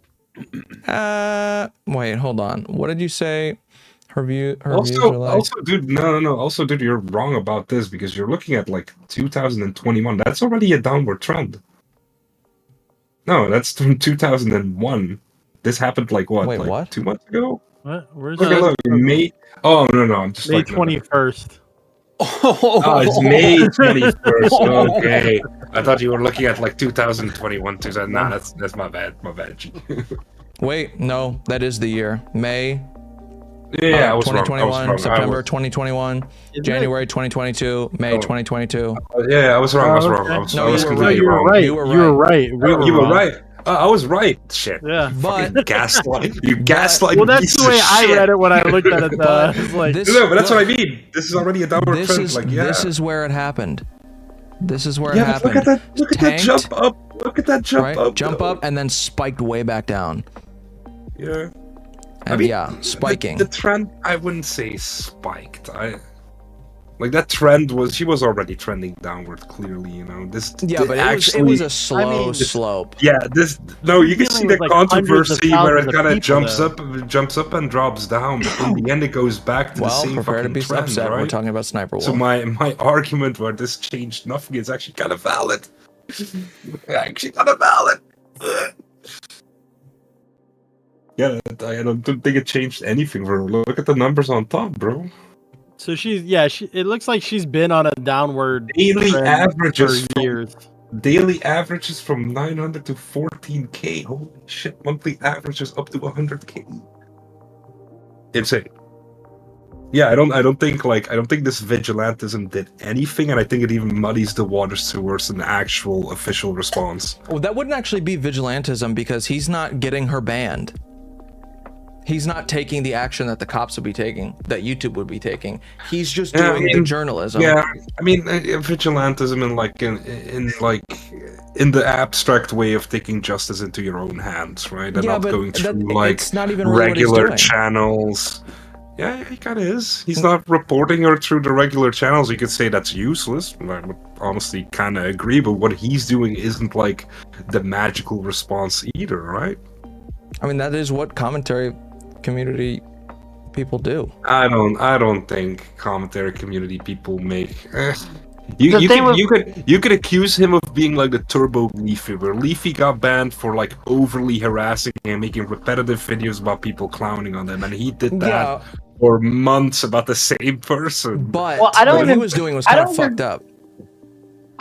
Speaker 2: Wait, hold on. What did you say? Her views are like...
Speaker 1: Also, dude, no. Also, dude, you're wrong about this because you're looking at like 2021. That's already a downward trend. No, that's from 2001. This happened like what?
Speaker 2: Wait,
Speaker 1: like
Speaker 2: what?
Speaker 1: 2 months ago?
Speaker 11: What? Where's
Speaker 1: Look, May. Oh no, I'm just
Speaker 11: May
Speaker 1: like
Speaker 11: 21st.
Speaker 1: Oh, it's May 21st. Okay, I thought you were looking at like 2021. Nah, that's my bad. My bad.
Speaker 2: Wait, no, that is the year. May.
Speaker 1: Yeah, I was
Speaker 2: 2021,
Speaker 1: wrong.
Speaker 2: September 2021, January 2022, May 2022.
Speaker 1: Yeah, I was wrong. I was completely wrong.
Speaker 2: You were right.
Speaker 1: You were right. I was right. Shit.
Speaker 11: Yeah.
Speaker 2: But
Speaker 1: gaslight. You gaslight.
Speaker 11: Well, that's the way I read it when I looked at it. Like,
Speaker 1: no, but that's what I mean. This is already a downward trend.
Speaker 2: This is where it happened. This is where it happened.
Speaker 1: Look at that jump up. Look at that jump up.
Speaker 2: Jump up and then spiked way back down.
Speaker 1: Yeah.
Speaker 2: And spiking.
Speaker 1: The trend, I wouldn't say spiked. Like that trend she was already trending downward, clearly, you know.
Speaker 2: But it was a slow slope.
Speaker 1: Yeah, you can see the controversy where it kind of jumps up and drops down, but in the end it goes back to the same
Speaker 2: prepare to
Speaker 1: fucking
Speaker 2: be
Speaker 1: trend,
Speaker 2: upset.
Speaker 1: right?
Speaker 2: We're talking about Sniper Wolf.
Speaker 1: So my argument where this changed nothing is actually kind of valid. Actually kind of valid. Yeah, I don't think it changed anything for her. Look at the numbers on top, bro.
Speaker 11: So it looks like she's been on a downward
Speaker 1: daily
Speaker 11: trend
Speaker 1: averages
Speaker 11: for years.
Speaker 1: Daily averages from 900 to 14k. Holy shit! Monthly averages up to 100k. Insane. Yeah, I don't think this vigilantism did anything, and I think it even muddies the waters towards an actual official response.
Speaker 2: Well, that wouldn't actually be vigilantism because he's not getting her banned. He's not taking the action that the cops would be taking, that YouTube would be taking. He's just doing the journalism.
Speaker 1: Yeah, I mean, vigilantism in the abstract way of taking justice into your own hands, right? And not going through
Speaker 2: it's not even really
Speaker 1: regular channels. Yeah, he kind of is. He's not reporting her through the regular channels. You could say that's useless. I would honestly kind of agree, but what he's doing isn't like the magical response either, right?
Speaker 2: I mean, that is what commentary community people do.
Speaker 1: I don't think commentary community people make. You could accuse him of being like the turbo Leafy, where Leafy got banned for like overly harassing and making repetitive videos about people clowning on them, and he did that for months about the same person.
Speaker 2: But what he was doing was kind of fucked up.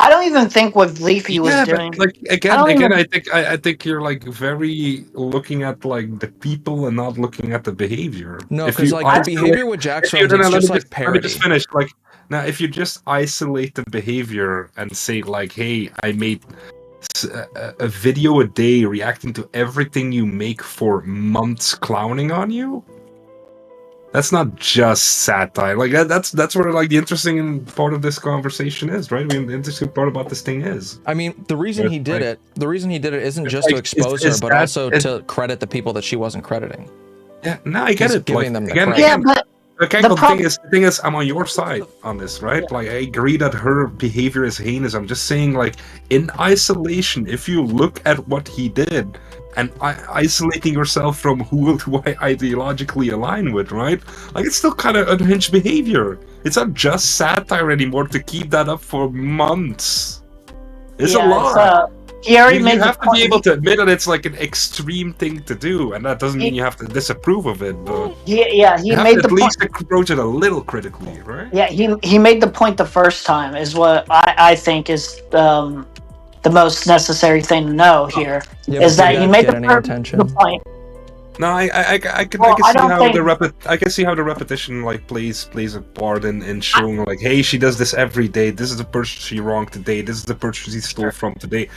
Speaker 13: I don't even think what Leafy was doing.
Speaker 1: But like I think you're like very looking at like the people and not looking at the behavior.
Speaker 2: No,
Speaker 1: If
Speaker 2: because
Speaker 1: you
Speaker 2: like the behavior with Jack's films, it's just like
Speaker 1: let me
Speaker 2: parody.
Speaker 1: just finish. Like now, if you just isolate the behavior and say like, "Hey, I made a video a day reacting to everything you make for months, clowning on you," that's not just satire. Like that's where like the interesting part of this conversation is, right? I mean, the interesting part about this thing is.
Speaker 2: I mean, the reason he did it isn't just to
Speaker 1: like,
Speaker 2: expose
Speaker 1: is
Speaker 2: her, but
Speaker 1: that-
Speaker 2: also to credit the people that she wasn't crediting.
Speaker 1: Yeah, no, I get
Speaker 2: He's
Speaker 1: it.
Speaker 2: giving
Speaker 1: Like,
Speaker 2: them the
Speaker 1: again,
Speaker 2: credit.
Speaker 13: Yeah, but
Speaker 1: okay,
Speaker 13: the
Speaker 1: but the thing is, I'm on your side on this, right? Like, I agree that her behavior is heinous. I'm just saying, like, in isolation, if you look at what he did and isolating yourself from who I ideologically align with, right? Like, it's still kind of unhinged behavior. It's not just satire anymore to keep that up for months. It's a lot.
Speaker 13: He already
Speaker 1: you
Speaker 13: made the
Speaker 1: have to be
Speaker 13: point.
Speaker 1: able to admit that it's like an extreme thing to do, and that doesn't mean you have to disapprove of it. But
Speaker 13: He
Speaker 1: you have
Speaker 13: made
Speaker 1: to
Speaker 13: the
Speaker 1: at least approach it a little critically, right?
Speaker 13: Yeah, he made the point the first time is what I think is the most necessary thing to know here
Speaker 2: Yeah,
Speaker 13: is
Speaker 2: but
Speaker 13: that
Speaker 2: did
Speaker 13: he
Speaker 2: that
Speaker 13: made
Speaker 2: get
Speaker 13: the,
Speaker 2: any
Speaker 13: the
Speaker 2: attention?
Speaker 13: point.
Speaker 1: No, I can
Speaker 13: Well, I
Speaker 1: see
Speaker 13: don't
Speaker 1: how
Speaker 13: think-
Speaker 1: I can see how the repetition like plays a part in showing like, hey, she does this every day. This is the person she wronged today. This is the person she stole from today.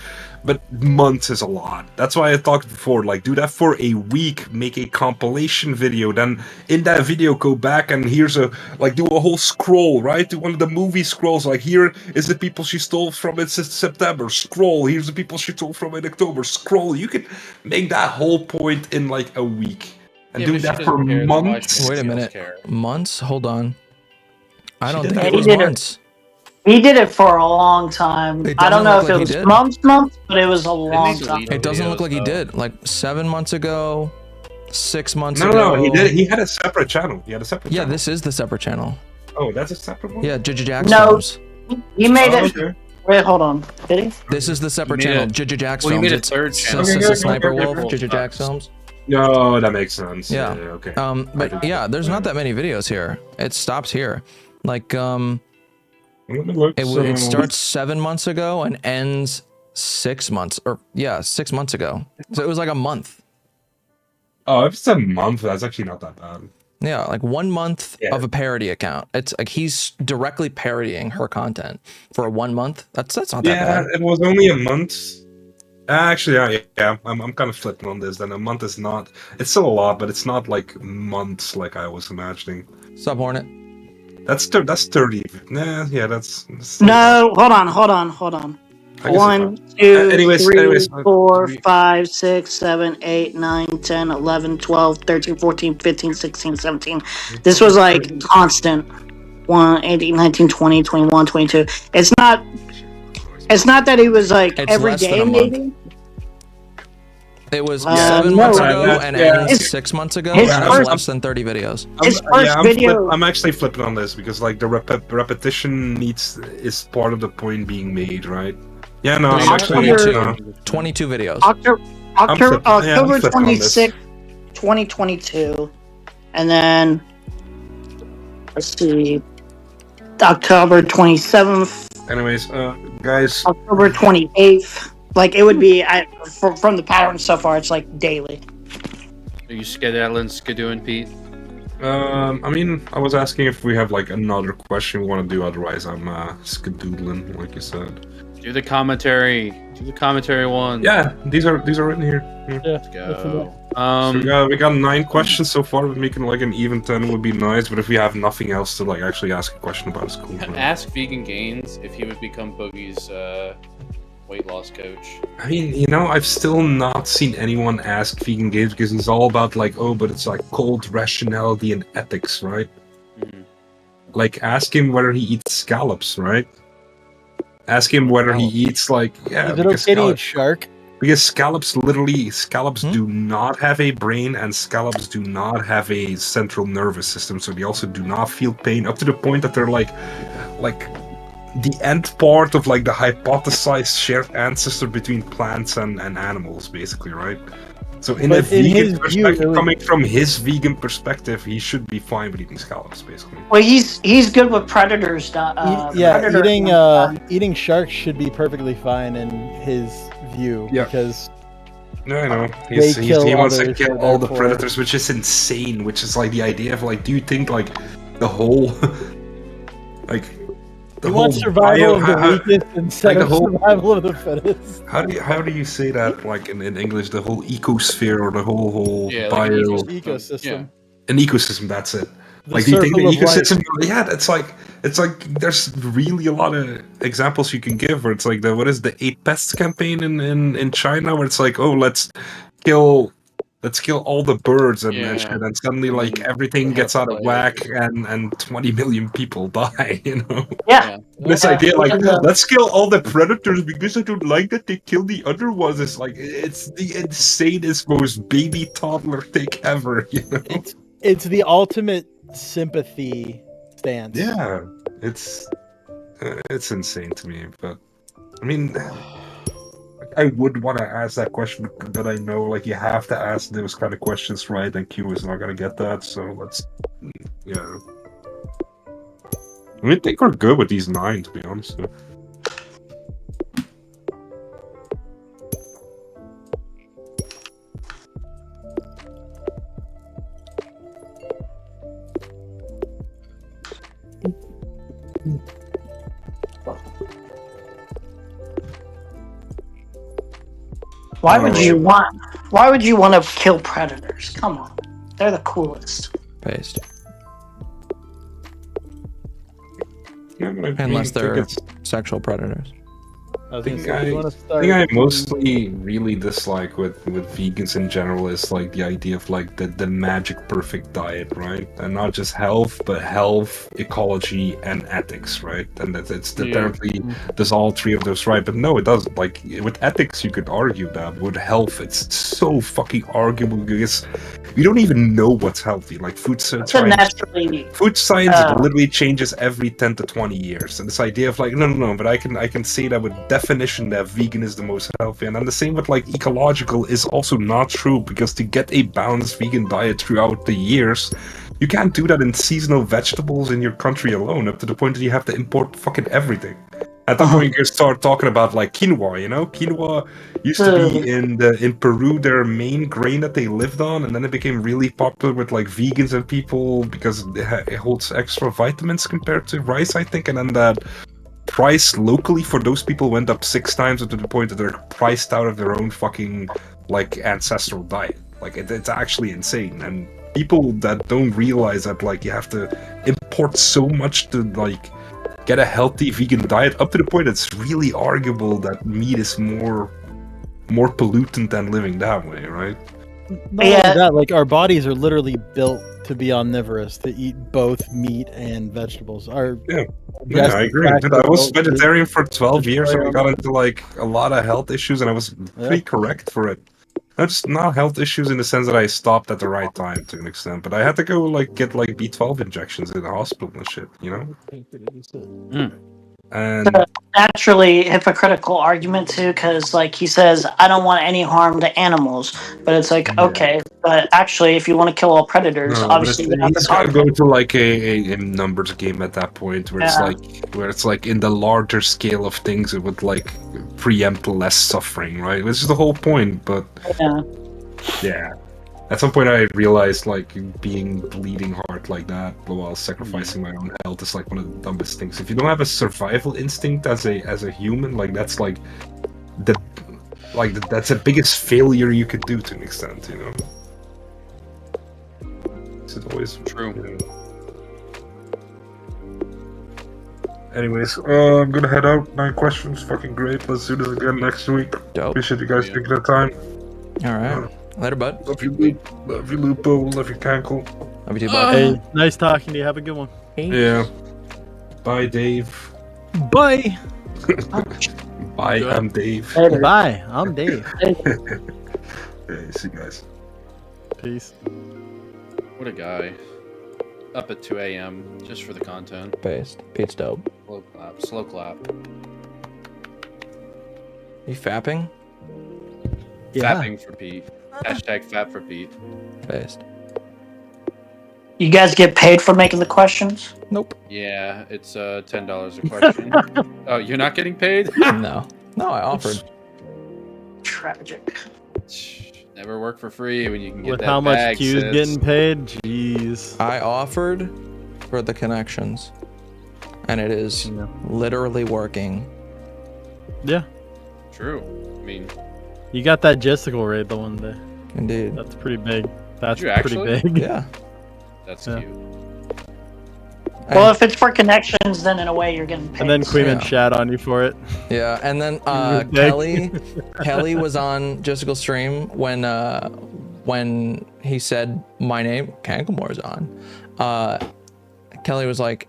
Speaker 1: But months is a lot. That's why I talked before. Like, do that for a week. Make a compilation video. Then in that video, go back and do a whole scroll, right? Do one of the movie scrolls. Like, here is the people she stole from in September. Scroll. Here's the people she stole from in October. Scroll. You could make that whole point in like a week and
Speaker 3: Yeah,
Speaker 1: do
Speaker 3: but she
Speaker 1: that for
Speaker 3: doesn't care, then why
Speaker 1: months.
Speaker 3: should
Speaker 2: Wait a
Speaker 3: she
Speaker 2: minute.
Speaker 3: care?
Speaker 2: Months? Hold on. I
Speaker 1: She
Speaker 2: don't
Speaker 1: did
Speaker 2: think
Speaker 1: that
Speaker 2: it was
Speaker 13: He did it.
Speaker 2: months.
Speaker 13: He did it for a long time.
Speaker 2: It
Speaker 13: I don't
Speaker 2: doesn't
Speaker 13: know
Speaker 2: look
Speaker 13: if it
Speaker 2: like he
Speaker 13: was
Speaker 2: did.
Speaker 13: months, but it was a long
Speaker 3: he
Speaker 13: time.
Speaker 3: lead-
Speaker 2: It doesn't look
Speaker 3: videos,
Speaker 2: like he
Speaker 3: though.
Speaker 2: did. Like 7 months ago, 6 months
Speaker 1: No,
Speaker 2: ago.
Speaker 1: he did. He had a separate channel. He had a separate
Speaker 2: Yeah,
Speaker 1: channel.
Speaker 2: this is the separate channel.
Speaker 1: Oh, that's a separate one?
Speaker 2: Yeah, Jack's
Speaker 13: No.
Speaker 2: films.
Speaker 13: He made it.
Speaker 1: Okay.
Speaker 13: Wait, hold on. Did he?
Speaker 2: This is the separate
Speaker 3: He made
Speaker 2: channel.
Speaker 3: it-
Speaker 2: Jack's
Speaker 3: well, he
Speaker 2: films.
Speaker 3: made a
Speaker 2: It's
Speaker 3: third channel.
Speaker 2: It's
Speaker 1: Okay,
Speaker 2: a
Speaker 1: okay,
Speaker 2: Sniper
Speaker 1: okay,
Speaker 2: Wolf.
Speaker 1: okay.
Speaker 2: Jack's films.
Speaker 1: No, that makes sense.
Speaker 2: Yeah.
Speaker 1: Okay.
Speaker 2: But yeah, there's not that many videos here. It stops here. Like
Speaker 1: Let me look.
Speaker 2: it starts 7 months ago and ends 6 months 6 months ago. So it was like a month.
Speaker 1: Oh, if it's a month, that's actually not that bad.
Speaker 2: Yeah, like 1 month of a parody account. It's like he's directly parodying her content for 1 month. That's not that
Speaker 1: Yeah,
Speaker 2: bad.
Speaker 1: it was only a month. Actually, yeah, I'm kind of flipping on this. Then a month is not. It's still a lot, but it's not like months like I was imagining.
Speaker 2: Sub Hornet.
Speaker 1: That's 30. Nah, yeah, that's
Speaker 13: No, hold on.
Speaker 1: I guess
Speaker 13: 1,
Speaker 1: it's
Speaker 13: 2,
Speaker 1: anyways,
Speaker 13: 3, 4,
Speaker 1: we-
Speaker 13: 5, 6, 7, 8, 9, 10, 11, 12, 13, 14, 15, 16, 17. This was like constant. 1, 18, 19, 20, 21, 22. It's not that he was like
Speaker 2: It's
Speaker 13: every
Speaker 2: less than
Speaker 13: day,
Speaker 2: a month.
Speaker 13: maybe.
Speaker 2: It was
Speaker 13: Yeah,
Speaker 2: 7
Speaker 13: no.
Speaker 2: months ago
Speaker 1: Yeah,
Speaker 2: and
Speaker 1: yeah.
Speaker 2: ends 6 months ago.
Speaker 13: his
Speaker 2: And it's
Speaker 13: first-
Speaker 2: less than 30 videos.
Speaker 13: His first video.
Speaker 1: I'm actually flipping on this because like the repetition is part of the point being made, right? Yeah, no, I'm actually
Speaker 2: 22 videos.
Speaker 13: October
Speaker 1: flipping on this.
Speaker 13: 26th, 2022. And then, let's see, October 27th,
Speaker 1: Anyways, guys,
Speaker 13: October 28th. Like, it would be, from the pattern so far, it's like daily.
Speaker 3: Are you skedaddling, skidooing, Pete?
Speaker 1: I mean, I was asking if we have like another question we want to do. Otherwise, I'm skadoodling, like you said.
Speaker 3: Do the commentary. Do the commentary one.
Speaker 1: Yeah, these are written here.
Speaker 3: Let's go.
Speaker 1: So we got 9 questions so far. Making like an even 10 would be nice, but if we have nothing else to like actually ask a question about, it's cool.
Speaker 3: Ask Vegan Gains if he would become Boogie's weight loss coach.
Speaker 1: I mean, I've still not seen anyone ask Vegan Games because he's all about like, oh, but it's like cold rationality and ethics, right?
Speaker 3: Mm-hmm.
Speaker 1: Like, ask him whether he eats scallops, right? Ask him whether he eats like
Speaker 11: Is it okay to eat shark?
Speaker 1: Because scallops do not have a brain and scallops do not have a central nervous system, so they also do not feel pain up to the point that they're like the end part of like the hypothesized shared ancestor between plants and animals, basically, right? So in
Speaker 11: But
Speaker 1: a
Speaker 11: in
Speaker 1: vegan
Speaker 11: his view,
Speaker 1: perspective,
Speaker 11: really-
Speaker 1: coming from his vegan perspective, he should be fine with eating scallops, basically.
Speaker 13: Well, he's good with predators. Predator
Speaker 11: eating sharks should be perfectly fine in his view because
Speaker 1: No, I know.
Speaker 11: they kill
Speaker 1: He wants to
Speaker 11: others,
Speaker 1: kill
Speaker 11: so
Speaker 1: all the
Speaker 11: therefore-
Speaker 1: predators, which is insane. Which is like the idea of like, do you think like the whole, like, the
Speaker 11: You
Speaker 1: whole
Speaker 11: want survival of the
Speaker 1: how-
Speaker 11: weakest instead
Speaker 1: like
Speaker 11: of
Speaker 1: the whole-
Speaker 11: survival of the fittest.
Speaker 1: How do you say that like in English? The whole ecosphere or the whole
Speaker 11: Yeah,
Speaker 1: bio
Speaker 11: like an ecosystem.
Speaker 1: An ecosystem. That's it.
Speaker 11: The
Speaker 1: Like, do you think the
Speaker 11: circle of life.
Speaker 1: ecosystem? Yeah, it's like there's really a lot of examples you can give where it's like the what is the 8 pests campaign in China where it's like, oh, let's kill all the birds and shit, and suddenly like everything gets out of whack and 20 million people die, you know?
Speaker 13: Yeah.
Speaker 1: This
Speaker 13: Yeah.
Speaker 1: idea like,
Speaker 13: Yeah.
Speaker 1: let's kill all the predators because I don't like that they kill the other ones, is like, it's the insanest, most baby toddler take ever, you know?
Speaker 11: It's the ultimate sympathy stance.
Speaker 1: Yeah, it's insane to me, but I mean, I would want to ask that question, but I know like you have to ask those kind of questions, right? And Q is not gonna get that, so let's, yeah. I mean, I think we're good with these 9, to be honest.
Speaker 13: Why would you want to kill predators? Come on, they're the coolest.
Speaker 2: Paste.
Speaker 1: Yeah, but I
Speaker 2: Unless
Speaker 1: think
Speaker 2: they're
Speaker 1: it's-
Speaker 2: sexual predators.
Speaker 11: I was
Speaker 1: I
Speaker 11: gonna
Speaker 1: think
Speaker 11: say, you want to start?
Speaker 1: I mostly really dislike with vegans in general is like the idea of like the magic perfect diet, right? And not just health, but health, ecology, and ethics, right? And that it's apparently does all 3 of those right, but no, it doesn't. Like with ethics, you could argue that. With health, it's so fucking arguable because we don't even know what's healthy. Like food science, food science literally changes every 10 to 20 years, and this idea of like no, but I can say that with definition that vegan is the most healthy, and then the same with like ecological is also not true, because to get a balanced vegan diet throughout the years, you can't do that in seasonal vegetables in your country alone, up to the point that you have to import fucking everything. At that point, you start talking about like quinoa. You know, quinoa used to be in Peru their main grain that they lived on, and then it became really popular with like vegans and people because it holds extra vitamins compared to rice, I think, and then that price locally for those people went up 6 times to the point that they're priced out of their own fucking like ancestral diet. Like it's actually insane, and people that don't realize that like you have to import so much to like get a healthy vegan diet, up to the point it's really arguable that meat is more pollutant than living that way, right?
Speaker 11: Not only that, like our bodies are literally built to be omnivorous, to eat both meat and vegetables.
Speaker 1: Yeah, I agree. Dude, I was vegetarian for 12 years and I got into like a lot of health issues, and I was pretty correct for it. That's not health issues in the sense that I stopped at the right time to an extent, but I had to go like get like B12 injections in the hospital and shit, you know? And
Speaker 13: Naturally hypocritical argument too, because like he says, I don't want any harm to animals, but it's like okay, but actually, if you want to kill all predators,
Speaker 1: no,
Speaker 13: obviously you have
Speaker 1: he's
Speaker 13: to
Speaker 1: got to go to like a numbers game at that point, where
Speaker 13: Yeah.
Speaker 1: it's like in the larger scale of things, it would like preempt less suffering, right? Which is the whole point, but yeah. At some point, I realized like being bleeding heart like that while sacrificing my own health is like one of the dumbest things. If you don't have a survival instinct as a human, like that's like that's the biggest failure you could do to an extent, you know. It's always
Speaker 14: true.
Speaker 1: You know. Anyways, I'm gonna head out. 9 questions, fucking great. Let's do this again next week.
Speaker 2: Dope.
Speaker 1: Appreciate you guys taking the time.
Speaker 2: All right. Later, bud.
Speaker 1: Love you, love you, Lupo. Love you, Cankle.
Speaker 2: Love you too, bud.
Speaker 11: Hey, nice talking to you. Have a good one.
Speaker 1: Yeah. Bye, Dave.
Speaker 11: Bye.
Speaker 1: Bye, I'm Dave.
Speaker 11: Bye, I'm Dave.
Speaker 1: Hey, see you guys.
Speaker 11: Peace.
Speaker 14: What a guy. Up at 2 a.m. just for the content.
Speaker 2: Based. Pete's dope.
Speaker 14: Slow clap. Slow clap.
Speaker 2: You fapping?
Speaker 11: Yeah.
Speaker 14: Fapping for Pete. Hashtag fat for Pete.
Speaker 2: Based.
Speaker 13: You guys get paid for making the questions?
Speaker 2: Nope.
Speaker 14: Yeah, it's $10 a question. Oh, you're not getting paid?
Speaker 2: No, I offered.
Speaker 13: Tragic.
Speaker 14: Never work for free when you can get
Speaker 11: With
Speaker 14: that
Speaker 11: how much
Speaker 14: bag,
Speaker 11: Q's
Speaker 14: sis.
Speaker 11: getting paid? Jeez.
Speaker 2: I offered for the connections, and it is literally working.
Speaker 11: Yeah.
Speaker 14: True. I mean,
Speaker 11: You got that Jessical raid the one day.
Speaker 2: Indeed.
Speaker 11: That's pretty big. That's
Speaker 14: you
Speaker 11: pretty
Speaker 14: actually?
Speaker 11: big.
Speaker 2: Yeah.
Speaker 14: that's
Speaker 11: Yeah.
Speaker 14: cute.
Speaker 13: Well, if it's for connections, then in a way you're getting paid.
Speaker 11: And then Queeman
Speaker 2: Yeah.
Speaker 11: shat on you for it.
Speaker 2: Yeah, and then
Speaker 11: Dick.
Speaker 2: Kelly was on Jessical's stream when he said my name. Canklemore's on. Kelly was like,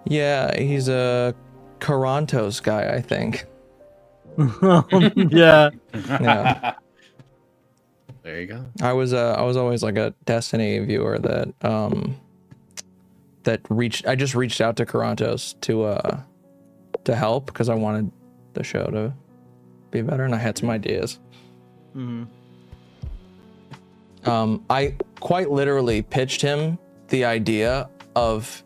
Speaker 2: "Yeah, he's a Carantos guy, I think."
Speaker 11: Yeah.
Speaker 2: Yeah.
Speaker 14: There you go.
Speaker 2: I was always like a Destiny viewer that I just reached out to Carantos to help because I wanted the show to be better and I had some ideas.
Speaker 11: Mm-hmm.
Speaker 2: I quite literally pitched him the idea of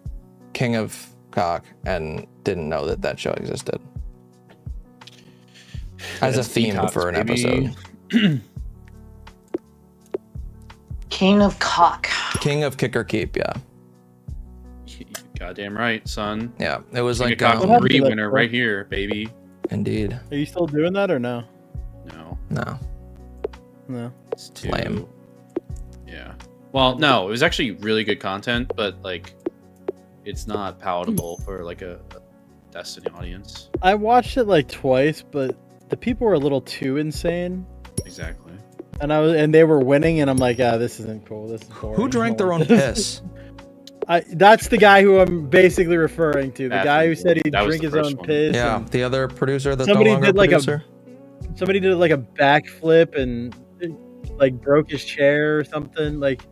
Speaker 2: King of Cock and didn't know that show existed as a
Speaker 14: That's
Speaker 2: theme
Speaker 14: detox,
Speaker 2: for an
Speaker 14: baby.
Speaker 2: episode.
Speaker 13: King of Cock.
Speaker 2: King of Kick or Keep, yeah.
Speaker 14: Goddamn right, son.
Speaker 2: Yeah, it was
Speaker 14: King
Speaker 2: like
Speaker 14: of Cock
Speaker 11: What
Speaker 14: 3
Speaker 11: happened to that
Speaker 14: winner
Speaker 11: show?
Speaker 14: right here, baby.
Speaker 2: Indeed.
Speaker 11: Are you still doing that or no?
Speaker 14: No,
Speaker 2: No.
Speaker 11: No.
Speaker 14: it's too
Speaker 2: Lame.
Speaker 14: Yeah. Well, no, it was actually really good content, but like, it's not palatable for like a Destiny audience.
Speaker 11: I watched it like twice, but the people were a little too insane.
Speaker 14: Exactly.
Speaker 11: And they were winning, and I'm like, this isn't cool. This is boring.
Speaker 2: Who drank their own piss?
Speaker 11: That's the guy who I'm basically referring to. The
Speaker 14: Bathroom
Speaker 11: guy who said he'd
Speaker 14: That was
Speaker 11: drink
Speaker 14: the
Speaker 11: his
Speaker 14: first
Speaker 11: own
Speaker 14: one.
Speaker 11: piss.
Speaker 2: Yeah,
Speaker 11: and
Speaker 2: the other producer that's
Speaker 11: Somebody
Speaker 2: no longer
Speaker 11: did, like, a-
Speaker 2: producer.
Speaker 11: somebody did like a backflip and like broke his chair or something. Like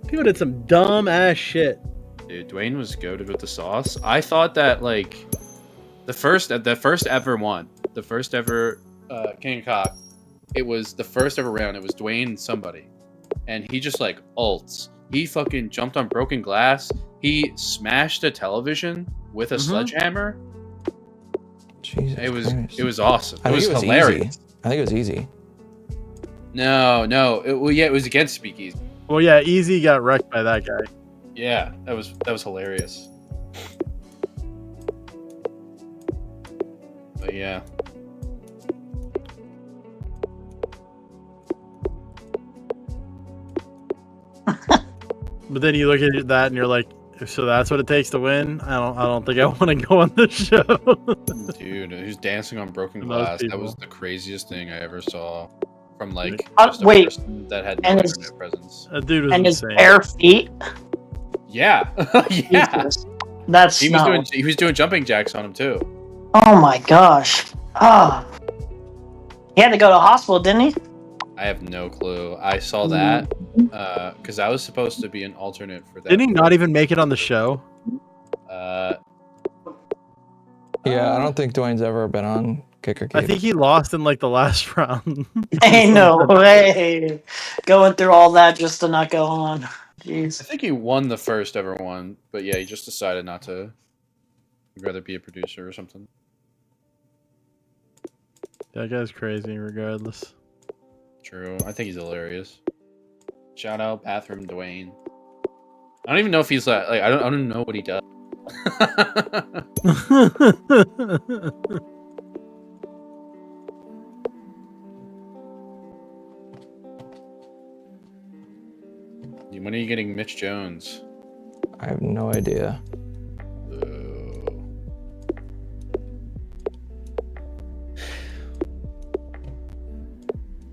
Speaker 11: people did some dumb ass shit.
Speaker 14: Dude, Dwayne was goated with the sauce. I thought that like the first ever one, the first ever King of Cock, it was the first ever round. It was Dwayne and somebody, and he just like ults. He fucking jumped on broken glass. He smashed a television with a sledgehammer.
Speaker 2: Jesus Christ.
Speaker 14: It was awesome.
Speaker 2: I
Speaker 14: It
Speaker 2: think
Speaker 14: was hilarious.
Speaker 2: Easy. I think it was easy.
Speaker 14: No. It was against Speakeasy.
Speaker 11: Well, yeah, Easy got wrecked by that guy.
Speaker 14: Yeah, that was hilarious. But yeah.
Speaker 11: But then you look at that and you're like, so that's what it takes to win. I don't think I want to go on the show.
Speaker 14: Dude, who's dancing on broken
Speaker 11: Most
Speaker 14: glass? That
Speaker 11: people.
Speaker 14: was the craziest thing I ever saw from like just a
Speaker 13: wait.
Speaker 14: person that had no
Speaker 13: And his-
Speaker 14: internet presence.
Speaker 11: That dude was
Speaker 13: And his
Speaker 11: insane.
Speaker 13: bare feet.
Speaker 14: Yeah, yeah.
Speaker 13: Jesus. That's
Speaker 14: He was doing jumping jacks on him too.
Speaker 13: Oh my gosh. Oh. He had to go to hospital, didn't he?
Speaker 14: I have no clue. I saw that because I was supposed to be an alternate for that.
Speaker 11: Didn't he not even make it on the show?
Speaker 2: Yeah, I don't think Dwayne's ever been on Kick or Keep.
Speaker 11: I think he lost in like the last round.
Speaker 13: Ain't no way. Going through all that just to not go on. Jeez.
Speaker 14: I think he won the first ever one, but yeah, he just decided not to. He'd rather be a producer or something.
Speaker 11: That guy's crazy regardless.
Speaker 14: True. I think he's hilarious. Shout out Bathroom Dwayne. I don't even know if he's like I don't know what he does. When are you getting Mitch Jones?
Speaker 2: I have no idea.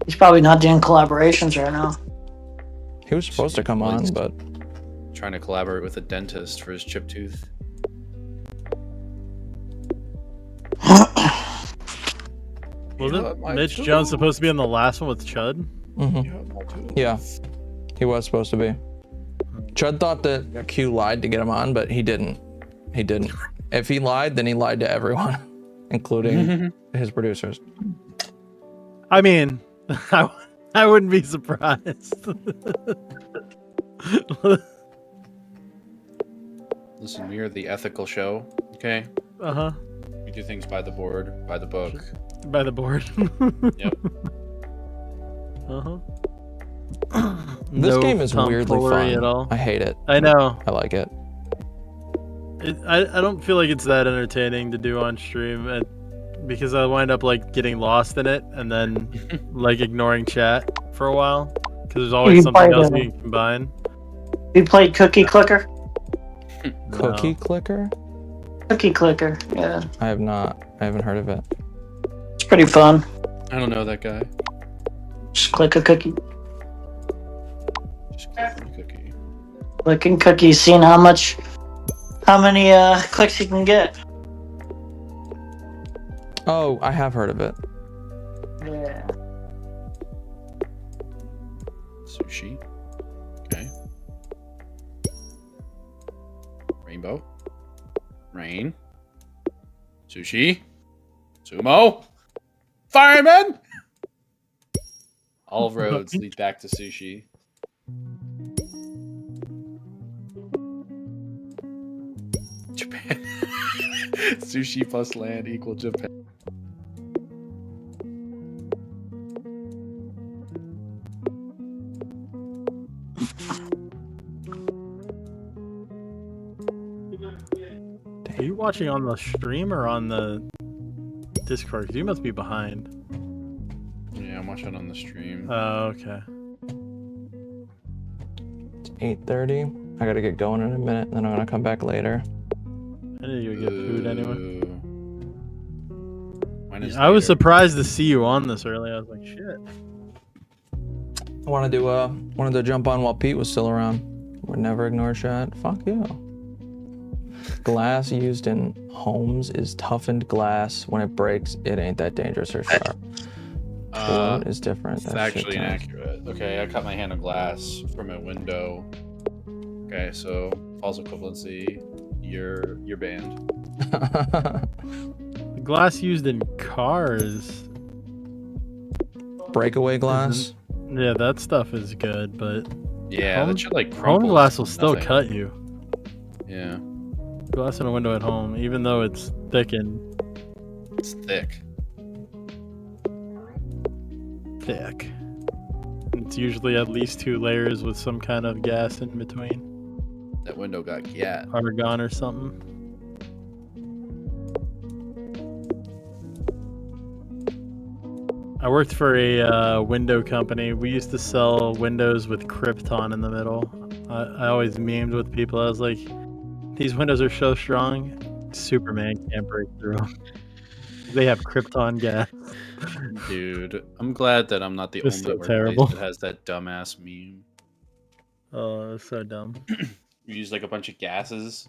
Speaker 13: He's probably not doing collaborations right now.
Speaker 2: He was supposed to come on, but
Speaker 14: Trying to collaborate with a dentist for his chipped tooth.
Speaker 11: Wasn't Mitch Jones supposed to be on the last one with Chud?
Speaker 2: yeah, he was supposed to be. Chud thought that Q lied to get him on, but he didn't. He didn't. If he lied, then he lied to everyone, including his producers.
Speaker 11: I mean, I wouldn't be surprised.
Speaker 14: Listen, we are the ethical show, okay?
Speaker 11: Uh-huh.
Speaker 14: We do things by the board, by the book.
Speaker 11: By the board.
Speaker 14: Yep.
Speaker 11: Uh-huh.
Speaker 2: This game is weirdly
Speaker 11: tomfoolery
Speaker 2: fun.
Speaker 11: at all.
Speaker 2: I hate it.
Speaker 11: I know.
Speaker 2: I like it.
Speaker 11: I don't feel like it's that entertaining to do on stream because I wind up like getting lost in it and then like ignoring chat for a while because there's always something else you can combine.
Speaker 13: You played Cookie Clicker?
Speaker 2: Cookie Clicker?
Speaker 13: Cookie Clicker, yeah.
Speaker 2: I have not. I haven't heard of it.
Speaker 13: It's pretty fun.
Speaker 14: I don't know that guy.
Speaker 13: Just click a cookie.
Speaker 14: Just click on a cookie.
Speaker 13: Clicking cookies, seeing how many clicks you can get.
Speaker 2: Oh, I have heard of it.
Speaker 13: Yeah.
Speaker 14: Sushi. Okay. Rainbow. Rain. Sushi. Sumo. Fireman! All roads lead back to sushi. Japan. Sushi plus land equal Japan.
Speaker 11: Are you watching on the stream or on the Discord? 'Cause you must be behind.
Speaker 14: Yeah, I'm watching on the stream.
Speaker 11: Oh, okay.
Speaker 2: It's 8:30. I gotta get going in a minute, then I'm gonna come back later.
Speaker 11: I need to get food anyway.
Speaker 14: Mine is
Speaker 11: I was
Speaker 14: later.
Speaker 11: surprised to see you on this early. I was like, shit.
Speaker 2: I wanted to jump on while Pete was still around. Would never ignore chat. Fuck you. Glass used in homes is toughened glass. When it breaks, it ain't that dangerous or sharp. Wood is different.
Speaker 14: It's
Speaker 2: That shit
Speaker 14: actually
Speaker 2: tons.
Speaker 14: inaccurate. Okay, I cut my hand on glass from a window. Okay, so false equivalency. You're banned.
Speaker 11: The glass used in cars.
Speaker 2: Breakaway glass.
Speaker 11: Yeah, that stuff is good, but
Speaker 14: Yeah, that shit like
Speaker 11: home
Speaker 14: crumples.
Speaker 11: glass will still
Speaker 14: Nothing.
Speaker 11: cut you.
Speaker 14: Yeah,
Speaker 11: Glass in a window at home, even though it's thickened.
Speaker 14: it's thick.
Speaker 11: Thick. It's usually at least 2 layers with some kind of gas in between.
Speaker 14: That window got gat.
Speaker 11: Argon or something. I worked for a window company. We used to sell windows with Krypton in the middle. I always memed with people. I was like, these windows are so strong, Superman can't break through them. They have Krypton gas.
Speaker 14: Dude, I'm glad that I'm not the
Speaker 11: It's
Speaker 14: only
Speaker 11: so
Speaker 14: workplace
Speaker 11: terrible.
Speaker 14: that has that dumbass meme.
Speaker 11: Oh, that's so dumb.
Speaker 14: We used like a bunch of gases,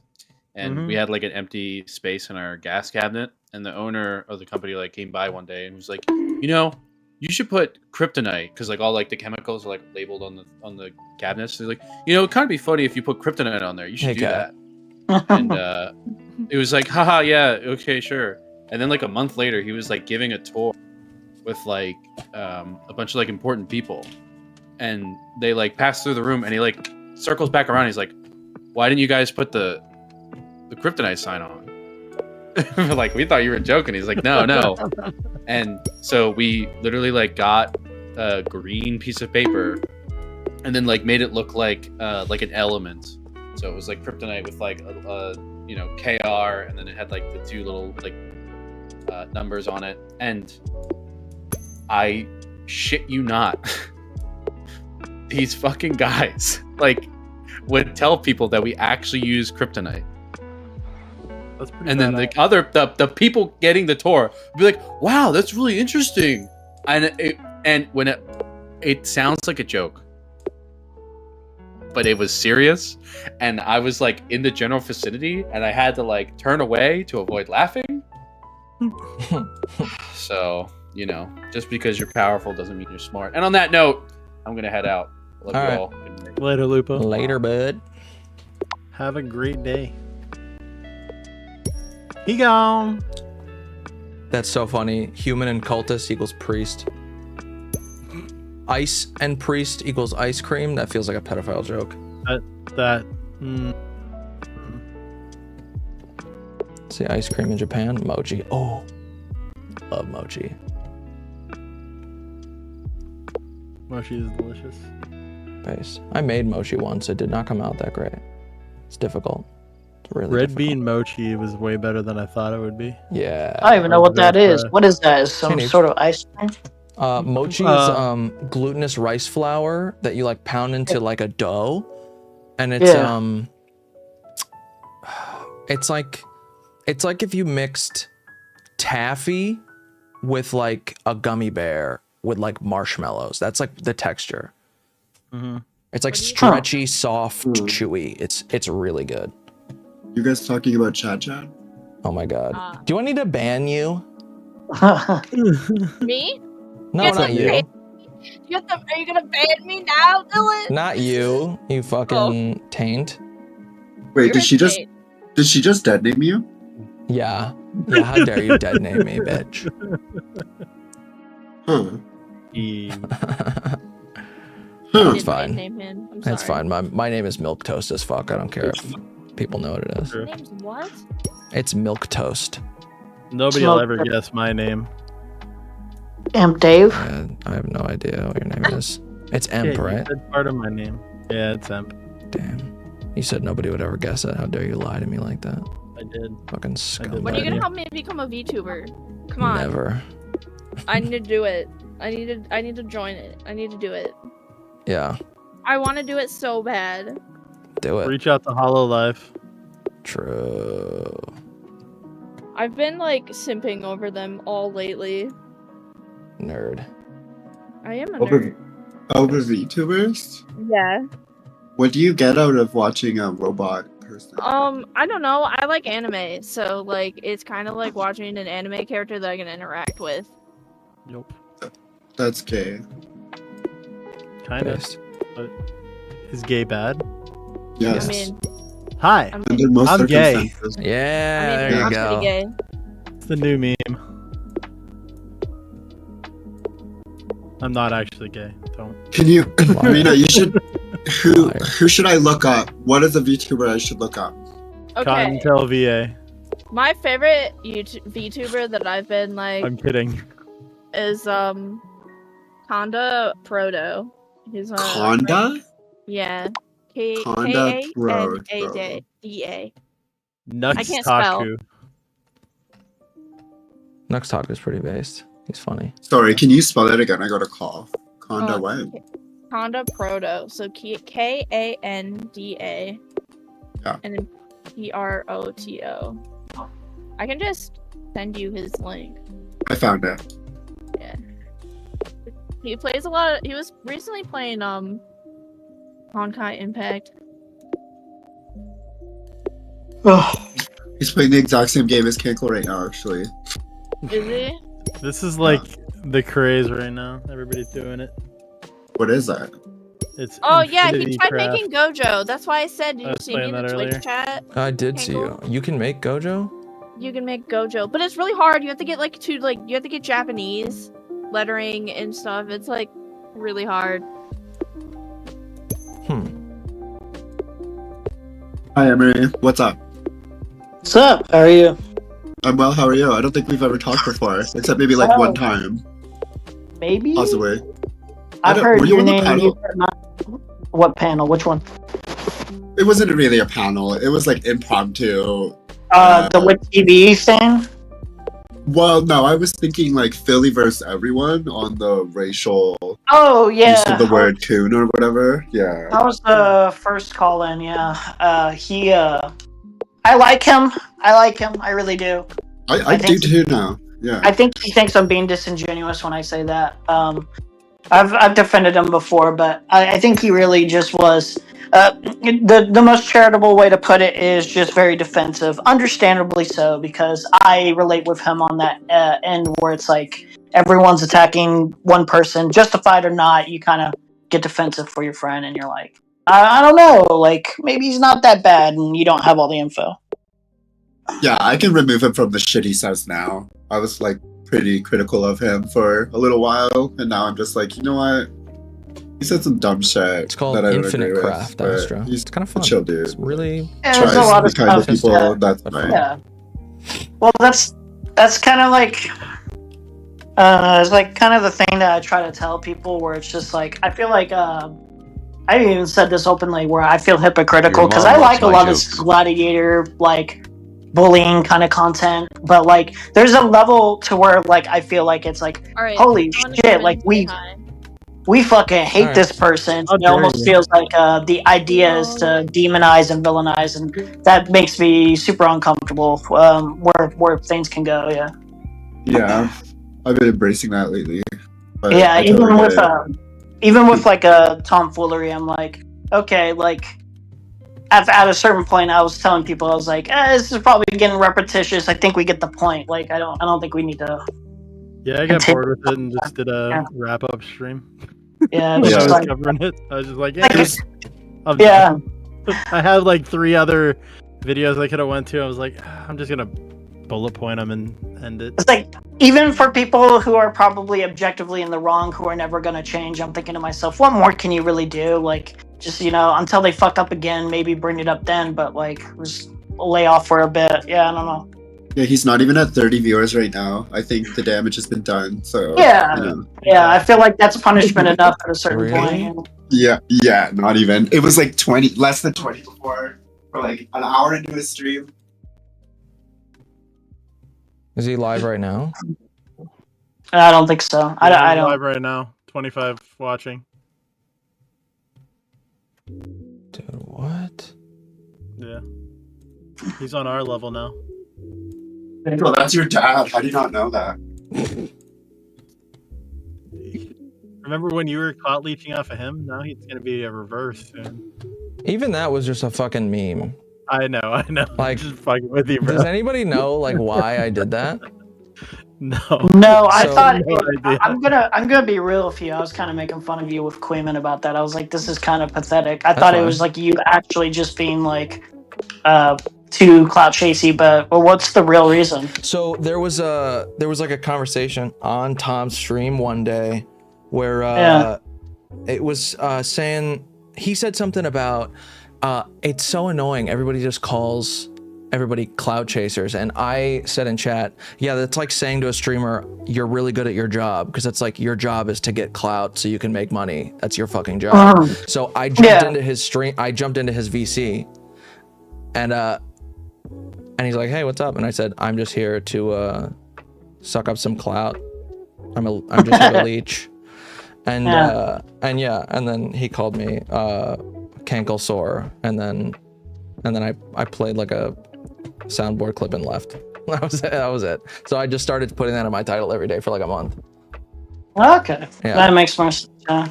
Speaker 14: and we
Speaker 11: Mhm.
Speaker 14: had like an empty space in our gas cabinet. And the owner of the company like came by one day and was like, you know, you should put kryptonite because like all like the chemicals are like labeled on the cabinets. So he's like, you know, it'd kind of be funny if you put kryptonite on there. You should
Speaker 2: Hey,
Speaker 14: do
Speaker 2: Cat.
Speaker 14: that. And it was like, haha, yeah, okay, sure. And then like a month later, he was like giving a tour with like a bunch of like important people, and they like pass through the room, and he like circles back around. He's like, why didn't you guys put the kryptonite sign on? We're like, we thought you were joking. He's like, no. And so we literally like got a green piece of paper and then like made it look like an element. So it was like kryptonite with like a you know, KR, and then it had like the 2 little like numbers on it. And I shit you not, these fucking guys like would tell people that we actually use kryptonite.
Speaker 11: That's pretty
Speaker 14: And then
Speaker 11: badass.
Speaker 14: the people getting the tour would be like, wow, that's really interesting. And when it sounds like a joke, but it was serious, and I was like in the general vicinity, and I had to like turn away to avoid laughing. So, you know, just because you're powerful doesn't mean you're smart. And on that note, I'm gonna head out. Love
Speaker 2: All
Speaker 14: you
Speaker 2: right.
Speaker 14: all. Good night.
Speaker 11: Later, Lupo.
Speaker 2: Later, bud.
Speaker 11: Have a great day. He gone.
Speaker 2: That's so funny. Human and cultist equals priest. Ice and priest equals ice cream. That feels like a pedophile joke. See, ice cream in Japan, mochi. Oh, love mochi.
Speaker 11: Mochi is delicious.
Speaker 2: Base. I made mochi once. It did not come out that great. It's difficult. It's really
Speaker 11: Red
Speaker 2: difficult.
Speaker 11: bean mochi was way better than I thought it would be.
Speaker 2: Yeah.
Speaker 13: I don't even know what that is. What is that? Is some
Speaker 2: Teenage.
Speaker 13: sort of ice cream?
Speaker 2: Mochi is glutinous rice flour that you like pound into like a dough, and it's it's like if you mixed taffy with like a gummy bear with like marshmallows. That's like the texture.
Speaker 11: Mm-hmm.
Speaker 2: It's like stretchy, soft, chewy. It's really good.
Speaker 16: You guys talking about Chad Chad?
Speaker 2: Oh my god. Do I need to ban you?
Speaker 17: Me?
Speaker 2: No, not you.
Speaker 17: Are you gonna ban me now, Dylan?
Speaker 2: Not you. You fucking taint.
Speaker 16: Wait, did she just dead name you?
Speaker 2: Yeah. Yeah, how dare you dead name me, bitch.
Speaker 16: Huh.
Speaker 2: That's fine.
Speaker 17: Name him. I'm
Speaker 2: That's
Speaker 17: sorry.
Speaker 2: fine. My name is Milk Toast as fuck. I don't care if people know what it is.
Speaker 17: Your name's what?
Speaker 2: It's Milk Toast.
Speaker 11: Nobody will ever guess my name.
Speaker 13: Imp Dave?
Speaker 2: Yeah, I have no idea what your name is. It's Emp,
Speaker 11: Yeah,
Speaker 2: right?
Speaker 11: That's part of my name. Yeah, it's Emp.
Speaker 2: Damn. You said nobody would ever guess it. How dare you lie to me like that?
Speaker 11: I did.
Speaker 2: Fucking scumbag.
Speaker 17: When are you gonna help me become a VTuber? Come on.
Speaker 2: Never.
Speaker 17: I need to do it. I need to join it. I need to do it.
Speaker 2: Yeah.
Speaker 17: I want to do it so bad.
Speaker 2: Do it.
Speaker 11: Reach out to HoloLive.
Speaker 2: True.
Speaker 17: I've been like simping over them all lately.
Speaker 2: Nerd.
Speaker 17: I am a nerd.
Speaker 16: Over VTubers?
Speaker 17: Yeah.
Speaker 16: What do you get out of watching a robot person?
Speaker 17: I don't know. I like anime, so like it's kind of like watching an anime character that I can interact with.
Speaker 11: Nope.
Speaker 16: That's gay.
Speaker 11: Kind of. But is gay bad?
Speaker 16: Yes.
Speaker 17: I mean,
Speaker 11: Hi.
Speaker 16: Under most
Speaker 11: I'm gay.
Speaker 16: circumstances.
Speaker 2: Yeah, there you
Speaker 17: I'm
Speaker 2: go.
Speaker 17: pretty gay.
Speaker 11: It's the new meme. I'm not actually gay. Don't.
Speaker 16: Can you, Rena? You should. Who should I look up? What is a VTuber I should look up?
Speaker 17: Okay.
Speaker 11: Cottontail VA.
Speaker 17: My favorite VTuber that I've been like
Speaker 11: I'm kidding.
Speaker 17: is Conda Proto. He's on
Speaker 16: Conda?
Speaker 17: Yeah.
Speaker 16: Conda
Speaker 17: K-A-N-A-D-A.
Speaker 11: Nux
Speaker 17: I can't spell.
Speaker 11: Taku.
Speaker 2: Nux Taku is pretty based. He's funny.
Speaker 16: Sorry, can you spell that again? I got a cough. Conda
Speaker 17: Oh,
Speaker 16: what?
Speaker 17: Conda Proto. So K-A-N-D-A.
Speaker 16: Yeah.
Speaker 17: And then P-R-O-T-O. I can just send you his link.
Speaker 16: I found it.
Speaker 17: Yeah. He plays a lot of, he was recently playing Honkai Impact.
Speaker 16: He's playing the exact same game as Canklemore right now, actually.
Speaker 17: Is he?
Speaker 11: This is like the craze right now. Everybody's doing it.
Speaker 16: What is that?
Speaker 11: It's
Speaker 17: Oh yeah, he
Speaker 11: Infinity
Speaker 17: tried
Speaker 11: Craft.
Speaker 17: making Gojo. That's why I said, did
Speaker 11: I
Speaker 17: you
Speaker 11: was
Speaker 17: see me in
Speaker 11: playing
Speaker 17: the
Speaker 11: that
Speaker 17: Twitch
Speaker 11: earlier.
Speaker 17: chat?
Speaker 2: I did see you. You can make Gojo?
Speaker 17: You can make Gojo, but it's really hard. You have to get you have to get Japanese lettering and stuff. It's like really hard.
Speaker 16: Hi, Emery. What's up?
Speaker 13: What's up? How are you?
Speaker 16: I'm well. How are you? I don't think we've ever talked before, except maybe like one time,
Speaker 13: Maybe?
Speaker 16: possibly.
Speaker 13: I've
Speaker 16: don't-
Speaker 13: heard
Speaker 16: were you
Speaker 13: your
Speaker 16: on the
Speaker 13: name.
Speaker 16: panel?
Speaker 13: What panel? Which one?
Speaker 16: It wasn't really a panel. It was like impromptu.
Speaker 13: The Wit TV thing?
Speaker 16: Well, no, I was thinking like Philly versus everyone on the racial
Speaker 13: Oh, yeah.
Speaker 16: use of the word coon or whatever. Yeah.
Speaker 13: That was the first call in, yeah. I like him. I really do.
Speaker 16: I do too now. Yeah.
Speaker 13: I think he thinks I'm being disingenuous when I say that. I've defended him before, but I think he really just was. The most charitable way to put it is just very defensive. Understandably so, because I relate with him on that end where it's like everyone's attacking one person, justified or not. You kind of get defensive for your friend, and you're like, I don't know, like maybe he's not that bad, and you don't have all the info.
Speaker 16: Yeah, I can remove him from the shit he says now. I was like pretty critical of him for a little while, and now I'm just like, you know what? He said some dumb shit.
Speaker 2: It's called
Speaker 16: that I don't
Speaker 2: Infinite
Speaker 16: agree with,
Speaker 2: Craft,
Speaker 16: but
Speaker 2: Astra.
Speaker 16: He's
Speaker 2: It's kind of fun.
Speaker 16: a chill dude.
Speaker 2: It's really
Speaker 13: Yeah, there's a lot of
Speaker 16: the kind of
Speaker 13: stuff.
Speaker 16: people that's fine.
Speaker 13: Yeah. Well, that's kind of like it's like kind of the thing that I try to tell people, where it's just like I feel like I even said this openly, where I feel hypocritical
Speaker 15: Your
Speaker 13: because
Speaker 15: mom
Speaker 13: I
Speaker 15: loves
Speaker 13: like a
Speaker 15: my
Speaker 13: lot
Speaker 15: jokes.
Speaker 13: of gladiator like bullying kind of content, but like there's a level to where like I feel like it's like
Speaker 17: All right,
Speaker 13: holy
Speaker 17: I wanna
Speaker 13: shit,
Speaker 17: come in
Speaker 13: like
Speaker 17: and say hi.
Speaker 13: we fucking hate
Speaker 2: Alright.
Speaker 13: this person.
Speaker 11: How
Speaker 13: It
Speaker 11: dare
Speaker 13: almost
Speaker 11: you.
Speaker 13: feels like the idea is to demonize and villainize, and that makes me super uncomfortable. Where things can go, yeah.
Speaker 16: Yeah, I've been embracing that lately. But
Speaker 13: Yeah,
Speaker 16: I totally get it.
Speaker 13: even with like a tomfoolery, I'm like, okay, like at a certain point, I was telling people, I was like, this is probably getting repetitious. I think we get the point. Like, I don't think we need to.
Speaker 11: Yeah, I got
Speaker 13: continue.
Speaker 11: bored with it and just did a wrap-up stream.
Speaker 13: Yeah,
Speaker 11: When
Speaker 13: it's
Speaker 11: I
Speaker 13: just
Speaker 11: was
Speaker 13: like,
Speaker 11: covering it, I was just like,
Speaker 13: Like,
Speaker 11: yeah,
Speaker 13: it's-
Speaker 11: I'm
Speaker 13: yeah.
Speaker 11: done. I had like 3 other videos I could have went to. I was like, I'm just gonna bullet point them and end it.
Speaker 13: It's like, even for people who are probably objectively in the wrong, who are never going to change, I'm thinking to myself, what more can you really do? Like, just, until they fuck up again, maybe bring it up then, but like, just lay off for a bit. Yeah, I don't know.
Speaker 16: Yeah, he's not even at 30 viewers right now. I think the damage has been done. So
Speaker 13: Yeah, yeah, I feel like that's punishment enough at a certain point.
Speaker 16: Yeah, not even. It was like 20, less than 20 before, or like an hour into his stream.
Speaker 2: Is he live right now?
Speaker 13: I don't think so. I
Speaker 11: Yeah,
Speaker 13: don't.
Speaker 11: live right now. 25 watching.
Speaker 2: Dude, what?
Speaker 11: Yeah. He's on our level now.
Speaker 16: Well, that's your dad. How do you not know that?
Speaker 11: Remember when you were caught leeching off of him? Now he's gonna be a reverse soon.
Speaker 2: Even that was just a fucking meme.
Speaker 11: I know.
Speaker 2: Like,
Speaker 11: just fucking with you, bro.
Speaker 2: does anybody know like why I did that?
Speaker 11: No.
Speaker 13: No, I
Speaker 2: So-
Speaker 13: thought
Speaker 11: No idea.
Speaker 13: I'm gonna be real with you. I was kind of making fun of you with Quayman about that. I was like, this is kind of pathetic. I
Speaker 2: That's
Speaker 13: thought it
Speaker 2: fine.
Speaker 13: was like you actually just being like too clout chasey, but what's the real reason?
Speaker 2: So there was like a conversation on Tom's stream one day where it was saying, he said something about it's so annoying, everybody just calls everybody clout chasers, and I said in chat, yeah, that's like saying to a streamer, you're really good at your job, because it's like your job is to get clout so you can make money. That's your fucking job. So I jumped into his stream, I jumped into his VC, and he's like, hey, what's up? And I said, I'm just here to suck up some clout. I'm just here to leech. And and then he called me Canklemore, and then I played like a soundboard clip and left. That was it. So I just started putting that in my title every day for like a month.
Speaker 13: Okay,
Speaker 2: Yeah.
Speaker 13: that makes more sense. Yeah.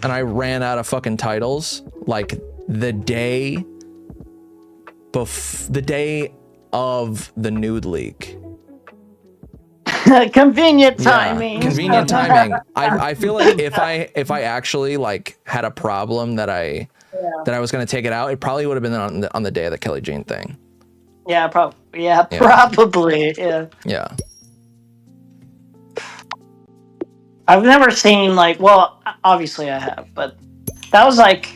Speaker 2: And I ran out of fucking titles like the day of the nude leak.
Speaker 13: Convenient timing.
Speaker 2: Convenient timing. I feel like if I actually like had a problem that I was gonna take it out, it probably would have been on the day of the Kelly Jean thing.
Speaker 13: Yeah, probably. Yeah, probably. Yeah.
Speaker 2: Yeah.
Speaker 13: I've never seen well, obviously I have, but that was like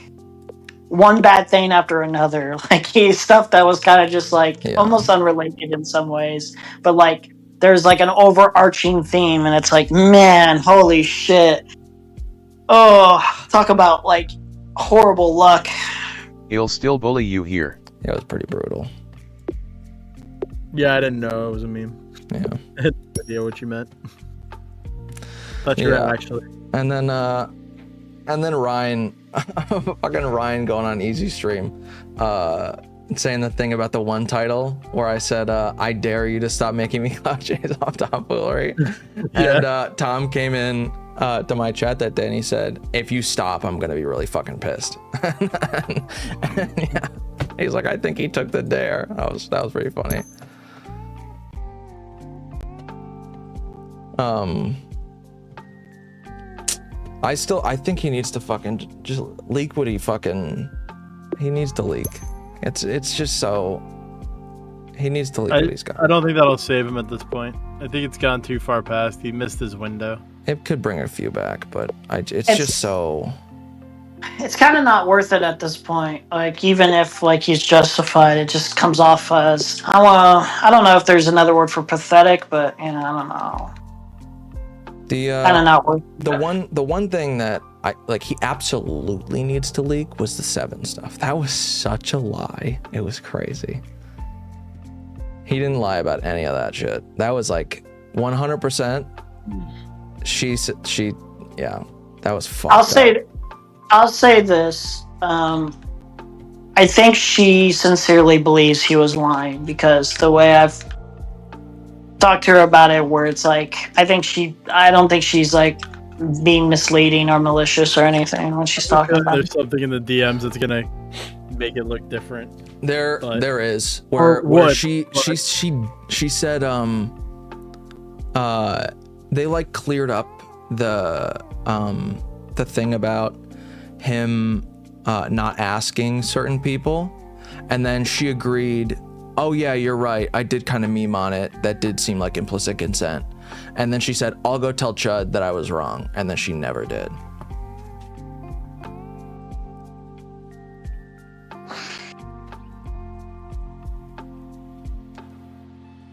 Speaker 13: one bad thing after another. Like stuff that was kind of just like almost unrelated in some ways, but like there's like an overarching theme, and it's like, man, holy shit. Oh, talk about like horrible luck.
Speaker 15: He'll still bully you here.
Speaker 2: Yeah, it was pretty brutal.
Speaker 11: Yeah, I didn't know it was a meme.
Speaker 2: Yeah.
Speaker 11: I had no idea what you meant. Thought you were actually.
Speaker 2: And then Ryan, fucking Ryan going on Easy Stream, saying the thing about the one title where I said, I dare you to stop making me clout chase off tomfoolery. And Tom came in to my chat that day and he said, if you stop, I'm gonna be really fucking pissed. and yeah, he's like, I think he took the dare. That was pretty funny. I think he needs to fucking just leak what he needs to leak. It's just so, he needs to leak what he's got.
Speaker 11: I don't think that'll save him at this point. I think it's gone too far past. He missed his window.
Speaker 2: It could bring a few back, but it's just so.
Speaker 13: It's kind of not worth it at this point. Like, even if like he's justified, it just comes off as I don't know if there's another word for pathetic, but I don't know. Kind of not worth it.
Speaker 2: The one thing that he absolutely needs to leak was the 7 stuff. That was such a lie. It was crazy. He didn't lie about any of that shit. That was like 100%. Yeah, that was fucked up.
Speaker 13: I'll say this. I think she sincerely believes he was lying, because the way I've talked to her about it, where it's like, I don't think she's like being misleading or malicious or anything when she's talking about
Speaker 11: There's something in the DMs that's gonna make it look different.
Speaker 2: There is where she said they like cleared up the thing about him not asking certain people, and then she agreed, oh yeah, you're right, I did kind of meme on it, that did seem like implicit consent. And then she said, I'll go tell Chud that I was wrong, and then she never did.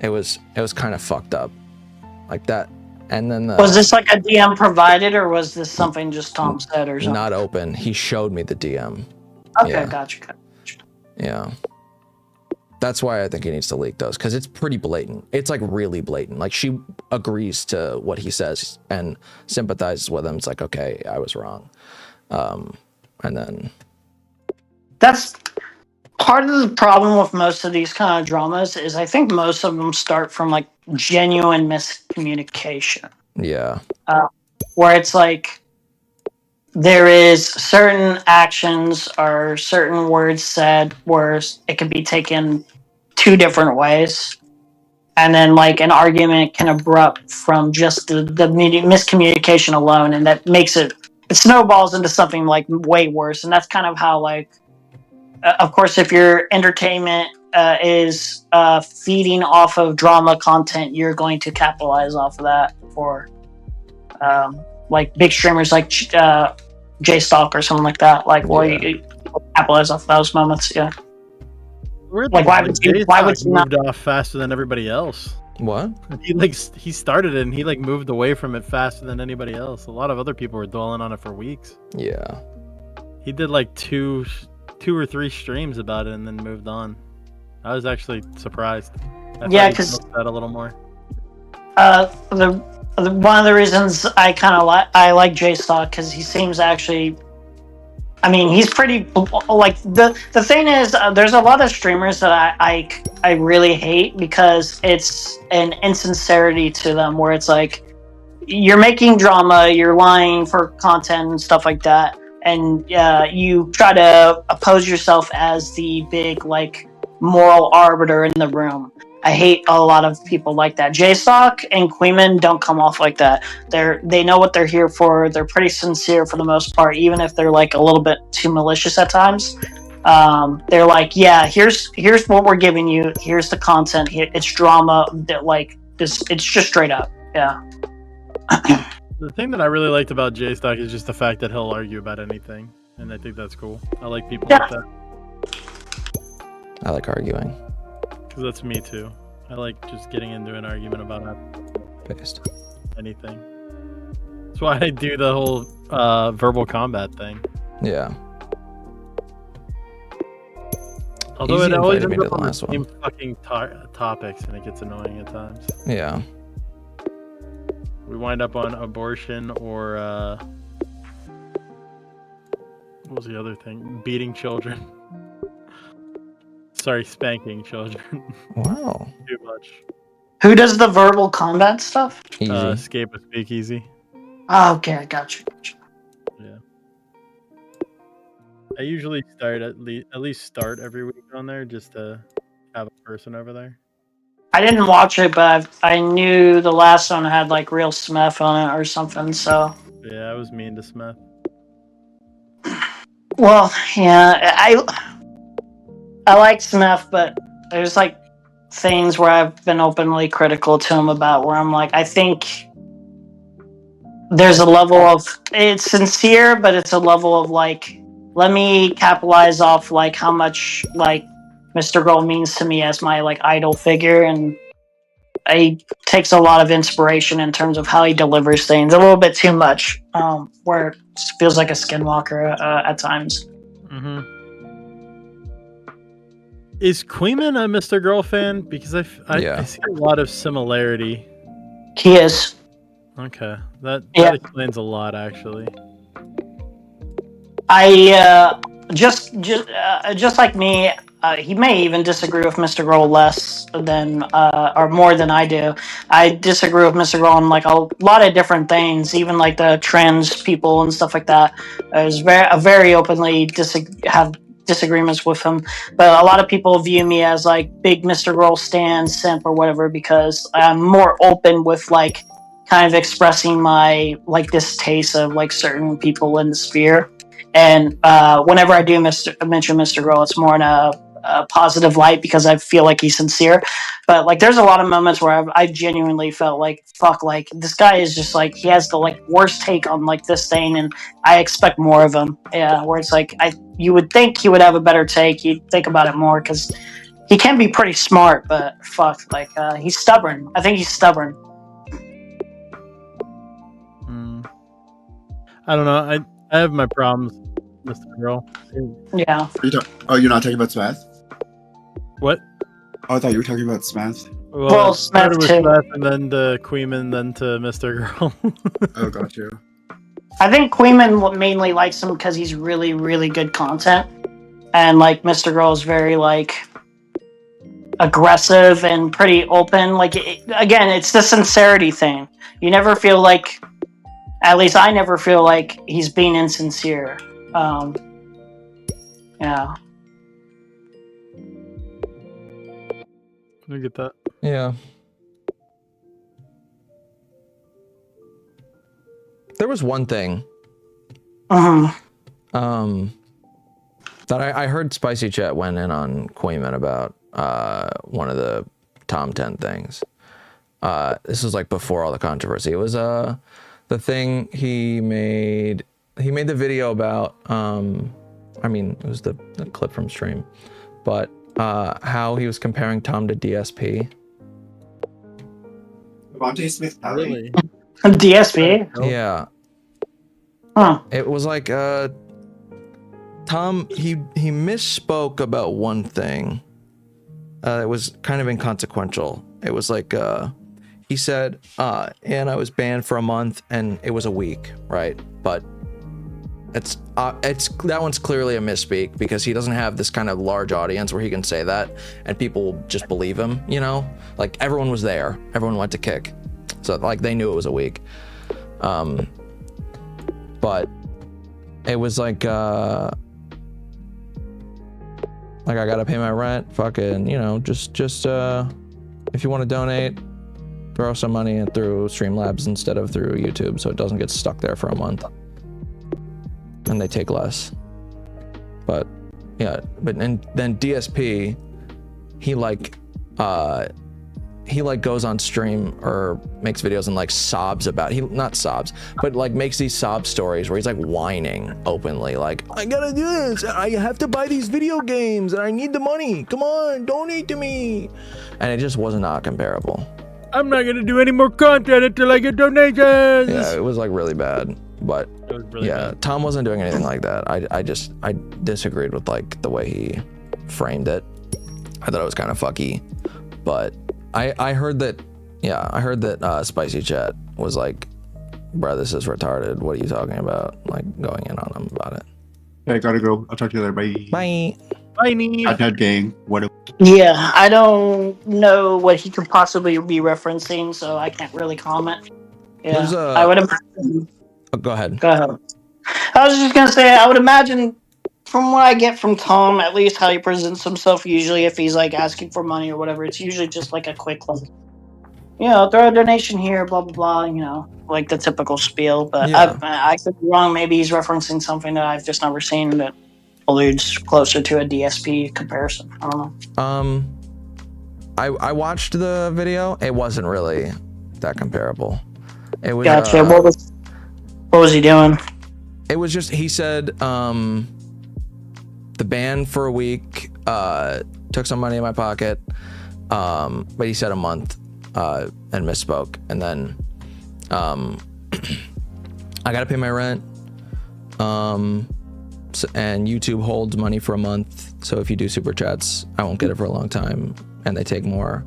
Speaker 2: It was kind of fucked up like that. And then
Speaker 13: was this like a DM provided, or was this something just Tom said or something?
Speaker 2: Not open. He showed me the DM.
Speaker 13: Okay,
Speaker 2: Yeah.
Speaker 13: gotcha.
Speaker 2: Yeah. That's why I think he needs to leak those, because it's pretty blatant. It's like really blatant. Like, she agrees to what he says and sympathizes with him. It's like, okay, I was wrong. And then
Speaker 13: That's part of the problem with most of these kind of dramas, is I think most of them start from like genuine miscommunication.
Speaker 2: yeah.
Speaker 13: Where it's like there is certain actions or certain words said where it can be taken 2 different ways, and then like an argument can erupt from just the miscommunication alone, and that makes it snowballs into something like way worse. And that's kind of how, like, of course, if your entertainment is feeding off of drama content, you're going to capitalize off of that for like big streamers like J-Stock or something like that. Like, well, you capitalize off those moments. Yeah. Like, why would you not
Speaker 11: moved off faster than everybody else?
Speaker 2: What?
Speaker 11: He started it and he like moved away from it faster than anybody else. A lot of other people were dwelling on it for weeks.
Speaker 2: Yeah. He
Speaker 11: did like two or 3 streams about it and then moved on. I was actually surprised.
Speaker 13: Yeah, because
Speaker 11: that a little more.
Speaker 13: One of the reasons I like J-Stock, because he seems actually, I mean, he's pretty, like, the thing is, there's a lot of streamers that I really hate, because it's an insincerity to them, where it's like, you're making drama, you're lying for content and stuff like that, and you try to oppose yourself as the big, like, moral arbiter in the room. I hate a lot of people like that. J-Stock and Queeman don't come off like that. They know what they're here for. They're pretty sincere for the most part, even if they're like a little bit too malicious at times. They're like, yeah, here's what we're giving you. Here's the content. It's drama. That, like, this. It's just straight up. Yeah.
Speaker 11: The thing that I really liked about J-Stock is just the fact that he'll argue about anything, and I think that's cool. I like people like that.
Speaker 2: I like arguing.
Speaker 11: Because that's me too. I like just getting into an argument about anything. That's why I do the whole verbal combat thing.
Speaker 2: Yeah.
Speaker 11: Although
Speaker 2: Easy
Speaker 11: it always
Speaker 2: invited me
Speaker 11: ends
Speaker 2: to
Speaker 11: up
Speaker 2: the
Speaker 11: on the
Speaker 2: last
Speaker 11: same
Speaker 2: one.
Speaker 11: fucking topics, and it gets annoying at times.
Speaker 2: Yeah.
Speaker 11: We wind up on abortion or what was the other thing? Beating children. Sorry, spanking children.
Speaker 2: Wow.
Speaker 11: Too much.
Speaker 13: Who does the verbal combat stuff?
Speaker 11: Escape with Speakeasy.
Speaker 13: Oh, okay, I got you.
Speaker 11: Yeah. I usually start at least start every week on there just to have a person over there.
Speaker 13: I didn't watch it, but I knew the last one had like real Smith on it or something. So.
Speaker 11: Yeah, I was mean to Smith.
Speaker 13: Well, yeah, I like Smith, but there's like things where I've been openly critical to him about, where I'm like, I think there's a level of, it's sincere, but it's a level of like, let me capitalize off like how much like Mr. Girl means to me as my like idol figure, and he takes a lot of inspiration in terms of how he delivers things. A little bit too much, where it feels like a skinwalker at times.
Speaker 11: Mm-hmm. Is Queeman a Mr. Girl fan? Because I see a lot of similarity.
Speaker 13: He is.
Speaker 11: Okay, that explains a lot, actually.
Speaker 13: I just like me, he may even disagree with Mr. Grohl less than or more than I do. I disagree with Mr. Grohl on like a lot of different things, even like the trans people and stuff like that. I was very openly have disagreements with him, but a lot of people view me as like big Mr. Grohl stan, simp, or whatever, because I'm more open with like kind of expressing my like distaste of like certain people in the sphere. And whenever I do mention Mr. Grohl, it's more in a positive light because I feel like he's sincere. But like, there's a lot of moments where I genuinely felt like, fuck, like this guy is just like, he has the like worst take on like this thing, and I expect more of him. Yeah, where it's like you would think he would have a better take. You'd think about it more because he can be pretty smart, but fuck, like he's stubborn. I think he's stubborn.
Speaker 11: I don't know. I have my problems, Mr. Girl.
Speaker 13: Yeah.
Speaker 16: You're not talking about Smash?
Speaker 11: What?
Speaker 16: Oh, I thought you were talking about Smash.
Speaker 11: Well, it started with Smash and then to Queeman, then to Mr. Girl.
Speaker 16: Oh, got you.
Speaker 13: I think Queeman mainly likes him because he's really, really good content. And like Mr. Girl is very like aggressive and pretty open. Like, again, it's the sincerity thing. You never feel like, at least I never feel like he's being insincere. Yeah.
Speaker 11: I get that.
Speaker 2: Yeah. There was one thing. That I heard Spicy Chat went in on Queeman about one of the Tom 10 things. This was like before all the controversy. It was the thing he made the video about I mean, it was the clip from stream, but how he was comparing Tom to DSP.
Speaker 16: Devontae Smith,
Speaker 11: really?
Speaker 13: DSP?
Speaker 2: Yeah.
Speaker 13: Huh.
Speaker 2: It was like Tom, he misspoke about one thing. It was kind of inconsequential. It was like he said, and I was banned for a month and it was a week, right? But it's that one's clearly a misspeak because he doesn't have this kind of large audience where he can say that and people just believe him, you know? Like everyone was there, everyone went to kick, so like they knew it was a week. But it was like I gotta pay my rent, fucking, you know, just if you want to donate, throw some money in through Streamlabs instead of through YouTube so it doesn't get stuck there for a month. And they take less. But yeah, and then DSP, he goes on stream or makes videos and like sobs about, not sobs, but like makes these sob stories where he's like whining openly, like, I gotta do this, I have to buy these video games and I need the money, come on, donate to me. And it just was not comparable.
Speaker 11: I'm not gonna do any more content until I get donations.
Speaker 2: Yeah, it was like really bad. But
Speaker 11: really
Speaker 2: bad. Tom wasn't doing anything like that. I disagreed with like the way he framed it. I thought it was kind of fucky. But I heard that Spicy Chat was like, bro, this is retarded. What are you talking about? Like going in on him about it.
Speaker 16: Okay, gotta go. I'll talk to you later. Bye.
Speaker 2: Bye.
Speaker 11: Bye, Nee.
Speaker 16: Dead gang. What?
Speaker 13: Yeah, I don't know what he could possibly be referencing, so I can't really comment. Yeah, I would imagine.
Speaker 2: Oh, go ahead.
Speaker 13: Go ahead. I was just gonna say, I would imagine, from what I get from Tom, at least how he presents himself, usually if he's like asking for money or whatever, it's usually just like a quick, like, you know, throw a donation here, blah blah blah, you know, like the typical spiel. But
Speaker 2: Yeah.
Speaker 13: I could be wrong. Maybe he's referencing something that I've just never seen that alludes closer to a DSP comparison. I don't know.
Speaker 2: I watched the video. It wasn't really that comparable. It was.
Speaker 13: Gotcha. What was he doing?
Speaker 2: It was just, he said, banned for a week. Took some money in my pocket. But he said a month and misspoke. And then I gotta pay my rent. And YouTube holds money for a month. So if you do super chats, I won't get it for a long time, and they take more.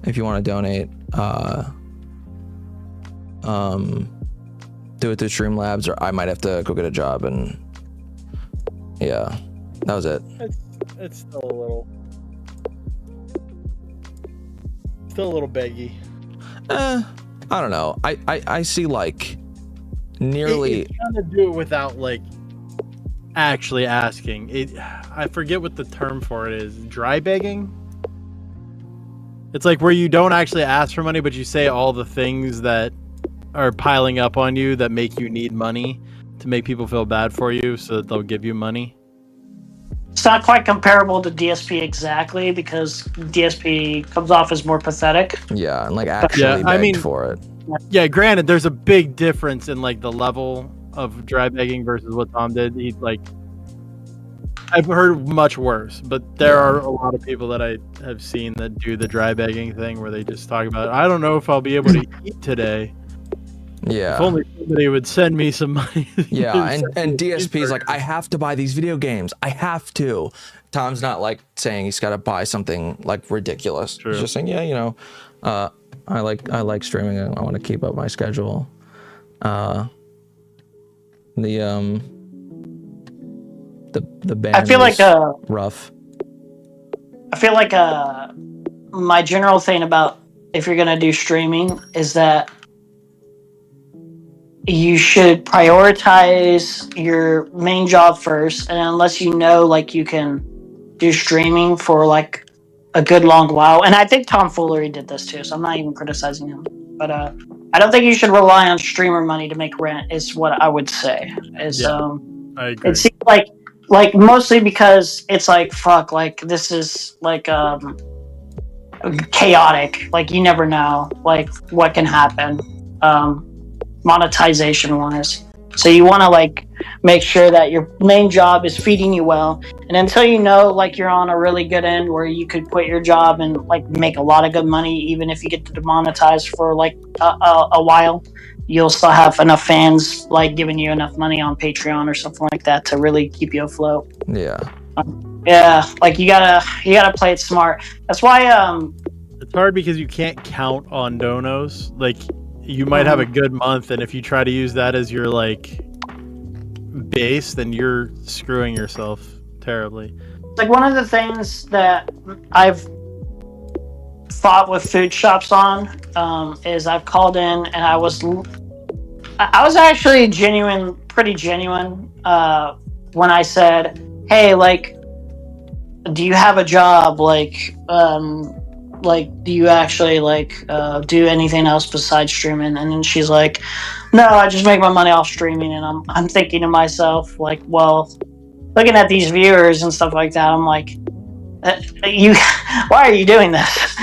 Speaker 2: If you want to donate, do it through Streamlabs, or I might have to go get a job. And yeah, that was it.
Speaker 11: It's still a little baggy.
Speaker 2: I don't know. I see like nearly
Speaker 11: trying to do it without like actually asking. I forget what the term for it is. Dry begging. It's like where you don't actually ask for money, but you say all the things that are piling up on you that make you need money to make people feel bad for you, so that they'll give you money.
Speaker 13: It's not quite comparable to DSP exactly, because DSP comes off as more pathetic.
Speaker 2: Yeah, and like actually begged for it.
Speaker 11: Yeah, granted, there's a big difference in like the level of dry begging versus what Tom did. He like, I've heard much worse, but there are a lot of people that I have seen that do the dry begging thing where they just talk about, I don't know if I'll be able to eat today.
Speaker 2: Yeah.
Speaker 11: If only somebody would send me some money.
Speaker 2: Yeah, and DSP's like, I have to buy these video games. I have to. Tom's not like saying he's got to buy something like ridiculous.
Speaker 11: True.
Speaker 2: He's just saying, yeah, you know, I like streaming and I want to keep up my schedule. The band
Speaker 13: I feel like
Speaker 2: rough.
Speaker 13: I feel like my general thing about if you're gonna do streaming is that you should prioritize your main job first, and unless you know like you can do streaming for like a good long while, and I think Tom Foolery did this too, so I'm not even criticizing him, but I don't think you should rely on streamer money to make rent, is what I would say. Is
Speaker 11: I agree.
Speaker 13: it seems like mostly because it's like fuck, like this is like chaotic, like you never know like what can happen monetization wise, so you want to like make sure that your main job is feeding you well, and until you know like you're on a really good end where you could quit your job and like make a lot of good money, even if you get to demonetize for like a while, you'll still have enough fans like giving you enough money on Patreon or something like that to really keep you afloat.
Speaker 2: Yeah.
Speaker 13: Yeah, like you gotta play it smart. That's why
Speaker 11: it's hard because you can't count on donos. Like you might have a good month, and if you try to use that as your like base, then you're screwing yourself terribly.
Speaker 13: like one of the things that I've fought with food shops on is I've called in and I was actually pretty genuine when I said, hey, like, do you have a job? Like, do you actually like do anything else besides streaming? And then she's like, no, I just make my money off streaming. And I'm thinking to myself, like, well, looking at these viewers and stuff like that, I'm like, why are you doing this?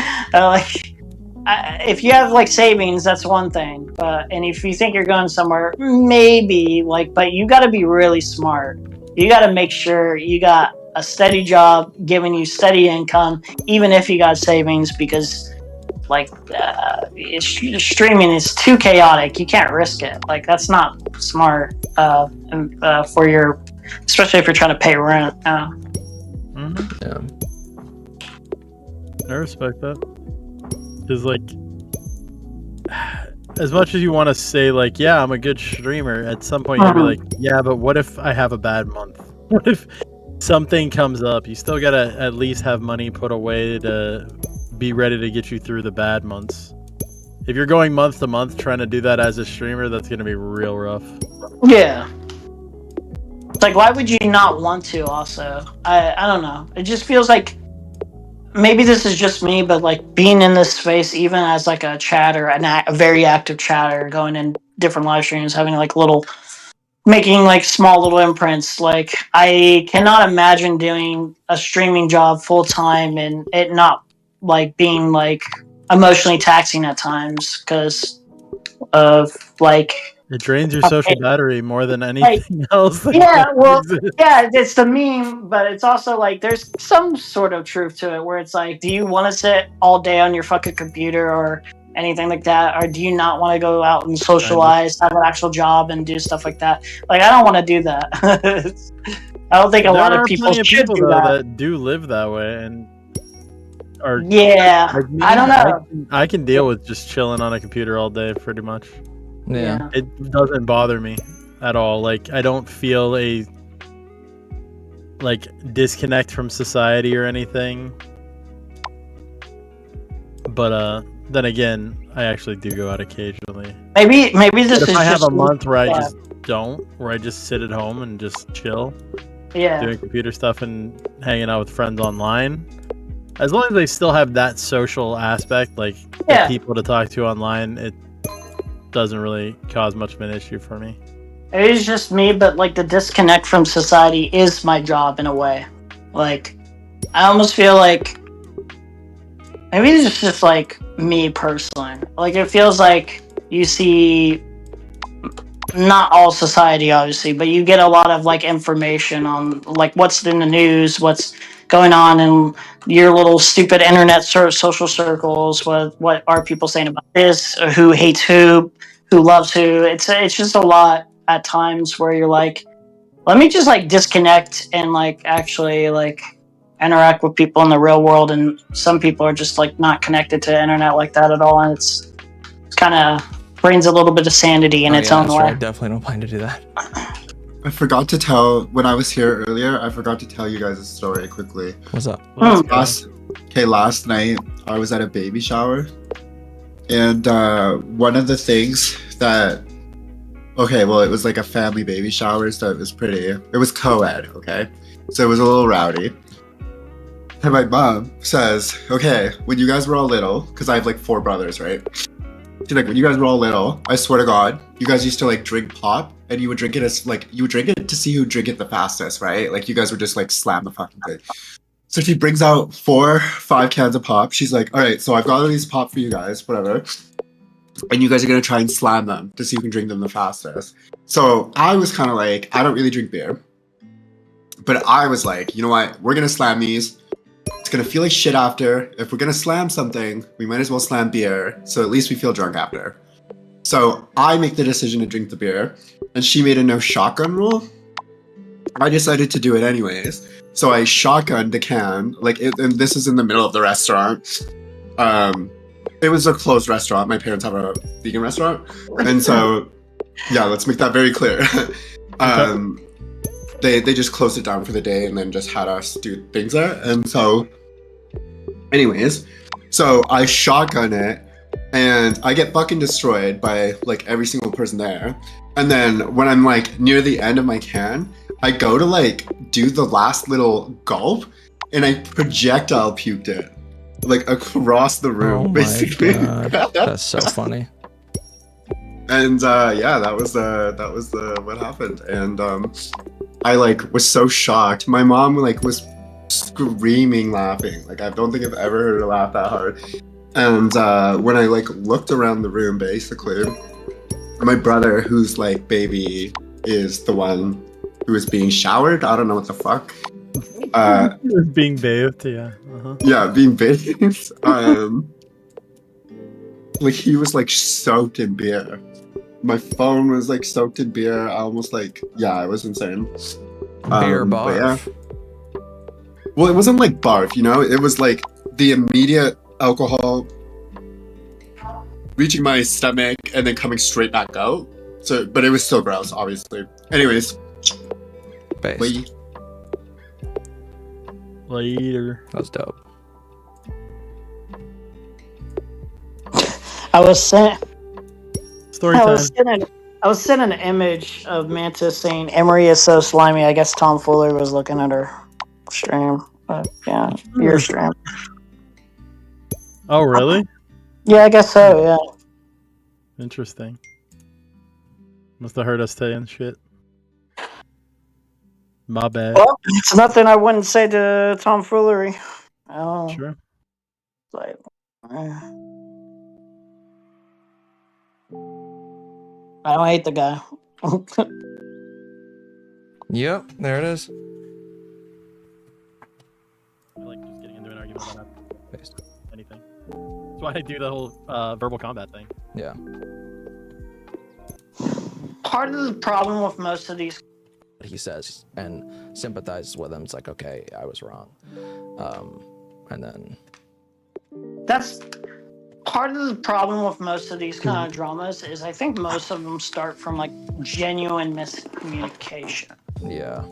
Speaker 13: If you have like savings, that's one thing. And if you think you're going somewhere, maybe but you got to be really smart. You got to make sure you got a steady job giving you steady income, even if you got savings, because streaming is too chaotic. You can't risk it. Like, that's not smart for your, especially if you're trying to pay rent.
Speaker 2: Yeah.
Speaker 11: I respect that. Because, as much as you want to say, yeah, I'm a good streamer, at some point you'll be like, yeah, but what if I have a bad month? What if something comes up? You still gotta at least have money put away to be ready to get you through the bad months. If you're going month to month trying to do that as a streamer, that's gonna be real rough.
Speaker 13: Yeah. Why would you not want to also? I don't know. It just feels like, maybe this is just me, but being in this space, even as a chatter, a very active chatter, going in different live streams, having making small little imprints, I cannot imagine doing a streaming job full time and it not being emotionally taxing at times because of
Speaker 11: It drains your social battery more than
Speaker 13: Like,
Speaker 11: anything else. that
Speaker 13: yeah, well,
Speaker 11: exists.
Speaker 13: yeah, it's the meme, but it's also like there's some sort of truth to it where it's like, do you want to sit all day on your fucking computer or anything like that, or do you not want to go out and socialize, have an actual job, and do stuff like that? Like, I don't want to do that. I don't think a lot of people
Speaker 11: plenty of
Speaker 13: should
Speaker 11: people
Speaker 13: do
Speaker 11: though
Speaker 13: that.
Speaker 11: that do live that way, and or
Speaker 13: Yeah,
Speaker 11: like me,
Speaker 13: I don't know.
Speaker 11: I can deal with just chilling on a computer all day, pretty much.
Speaker 2: Yeah.
Speaker 11: It doesn't bother me at all. Like I don't feel a disconnect from society or anything. But then again, I actually do go out occasionally.
Speaker 13: Maybe this
Speaker 11: But
Speaker 13: is
Speaker 11: if I have
Speaker 13: just
Speaker 11: a month where I
Speaker 13: yeah.
Speaker 11: just don't, where I just sit at home and just chill,
Speaker 13: Yeah.
Speaker 11: doing computer stuff and hanging out with friends online. As long as they still have that social aspect, like the people to talk to online, it doesn't really cause much of an issue for me.
Speaker 13: It is just me, but like the disconnect from society is my job in a way. Like, I almost feel like maybe it's just like me personally. Like, it feels like you see, not all society obviously, but you get a lot of like information on like what's in the news, what's going on in your little stupid internet social circles. What are people saying about this? Or who hates who loves who? It's just a lot at times where you're like, let me just like disconnect and like actually like interact with people in the real world. And some people are just like not connected to the internet like that at all, and it's kind of brings a little bit of sanity in its own way.
Speaker 2: I definitely don't plan to do that.
Speaker 16: I forgot to tell when I was here earlier. I forgot to tell you guys a story quickly.
Speaker 2: What's up?
Speaker 16: Last night I was at a baby shower, and one of the things that it was like a family baby shower, so it was co-ed, okay? So it was a little rowdy. And my mom says, okay, when you guys were all little, because I have like 4 brothers, right? She's like, when you guys were all little, I swear to God, you guys used to like drink pop, and you would drink it to see who drink it the fastest, right? Like you guys would just like slam the fucking thing. So she brings out 4-5 cans of pop. She's like, all right, so I've got all these pop for you guys, whatever. And you guys are gonna try and slam them to see who can drink them the fastest. So I was kind of like, I don't really drink beer, but I was like, you know what? We're gonna slam these. It's gonna feel like shit after. If we're gonna slam something, we might as well slam beer, so at least we feel drunk after. So I make the decision to drink the beer, and she made a no shotgun rule. I decided to do it anyways. So I shotgunned the can, and this is in the middle of the restaurant. It was a closed restaurant. My parents have a vegan restaurant, and so yeah, let's make that very clear. They just closed it down for the day and then just had us do things there. And so, anyways, so I shotgun it, and I get fucking destroyed by like every single person there. And then when I'm like near the end of my can, I go to like do the last little gulp, and I projectile puked it like across the room, basically.
Speaker 2: God. That's so funny.
Speaker 16: And that was what happened. And I like was so shocked. My mom like was screaming laughing. Like I don't think I've ever heard her laugh that hard. And when I like looked around the room, basically, my brother, who's like baby, is the one who was being showered. I don't know what the fuck.
Speaker 11: He was being bathed, yeah. Uh-huh.
Speaker 16: Yeah, being bathed. Like he was like soaked in beer. My phone was like soaked in beer. I almost like, yeah, it was insane.
Speaker 2: Beer barf.
Speaker 16: Yeah. Well, it wasn't like barf, you know? It was like the immediate alcohol reaching my stomach and then coming straight back out. So, but it was still gross, obviously. Anyways.
Speaker 2: Based.
Speaker 11: Later.
Speaker 2: That was dope.
Speaker 13: I was sent.
Speaker 11: Story time.
Speaker 13: I was sent an image of Mantis saying Emery is so slimy. I guess Tom Fuller was looking at her stream. Yeah, your stream.
Speaker 11: Oh, really?
Speaker 13: Yeah, I guess so. Yeah.
Speaker 11: Interesting. Must have heard us saying shit. My bad.
Speaker 13: Well, it's nothing I wouldn't say to Tom Foolery.
Speaker 11: Sure.
Speaker 13: Like, I don't hate the guy.
Speaker 2: Yep, there it is.
Speaker 11: I like just getting into an argument about anything. That's why I do the whole verbal combat thing.
Speaker 2: Yeah.
Speaker 13: Part of the problem with most of these,
Speaker 2: He says and sympathizes with him. It's like, okay, I was wrong. And then
Speaker 13: that's part of the problem with most of these kind of dramas is I think most of them start from like genuine miscommunication.
Speaker 2: yeah.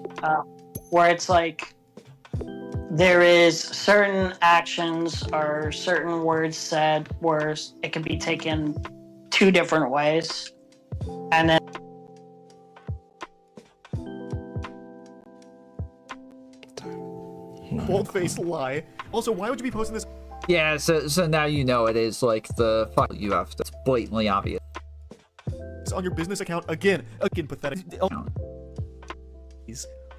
Speaker 13: Where it's like there is certain actions or certain words said where it can be taken two different ways, and then
Speaker 18: bold-faced lie. Also, why would you be posting this?
Speaker 19: Yeah, so now you know it is like the fuck you have to. It's blatantly obvious.
Speaker 18: On your business account again pathetic.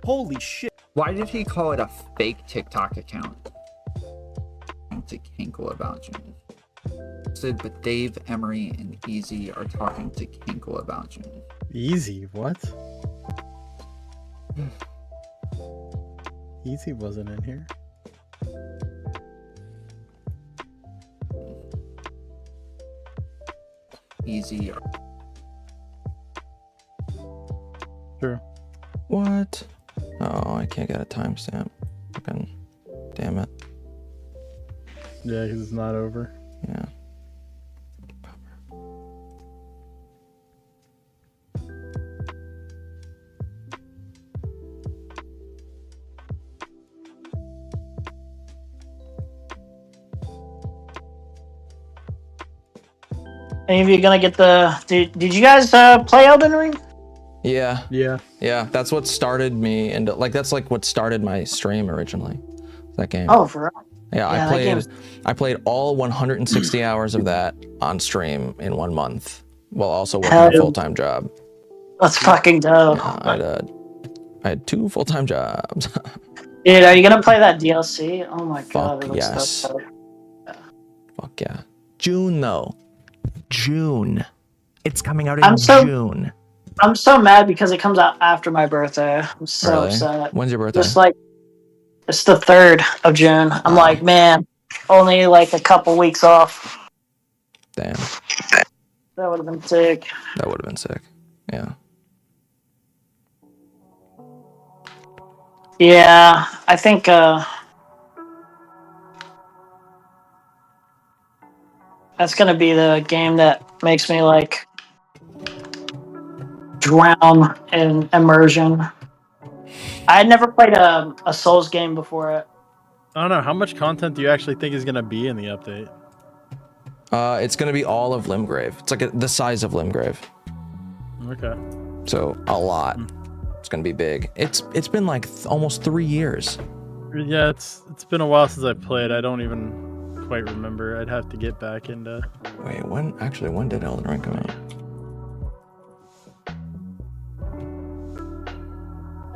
Speaker 18: Holy shit.
Speaker 19: Why did he call it a fake TikTok account? To Kinkle about you. Said, but Dave, Emery, and Easy are talking to Kinkle about you.
Speaker 11: Easy? What? Easy wasn't in here.
Speaker 19: Easy.
Speaker 11: True.
Speaker 2: What? Oh, I can't get a timestamp. Fucking damn it.
Speaker 11: Yeah, because it's not over.
Speaker 2: Yeah.
Speaker 13: any of you gonna get the? Did you guys play Elden Ring?
Speaker 2: Yeah.
Speaker 11: Yeah.
Speaker 2: Yeah. That's what started me, and like that's like what started my stream originally. That game.
Speaker 13: Oh, for real?
Speaker 2: Yeah,
Speaker 13: Yeah,
Speaker 2: I played all 160 hours of that on stream in 1 month while also working a full-time job.
Speaker 13: That's fucking dope.
Speaker 2: Yeah, I had 2 full-time jobs.
Speaker 13: Dude, are you gonna play that DLC? Oh my god,
Speaker 2: Fuck
Speaker 13: it looks
Speaker 2: yes.
Speaker 13: so
Speaker 2: Fuck yeah. June though. June. It's coming out in June.
Speaker 13: I'm so mad because it comes out after my birthday. I'm so
Speaker 2: Really?
Speaker 13: upset.
Speaker 2: When's your birthday?
Speaker 13: Just like it's the 3rd of June. I'm like, man, only like a couple weeks off.
Speaker 2: Damn.
Speaker 13: That would have been sick.
Speaker 2: That would have been sick. Yeah.
Speaker 13: Yeah, I think that's gonna be the game that makes me like drown in immersion. I had never played a Souls game before it.
Speaker 11: I don't know. How much content do you actually think is going to be in the update?
Speaker 2: It's gonna be all of Limgrave. It's like the size of Limgrave.
Speaker 11: Okay.
Speaker 2: So a lot. It's gonna be big. It's been like almost 3 years.
Speaker 11: Yeah, it's been a while since I played. I don't even quite remember. I'd have to get back into.
Speaker 2: Wait, when did Elden Ring come out?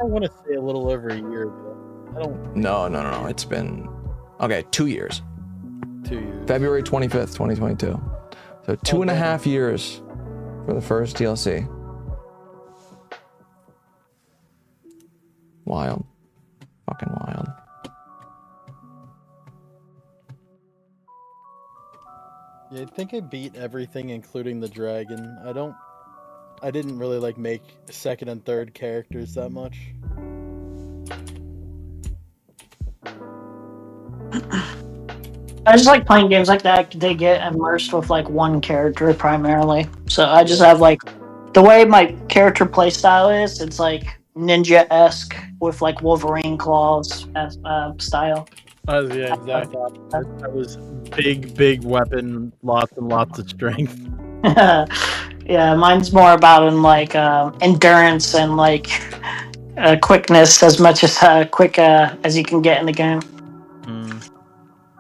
Speaker 11: I want to say a little over a year ago. I don't.
Speaker 2: No. It's been 2 years.
Speaker 11: 2 years.
Speaker 2: February 25th, 2022. So 2.5 years for the first DLC. Wild. Fucking wild.
Speaker 11: Yeah, I think I beat everything, including the dragon. I didn't really like make second and third characters that much.
Speaker 13: I just like playing games like that. They get immersed with like one character primarily. So I just have like the way my character playstyle is. It's like ninja-esque with like Wolverine claws style.
Speaker 11: Yeah, exactly. That was big weapon, lots and lots of strength.
Speaker 13: Yeah, mine's more about like endurance and like quickness, as much as quick as you can get in the game.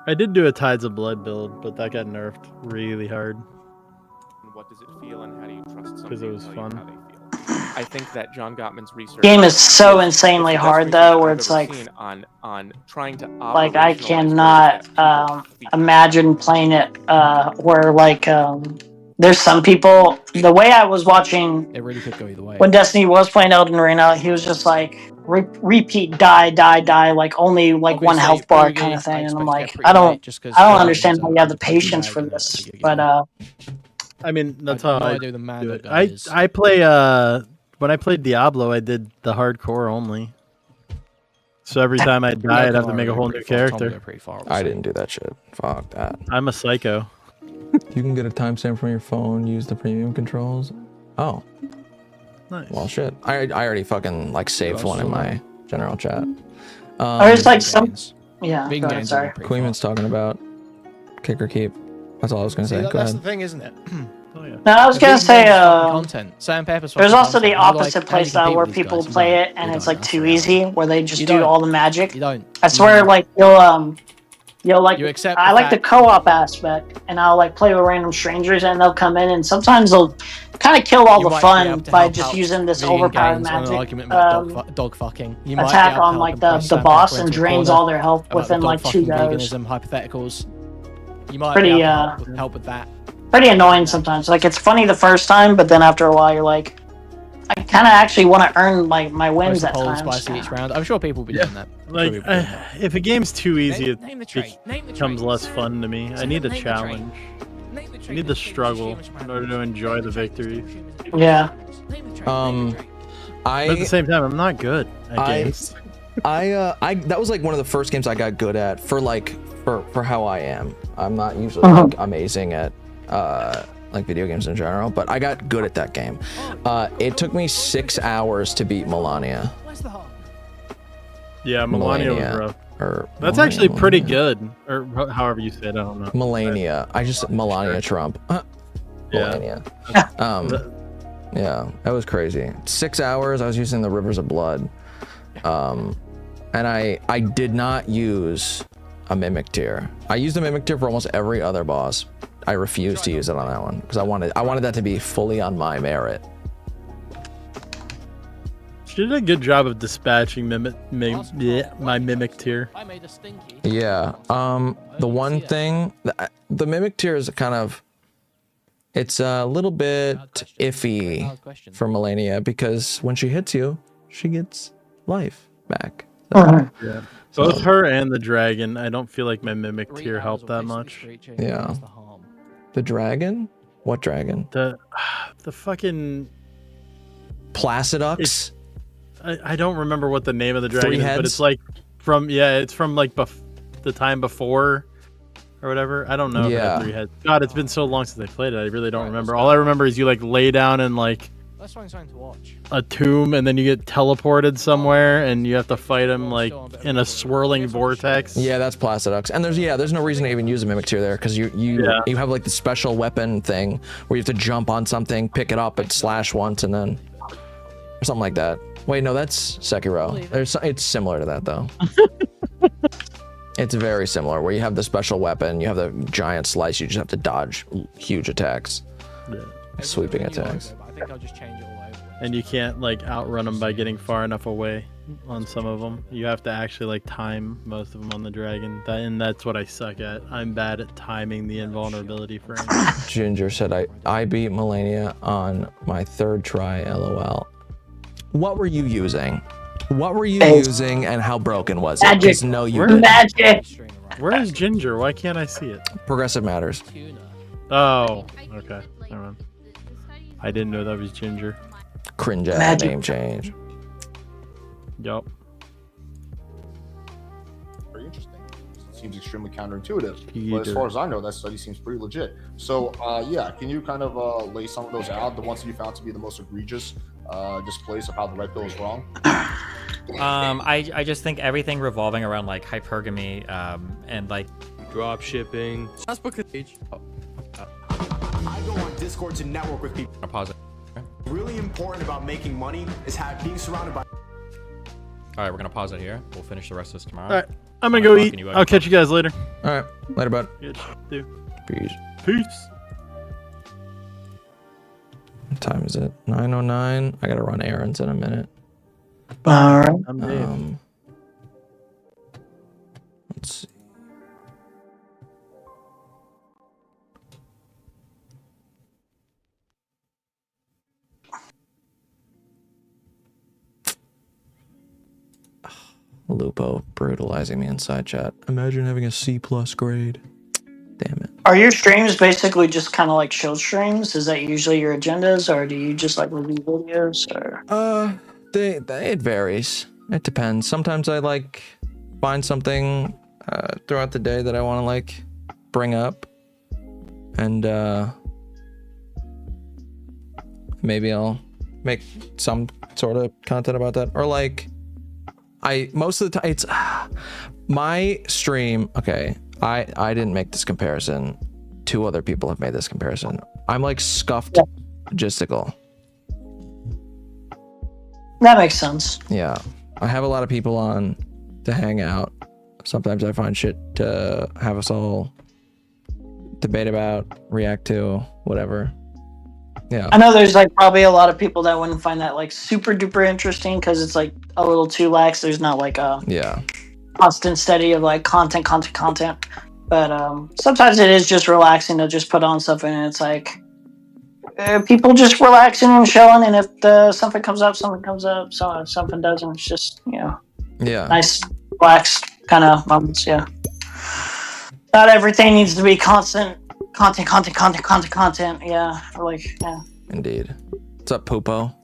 Speaker 11: I did do a Tides of Blood build, but that got nerfed really hard.
Speaker 20: What does it feel, and how do you trust
Speaker 11: Because it was fun.
Speaker 20: how they feel? I think that John Gottman's research
Speaker 13: Game is so insanely
Speaker 20: it's the best
Speaker 13: hard
Speaker 20: research
Speaker 13: though, where
Speaker 20: I've
Speaker 13: it's
Speaker 20: ever
Speaker 13: like
Speaker 20: seen on trying to
Speaker 13: like I
Speaker 20: operationalize
Speaker 13: cannot imagine playing it where like there's some people. The way I was watching
Speaker 21: It really could go either way.
Speaker 13: when Destiny was playing Elden Ring, he was just like repeat, die, like only like one
Speaker 21: Obviously,
Speaker 13: health bar
Speaker 21: Boogie,
Speaker 13: kind of
Speaker 21: I
Speaker 13: thing, and I'm
Speaker 21: expect to
Speaker 13: like,
Speaker 21: get pretty
Speaker 13: I don't
Speaker 21: late just 'cause Elden
Speaker 13: understand
Speaker 21: Ring's
Speaker 13: how
Speaker 21: a
Speaker 13: you have the
Speaker 21: big punching
Speaker 13: patience for
Speaker 21: bag in a
Speaker 13: this,
Speaker 21: video game.
Speaker 13: but
Speaker 11: I mean, that's
Speaker 21: I have
Speaker 11: how
Speaker 21: no
Speaker 11: I
Speaker 21: idea who the
Speaker 11: do
Speaker 21: Mando
Speaker 11: it.
Speaker 21: guy is.
Speaker 11: I play when I played Diablo, I did the hardcore only. So every time I die, I'd have to make a whole new character.
Speaker 2: I didn't do that shit. Fuck that.
Speaker 11: I'm a psycho.
Speaker 2: You can get a timestamp from your phone, use the premium controls. Oh.
Speaker 11: Nice.
Speaker 2: Well, shit. I already fucking like saved one in my general chat.
Speaker 13: there's like some. Yeah, go ahead, sorry.
Speaker 2: Queenman's talking about kick or keep. That's all I was gonna say. Go
Speaker 6: That's the
Speaker 2: ahead.
Speaker 6: thing, isn't it?
Speaker 13: No, I was
Speaker 21: The
Speaker 13: gonna
Speaker 21: big
Speaker 13: say,
Speaker 21: name's fucking content. Sandpaper's
Speaker 13: there's
Speaker 21: fucking
Speaker 13: also the
Speaker 21: content.
Speaker 13: opposite
Speaker 21: How do you
Speaker 13: playstyle
Speaker 21: compete
Speaker 13: where
Speaker 21: with these
Speaker 13: people
Speaker 21: guys? You
Speaker 13: play
Speaker 21: don't.
Speaker 13: it and
Speaker 21: You
Speaker 13: it's
Speaker 21: don't.
Speaker 13: like
Speaker 21: That's
Speaker 13: too
Speaker 21: the reality.
Speaker 13: easy, where they just
Speaker 21: You
Speaker 13: do
Speaker 21: don't.
Speaker 13: all the magic.
Speaker 21: You don't.
Speaker 13: I swear, like you'll like.
Speaker 21: You accept
Speaker 13: I
Speaker 21: the
Speaker 13: like the
Speaker 21: fact-
Speaker 13: co-op aspect, and I'll like play with random strangers, and they'll come in, and sometimes they'll kind of kill all
Speaker 21: You
Speaker 13: the
Speaker 21: might be able
Speaker 13: fun
Speaker 21: to
Speaker 13: by
Speaker 21: help
Speaker 13: just
Speaker 21: out
Speaker 13: using this
Speaker 21: vegan
Speaker 13: overpowered
Speaker 21: gains on an
Speaker 13: magic
Speaker 21: argument about dog fucking. You might be
Speaker 13: attack
Speaker 21: able to
Speaker 13: on
Speaker 21: help
Speaker 13: like
Speaker 21: and
Speaker 13: the
Speaker 21: press
Speaker 13: boss
Speaker 21: Sandpaper
Speaker 13: and
Speaker 21: into a
Speaker 13: drains
Speaker 21: corner
Speaker 13: all their health
Speaker 21: about
Speaker 13: within
Speaker 21: the
Speaker 13: like
Speaker 21: dog
Speaker 13: 2
Speaker 21: fucking
Speaker 13: goes.
Speaker 21: veganism hypotheticals. You might
Speaker 13: Pretty
Speaker 21: be able to help with that.
Speaker 13: pretty annoying sometimes. Like it's funny the first time, but then after a while, you're like, I kind of actually want to earn like my wins
Speaker 21: Post a
Speaker 13: at
Speaker 21: poll
Speaker 13: times.
Speaker 21: spicy each round. I'm sure people will be doing that. I'm sure
Speaker 11: Like,
Speaker 21: people will be doing that.
Speaker 11: if a game's too easy,
Speaker 21: Name the
Speaker 11: it
Speaker 21: trait. Name the
Speaker 11: becomes
Speaker 21: trait.
Speaker 11: less fun to me. I need a
Speaker 21: Name the
Speaker 11: challenge. I need the struggle in order to enjoy the victories.
Speaker 13: Yeah.
Speaker 11: But at the same time, I'm not good at games.
Speaker 2: I that was like one of the first games I got good at for how I am. I'm not usually like amazing at like video games in general, but I got good at that game. It took me 6 hours to beat Melania.
Speaker 11: Yeah, Melania was
Speaker 2: Melania,
Speaker 11: rough.
Speaker 2: or
Speaker 11: That's
Speaker 2: Melania,
Speaker 11: actually pretty
Speaker 2: Melania.
Speaker 11: good, or however you say it. I don't know.
Speaker 2: Melania. I just Melania Trump. Melania. Yeah, that was crazy. 6 hours. I was using the Rivers of Blood, and I did not use a mimic tier. I used a mimic tier for almost every other boss. I refused to use it on that one because I wanted that to be fully on my merit.
Speaker 11: She did a good job of dispatching my mimic tier.
Speaker 2: Yeah. The one thing, the mimic tier is kind of, it's a little bit iffy for Melania because when she hits you, she gets life back.
Speaker 11: Yeah. Both her and the dragon, I don't feel like my mimic tier helped that much.
Speaker 2: Yeah. The dragon? What dragon?
Speaker 11: The fucking
Speaker 2: Placidux?
Speaker 11: I don't remember what the name of the dragon
Speaker 2: Three
Speaker 11: is, but
Speaker 2: heads?
Speaker 11: it's like it's from like the time before or whatever. I don't know if it had 3 heads. God, it's been so long since I played it. I really don't remember. All I remember is you like lay down in like
Speaker 21: Let's find something to watch.
Speaker 11: a tomb and then you get teleported somewhere and you have to fight him like in a swirling vortex.
Speaker 2: Yeah, that's Placidux. And there's no reason to even use a mimic tier there because you have like the special weapon thing where you have to jump on something, pick it up, and slash once, and then or something like that. Wait, no, that's Sekiro. It's similar to that though. It's very similar where you have the special weapon, you have the giant slice, you just have to dodge huge attacks, sweeping attacks.
Speaker 21: I think I'll just change it all over.
Speaker 11: And you can't like outrun them by getting far enough away on some of them. You have to actually like time most of them on the dragon. And that's what I suck at. I'm bad at timing the invulnerability frame.
Speaker 2: Ginger said I beat Melania on my 3rd try, LOL. What were you using? What were you using and how broken was it?
Speaker 13: Magic.
Speaker 2: 'Cause no, you
Speaker 11: Where-
Speaker 2: didn't.
Speaker 13: Magic.
Speaker 11: Where is Ginger? Why can't I see it?
Speaker 2: Progressive matters.
Speaker 11: Oh, okay. Never mind. I didn't know that was Ginger.
Speaker 2: Cringe ass
Speaker 13: Magic.
Speaker 2: name change.
Speaker 11: Yup.
Speaker 22: Very interesting. It seems extremely counterintuitive.
Speaker 11: You
Speaker 22: But as
Speaker 11: do.
Speaker 22: far as I know, that study seems pretty legit. So, yeah, can you kind of lay some of those out, the ones that you found to be the most egregious displays of how the red pill is wrong?
Speaker 8: I just think everything revolving around like hypergamy and like
Speaker 6: drop shipping.
Speaker 20: Let's book a page.
Speaker 4: I go on Discord to network with people.
Speaker 8: I'll pause it.
Speaker 4: Really important about making money is being surrounded by.
Speaker 8: All right, we're gonna pause it here. We'll finish the rest of this tomorrow.
Speaker 11: All right. I'm gonna go eat. I'll catch you guys later.
Speaker 2: All right. Later, bud.
Speaker 11: Good. Dude.
Speaker 2: Peace.
Speaker 11: Peace.
Speaker 2: What time is it? 9:09. I gotta run errands in a minute.
Speaker 13: All right.
Speaker 11: I'm Dave.
Speaker 2: Let's see. Lupo brutalizing me inside chat. Imagine having a C+ grade. Damn it.
Speaker 13: Are your streams basically just kind of like chill streams? Is that usually your agendas, or do you just like review videos? Or
Speaker 2: It varies. It depends. Sometimes I like find something throughout the day that I want to like bring up, and maybe I'll make some sort of content about that. Or like, most of the time it's my stream. Okay, I didn't make this comparison. 2 other people have made this comparison. I'm like scuffed logistical.
Speaker 13: That makes sense.
Speaker 2: Yeah, I have a lot of people on to hang out. Sometimes I find shit to have us all debate about, react to, whatever. Yeah.
Speaker 13: I know there's like probably a lot of people that wouldn't find that like super duper interesting because it's like a little too lax. There's not like a constant steady of like content. But sometimes it is just relaxing to just put on something, and it's like people just relaxing and chilling. And if something comes up, something comes up. So if something doesn't, it's just nice, relaxed kind of moments. Yeah. Not everything needs to be constant content. Yeah.
Speaker 2: Indeed. What's up, Poopo?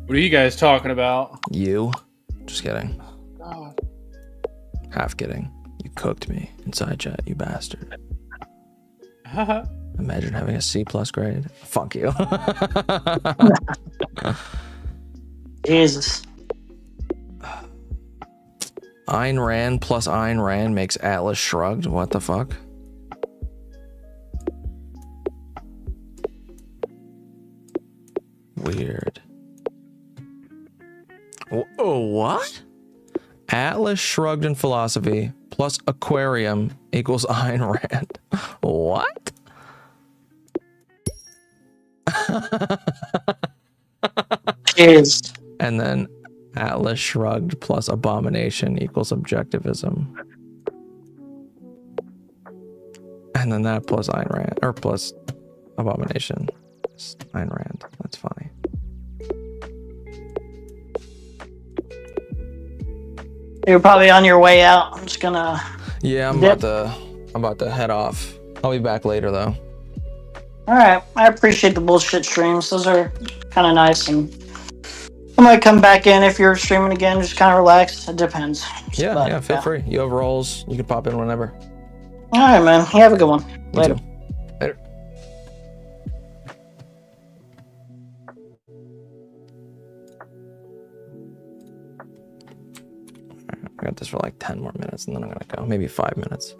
Speaker 3: What are you guys talking about?
Speaker 2: You? Just kidding. Half kidding. You cooked me inside chat, you bastard. Imagine having a C+ grade. Fuck you.
Speaker 13: Jesus.
Speaker 2: Ayn Rand plus Ayn Rand makes Atlas Shrugged. What the fuck? Weird. Oh, what? Atlas Shrugged in philosophy plus aquarium equals Ayn Rand. What? And then Atlas Shrugged plus abomination equals objectivism. And then that plus Ayn Rand, or plus abomination is Ayn Rand. That's funny.
Speaker 13: You're probably on your way out. I'm just gonna.
Speaker 2: Yeah, I'm about to head off. I'll be back later though.
Speaker 13: All right, I appreciate the bullshit streams. Those are kind of nice, and I might come back in if you're streaming again. Just kind of relax. It depends.
Speaker 2: Yeah, feel free. You have roles. You can pop in whenever.
Speaker 13: All right, man. You have a good one. Later.
Speaker 2: Later. I got this for like 10 more minutes and then I'm gonna go. Maybe 5 minutes.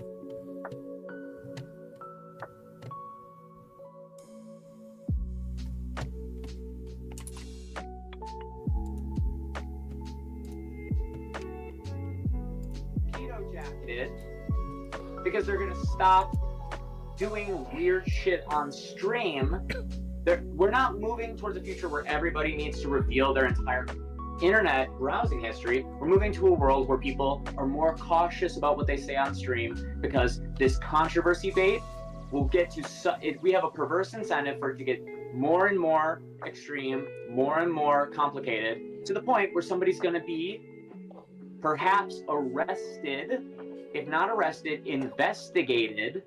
Speaker 5: Jacketed because they're gonna stop doing weird shit on stream. We're not moving towards a future where everybody needs to reveal their entire internet browsing history. We're moving to a world where people are more cautious about what they say on stream because this controversy bait will get to we have a perverse incentive for it to get more and more extreme, more and more complicated, to the point where somebody's going to be perhaps arrested, if not arrested, investigated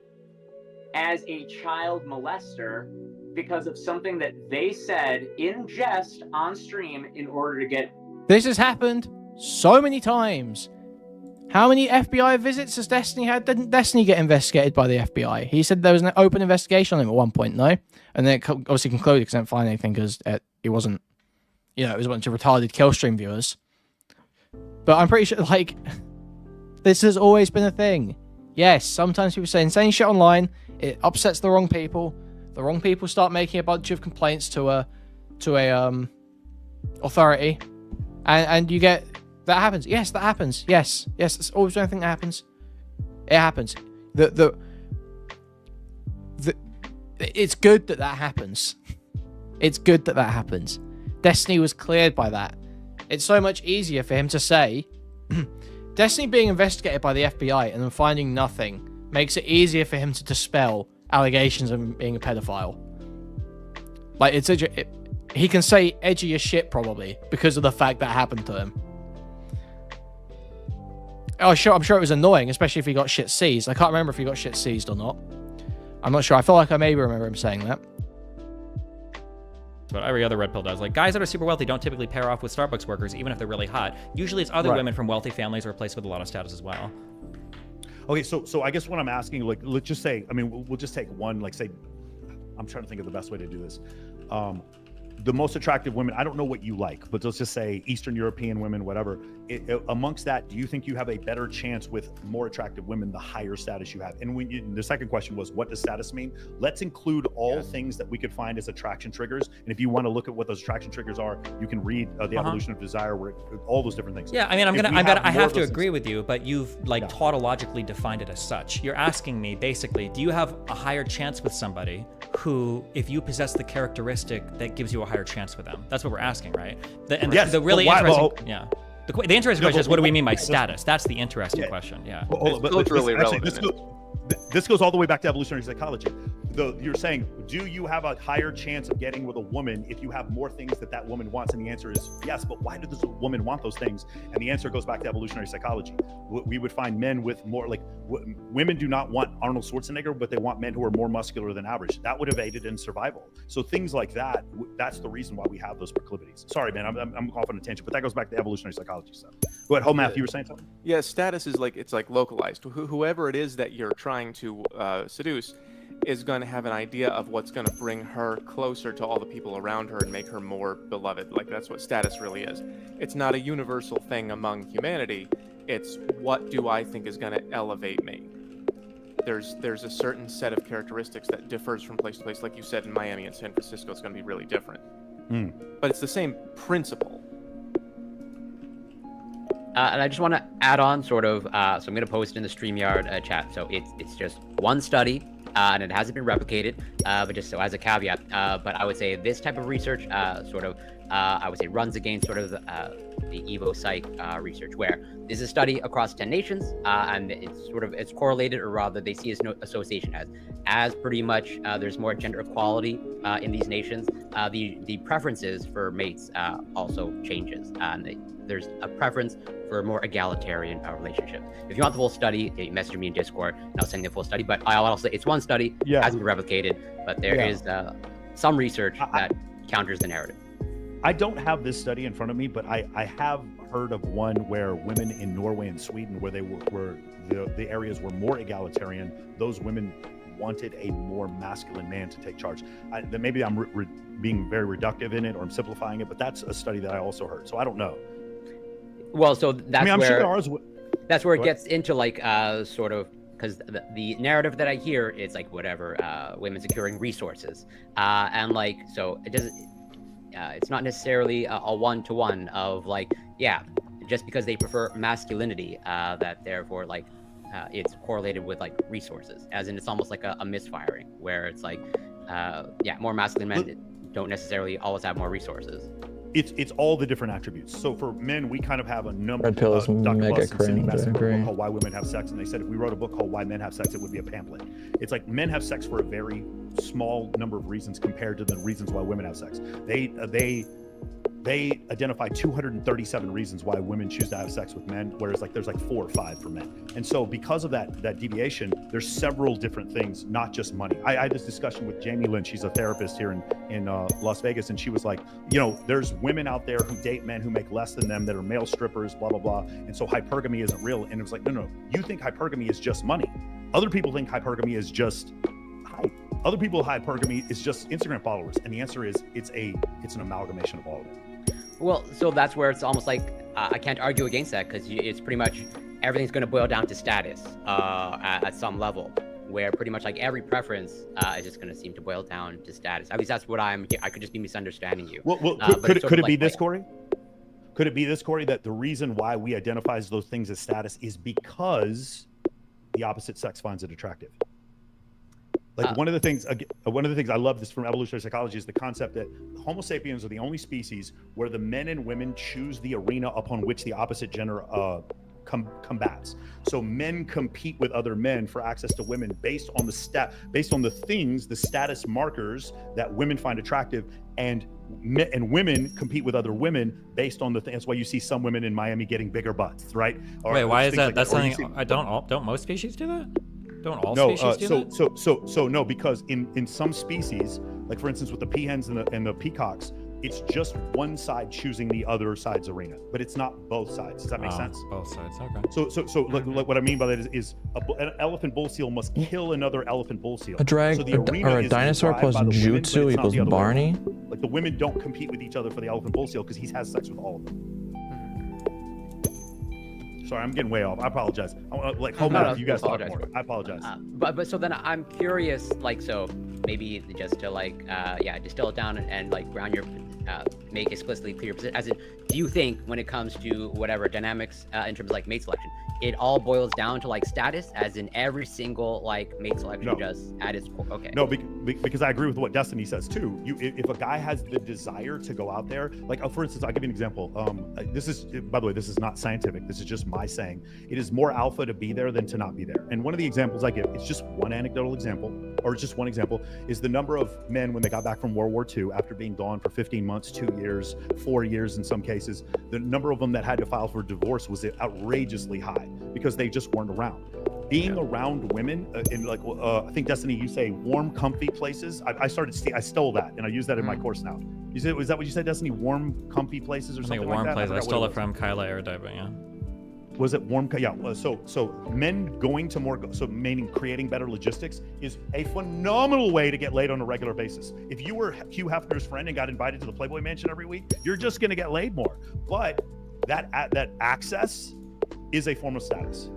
Speaker 5: as a child molester because of something that they said in jest on stream in order to get.
Speaker 21: This has happened so many times. How many FBI visits has Destiny had? Didn't Destiny get investigated by the FBI? He said there was an open investigation on him at one point, no? And then it obviously concluded because they didn't find anything because it wasn't, it was a bunch of retarded Killstream viewers. But I'm pretty sure, like, this has always been a thing. Yes, sometimes people say insane shit online. It upsets the wrong people. The wrong people start making a bunch of complaints to a authority, and you get that happens. Yes, that happens. Yes, it's always one thing that happens. It happens. It's good that happens. It's good that happens. Destiny was cleared by that. It's so much easier for him to say, Destiny being investigated by the FBI and then finding nothing makes it easier for him to dispel allegations of being a pedophile. Like, he can say edgy as shit probably because of the fact that happened to him. I'm sure it was annoying, especially if he got shit seized. I can't remember if he got shit seized or not. I'm not sure. I feel like I maybe remember him saying that.
Speaker 8: That's what every other red pill does. Like, guys that are super wealthy don't typically pair off with Starbucks workers, even if they're really hot. Usually it's other women from wealthy families or a place with a lot of status as well.
Speaker 7: Okay, so I guess what I'm asking, like, let's just say, I mean, we'll just take one, like, say, I'm trying to think of the best way to do this. The most attractive women, I don't know what you like, but let's just say Eastern European women, whatever. Amongst that, do you think you have a better chance with more attractive women the higher status you have? And the second question was, what does status mean? Let's include all things that we could find as attraction triggers. And if you want to look at what those attraction triggers are, you can read The Evolution of Desire, where all those different things.
Speaker 8: Yeah, I mean, I have to agree with you, but you've like tautologically defined it as such. You're asking me basically, do you have a higher chance with somebody who, if you possess the characteristic that gives you a higher chance with them? That's what we're asking, right? The really interesting, the interesting question is, what do we mean by status? That's the interesting question. Yeah.
Speaker 7: This goes all the way back to evolutionary psychology. You're saying, do you have a higher chance of getting with a woman if you have more things that woman wants? And the answer is yes, but why does a woman want those things? And the answer goes back to evolutionary psychology. We would find men with more, like, women do not want Arnold Schwarzenegger, but they want men who are more muscular than average. That would have aided in survival. So things like that, that's the reason why we have those proclivities. Sorry, man, I'm off on a tangent, but that goes back to evolutionary psychology stuff. Go ahead, Math, you were saying something?
Speaker 20: Yeah, status is like, it's like localized. Whoever it is that you're trying to seduce is going to have an idea of what's going to bring her closer to all the people around her and make her more beloved. Like, that's what status really is. It's not a universal thing among humanity. It's what do I think is going to elevate me. There's a certain set of characteristics that differs from place to place. Like you said, in Miami and San Francisco, it's going to be really different. But it's the same principle.
Speaker 9: And I just want to add on sort of, so I'm going to post in the StreamYard chat. So it's just one study, and it hasn't been replicated, but just so as a caveat. But I would say this type of research sort of, I would say runs against sort of the Evo Psych research, where this is a study across 10 nations, and it's correlated, or rather they see no association as pretty much there's more gender equality in these nations. The preferences for mates also changes, and there's a preference for more egalitarian relationships. If you want the full study, you message me in Discord, and I'll send you the full study. But I'll also say it's one study, hasn't been replicated, but there is some research that counters the narrative.
Speaker 7: I don't have this study in front of me, but I have heard of one where women in Norway and Sweden, where they were the areas were more egalitarian, those women wanted a more masculine man to take charge. Maybe I'm being very reductive in it, or I'm simplifying it, but that's a study that I also heard. So I don't know.
Speaker 9: Well, so that's
Speaker 7: I'm
Speaker 9: where
Speaker 7: sure ours
Speaker 9: that's where it gets into like sort of, because the narrative that I hear is like whatever, women securing resources, and like so it doesn't. It's not necessarily a one-to-one of like, just because they prefer masculinity, that therefore like it's correlated with like resources, as in it's almost like a misfiring where it's like, more masculine men don't necessarily always have more resources.
Speaker 7: It's all the different attributes. So for men, we kind of have a number.
Speaker 2: Red pill is
Speaker 7: Dr.
Speaker 2: mega
Speaker 7: Buss and Cindy
Speaker 2: cringe,
Speaker 7: Mess
Speaker 2: I
Speaker 7: wrote a
Speaker 2: agree.
Speaker 7: book called Why Women Have Sex, and they said if we wrote a book called Why Men Have Sex, it would be a pamphlet. It's like men have sex for a very small number of reasons compared to the reasons why women have sex. They identify 237 reasons why women choose to have sex with men, whereas like there's like 4 or 5 for men. And so because of that deviation, there's several different things, not just money. I had this discussion with Jamie Lynn. She's a therapist here in Las Vegas, and she was like, there's women out there who date men who make less than them, that are male strippers, blah blah blah. And so hypergamy isn't real. And it was like, no, you think hypergamy is just money. Other people think hypergamy is just height. Other people hypergamy is just Instagram followers. And the answer is it's an amalgamation of all of it.
Speaker 9: Well, so that's where it's almost like I can't argue against that, because it's pretty much everything's going to boil down to status at some level, where pretty much like every preference is just going to seem to boil down to status. At least that's what I could just be misunderstanding you.
Speaker 7: Well, could it be this, Corey? Could it be this, Corey, that the reason why we identify those things as status is because the opposite sex finds it attractive? Like one of the things I love this from evolutionary psychology is the concept that Homo sapiens are the only species where the men and women choose the arena upon which the opposite gender combats. So men compete with other men for access to women based on the status markers that women find attractive, and women compete with other women based on the thing. That's why you see some women in Miami getting bigger butts, right?
Speaker 8: Wait, why is that?
Speaker 7: Like
Speaker 8: That's
Speaker 7: that.
Speaker 8: something. Don't most species do that? Don't all
Speaker 7: No,
Speaker 8: species do that?
Speaker 7: so no, because in some species, like for instance with the peahens and the peacocks, it's just one side choosing the other side's arena, but it's not both sides. Does that make sense?
Speaker 8: Both sides, okay.
Speaker 7: So like what I mean by that is an elephant bull seal must kill another elephant bull seal.
Speaker 2: A drag
Speaker 7: So the arena
Speaker 2: or a
Speaker 7: is
Speaker 2: dinosaur
Speaker 7: derived
Speaker 2: plus
Speaker 7: by the women, but
Speaker 2: jutsu
Speaker 7: it's not
Speaker 2: equals
Speaker 7: the other way
Speaker 2: Barney.
Speaker 7: around. Like the women don't compete with each other for the elephant bull seal because he has sex with all of them. Sorry, I'm getting way off. I apologize. You guys talk more. I apologize.
Speaker 9: But so then I'm curious, like, so maybe just to like, distill it down and like ground your, make explicitly clear position. As in, do you think when it comes to whatever dynamics in terms of like mate selection, it all boils down to like status, as in every single like mate selection just at its core? Okay.
Speaker 7: No, because I agree with what Destiny says too. If a guy has the desire to go out there, like for instance, I'll give you an example. This is, by the way, this is not scientific. This is just my saying. It is more alpha to be there than to not be there. And one of the examples I give, it's just one anecdotal example, or just one example, is the number of men when they got back from World War II after being gone for 15 months, 2 years, 4 years in some cases. The number of them that had to file for divorce was outrageously high because they just weren't around. Being around women in like I think Destiny, you say warm, comfy places. I stole that and I use that in my course now. Was that what you said, Destiny? Warm, comfy places or something like that?
Speaker 8: Warm places. I stole it from Kyla Aerodiving, yeah.
Speaker 7: Was it warm? Yeah. So men going to more, so meaning creating better logistics is a phenomenal way to get laid on a regular basis. If you were Hugh Hefner's friend and got invited to the Playboy Mansion every week, you're just going to get laid more. But that access is a form of status.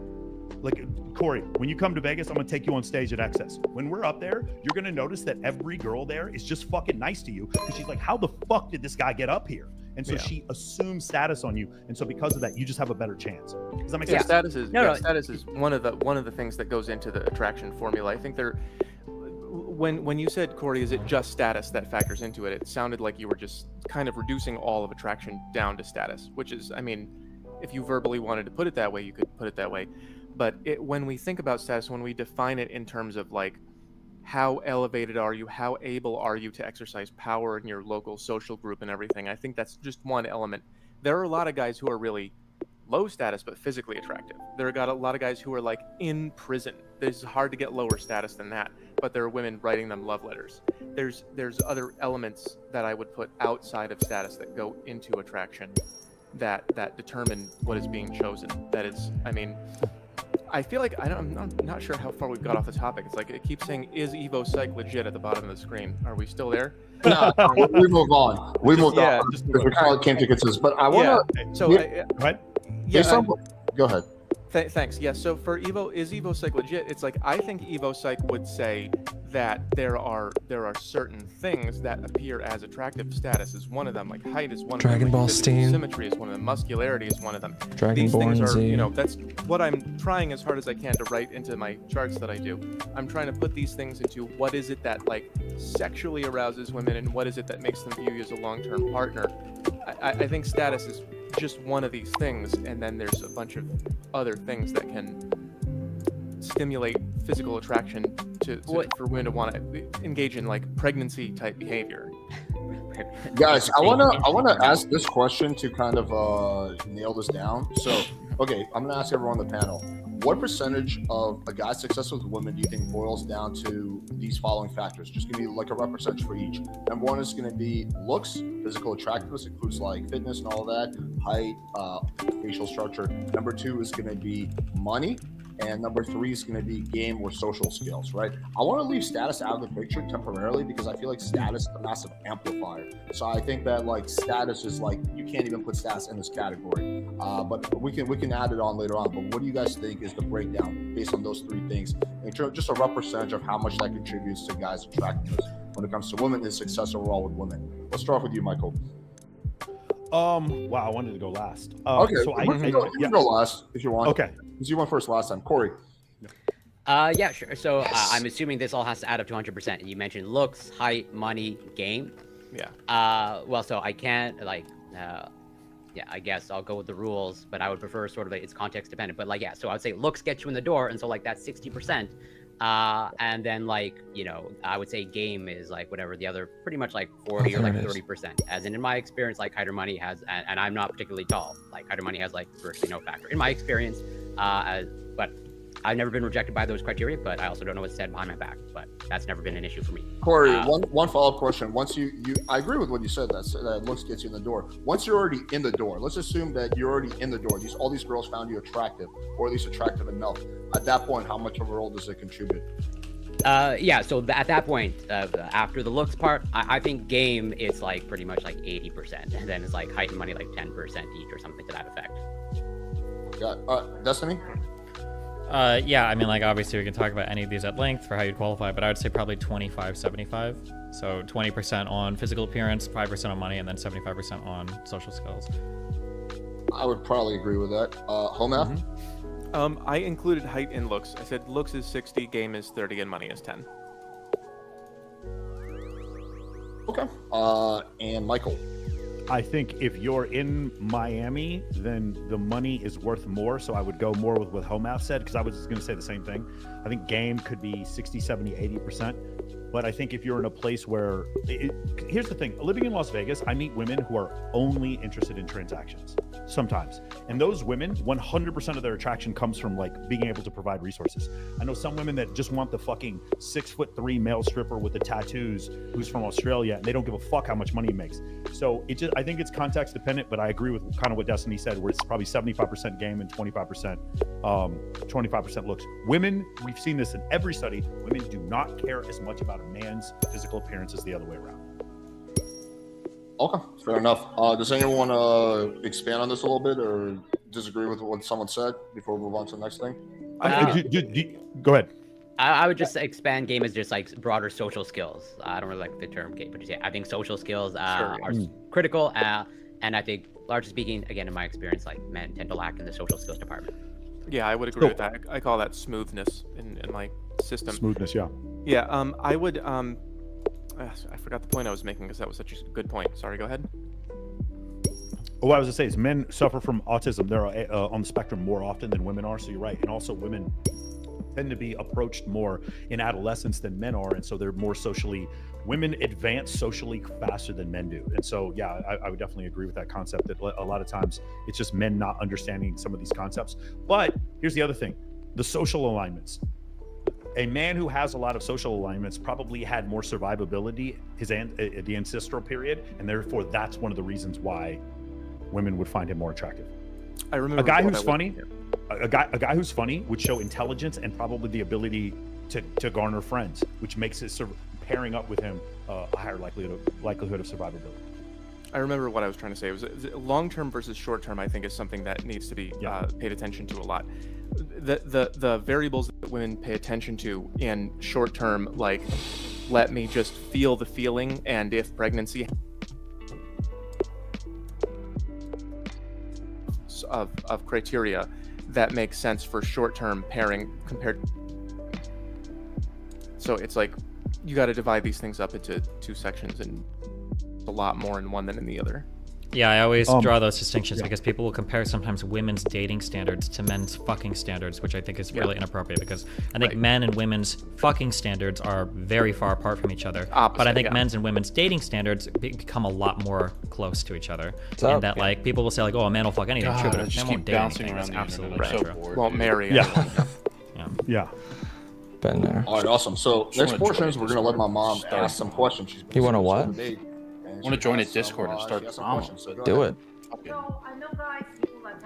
Speaker 7: Like Corey, when you come to Vegas, I'm gonna take you on stage at Access. When we're up there, you're gonna notice that every girl there is just fucking nice to you because she's like, how the fuck did this guy get up here? And so she assumes status on you, and so because of that, you just have a better chance. Does that make sense?
Speaker 20: Status is status is one of the things that goes into the attraction formula. I think when you said, Corey, is it just status that factors into it? It sounded like you were just kind of reducing all of attraction down to status, which is, I mean, if you verbally wanted to put it that way, you could put it that way. But when we think about status, when we define it in terms of like how elevated are you, how able are you to exercise power in your local social group and everything, I think that's just one element. There are a lot of guys who are really low status but physically attractive. There are a lot of guys who are like in prison. It's hard to get lower status than that, but there are women writing them love letters. There's other elements that I would put outside of status that go into attraction that determine what is being chosen. That is, I mean, I feel like I'm not sure how far we've got off the topic. It's like it keeps saying, "Is Evo Psych legit?" at the bottom of the screen. Are we still there?
Speaker 22: No, we move on. We moved on. We kind of came to consensus, but I want to.
Speaker 20: So,
Speaker 22: go ahead.
Speaker 20: Thanks. Yes. So for Evo, is Evo Psych legit? It's like I think Evo Psych would say that there are certain things that appear as attractive. Status is one of them. Like height is one
Speaker 2: Dragon
Speaker 20: of them.
Speaker 2: Ball Steam.
Speaker 20: Symmetry is one of them. Muscularity is one of them.
Speaker 2: These things
Speaker 20: are,
Speaker 2: Z.
Speaker 20: that's what I'm trying as hard as I can to write into my charts that I do. I'm trying to put these things into what is it that like sexually arouses women and what is it that makes them view you as a long-term partner. I think status is just one of these things, and then there's a bunch of other things that can stimulate physical attraction for women to want to engage in like pregnancy type behavior.
Speaker 22: Guys, I wanna ask this question to kind of nail this down. So, okay, I'm gonna ask everyone on the panel: what percentage of a guy's success with women do you think boils down to these following factors? Just give me like a rough percentage for each. Number one is going to be looks, physical attractiveness, includes like fitness and all that, height, facial structure. Number two is going to be money. And number three is going to be game or social skills, right? I want to leave status out of the picture temporarily because I feel like status is a massive amplifier. So I think that like status is like, you can't even put status in this category. But we can add it on later on. But what do you guys think is the breakdown based on those three things? In terms, just a rough percentage of how much that contributes to guys' attractiveness when it comes to women and success overall with women. Let's start off with you, Michael.
Speaker 7: Wow, I wanted to go last.
Speaker 22: Okay,
Speaker 7: so
Speaker 22: you can go last if you want.
Speaker 7: Okay.
Speaker 22: Because you went first last time. Corey.
Speaker 9: Yeah, sure. So I'm assuming this all has to add up to 100%. And you mentioned looks, height, money, game.
Speaker 20: Yeah.
Speaker 9: Well, so I can't like yeah, I guess I'll go with the rules, but I would prefer sort of it's context dependent. But like, yeah, so I would say looks get you in the door, and so like that's 60%. And then like, you know, I would say game is like whatever the other, pretty much like 40 or like 30%. As in my experience, like Hyder Money has, and I'm not particularly tall. Like Hyder Money has like virtually no factor in my experience. But I've never been rejected by those criteria, but I also don't know what's said behind my back. But that's never been an issue for me.
Speaker 22: Corey, one follow-up question. Once you I agree with what you said, that looks gets you in the door. Once you're already in the door, let's assume that you're already in the door. All these girls found you attractive, or at least attractive enough. At that point, how much of a role does it contribute?
Speaker 9: Yeah, so at that point, after the looks part, I think game is like pretty much like 80%, and then it's like height and money like 10% each or something to that effect.
Speaker 22: Yeah, Destiny?
Speaker 8: Yeah, I mean, like, obviously we can talk about any of these at length for how you'd qualify, but I would say probably 25-75. So 20% on physical appearance, 5% on money, and then 75% on social skills.
Speaker 22: I would probably agree with that. Home math?
Speaker 20: I included height and looks. I said looks is 60, game is 30, and money is 10.
Speaker 22: Okay. And Michael?
Speaker 7: I think if you're in Miami, then the money is worth more. So I would go more with what Homath said, because I was just going to say the same thing. I think game could be 60, 70, 80%. But I think if you're in a place where here's the thing, living in Las Vegas, I meet women who are only interested in transactions sometimes. And those women, 100% of their attraction comes from like being able to provide resources. I know some women that just want the fucking 6'3" male stripper with the tattoos who's from Australia, and they don't give a fuck how much money he makes. So I think it's context dependent, but I agree with kind of what Destiny said, where it's probably 75% game and 25% looks. Women, we've seen this in every study, women do not care as much about a man's physical appearance as the other way around.
Speaker 22: Okay, fair enough. Does anyone want to expand on this a little bit or disagree with what someone said before we move on to the next thing?
Speaker 7: Go ahead.
Speaker 9: I would just expand game as just like broader social skills. I don't really like the term game, but just, yeah, I think social skills are critical. And I think, largely speaking, again, in my experience, like men tend to lack in the social skills department.
Speaker 20: Yeah, I would agree with that. I call that smoothness in my system.
Speaker 7: Smoothness, yeah.
Speaker 20: Yeah, I would, I forgot the point I was making because that was such a good point. Sorry, go ahead.
Speaker 7: What I was going to say is men suffer from autism. They're on the spectrum more often than women are, so you're right. And also women tend to be approached more in adolescence than men are, and so they're more women advance socially faster than men do. And so, yeah, I would definitely agree with that concept that a lot of times it's just men not understanding some of these concepts. But here's the other thing, the social alignments. A man who has a lot of social alignments probably had more survivability at the ancestral period, and therefore that's one of the reasons why women would find him more attractive.
Speaker 20: I remember
Speaker 7: a guy who's funny would show intelligence and probably the ability to garner friends, which makes it pairing up with him a higher likelihood of survivability.
Speaker 20: I remember what I was trying to say. It was long-term versus short-term, I think, is something that needs to be paid attention to a lot. The variables that women pay attention to in short-term, like, let me just feel the feeling, and if pregnancy of criteria that makes sense for short-term pairing compared. So it's like you got to divide these things up into two sections, and a lot more in one than in the other.
Speaker 8: Yeah, I always draw those distinctions because people will compare sometimes women's dating standards to men's fucking standards, which I think is really inappropriate, because I think men and women's fucking standards are very far apart from each other. But I think men's and women's dating standards become a lot more close to each other. And that like people will say like, oh, a man will fuck anything. True, but a man won't date anything. That's absolutely true.
Speaker 20: Won't marry.
Speaker 7: Yeah.
Speaker 2: Been there.
Speaker 22: All right, awesome. So next portion is we're gonna let my mom ask some questions.
Speaker 2: You want to what?
Speaker 3: I want to join a Discord and start drama.
Speaker 2: Do it.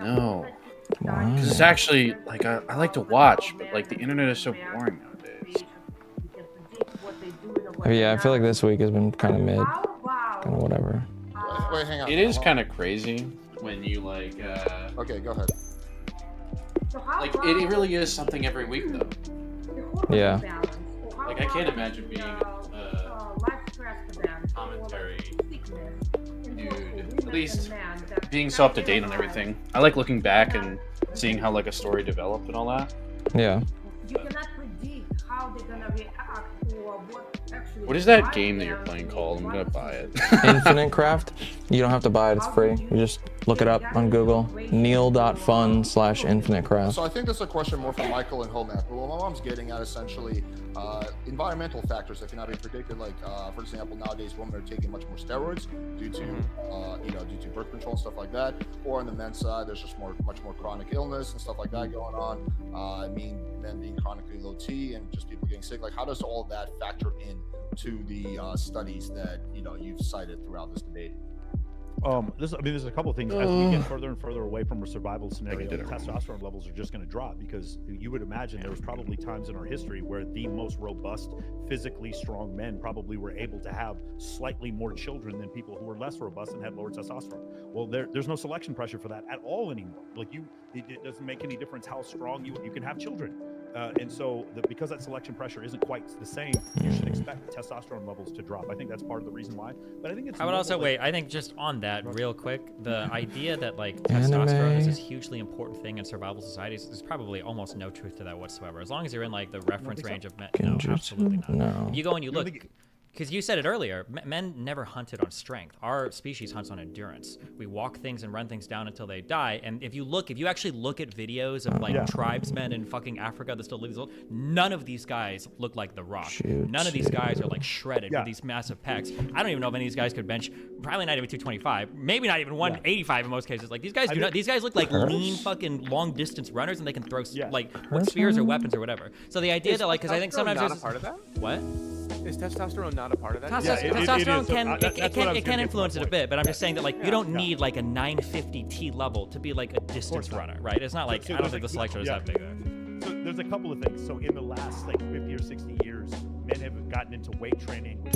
Speaker 3: No. Because it's actually, like, I like to watch, but, like, the internet is so boring nowadays.
Speaker 2: Yeah, I feel like this week has been kind of mid. Kind of whatever.
Speaker 22: Wait, hang on.
Speaker 3: It is kind of crazy when you, like,
Speaker 22: Okay, go ahead.
Speaker 3: Like, it really is something every week, though.
Speaker 2: Yeah.
Speaker 3: Like, I can't imagine being commentary dude, at least being so up to date on everything. I like looking back and seeing how like a story developed and all that.
Speaker 2: Yeah.
Speaker 10: You cannot predict how they're gonna react or what
Speaker 3: What is that game that you're playing called? I'm gonna buy it.
Speaker 2: Infinite Craft. You don't have to buy it. It's free. You just look it up on Google. Neil.fun/infinitecraft.
Speaker 22: So I think this is a question more for Michael and Homac. But what my mom's getting at essentially environmental factors that cannot be predicted. Like for example, nowadays women are taking much more steroids due to due to birth control and stuff like that. Or on the men's side, there's just much more chronic illness and stuff like that going on. I mean, men being chronically low T and just people getting sick. Like, how does all that factor in to the studies that you've cited throughout this debate?
Speaker 7: There's a couple of things. As we get further and further away from a survival scenario, testosterone levels are just going to drop, because you would imagine there was probably times in our history where the most robust, physically strong men probably were able to have slightly more children than people who were less robust and had lower testosterone. Well, there's no selection pressure for that at all anymore. Like it doesn't make any difference how strong you can have children. And so because that selection pressure isn't quite the same, you should expect testosterone levels to drop. I think that's part of the reason why. But I think it's.
Speaker 8: I would also wait. I think just on that real quick, the idea that like testosterone is this hugely important thing in survival societies, there's probably almost no truth to that whatsoever. As long as you're in like the reference range of men, no, absolutely not.
Speaker 2: No.
Speaker 8: If you go and you look. Because you said it earlier, men never hunted on strength. Our species hunts on endurance. We walk things and run things down until they die. And if you actually look at videos of like tribesmen in fucking Africa that still live, none of these guys look like The Rock. None of these guys are like shredded with these massive pecs. I don't even know if any of these guys could bench, probably not even 225, maybe not even 185 in most cases. Like these guys do not. These guys look like lean fucking long distance runners, and they can throw like with spears or weapons or whatever. So the idea that like, because I think sometimes
Speaker 20: not a part of that.
Speaker 8: What?
Speaker 20: Is testosterone not a part of that?
Speaker 8: Testosterone can influence it a bit, but I'm just saying that like you don't need like a 950 T level to be like a distance runner, right? It's not like I don't think the selection is that big there.
Speaker 7: So there's a couple of things. So in the last like 50 or 60 years, men have gotten into weight training, and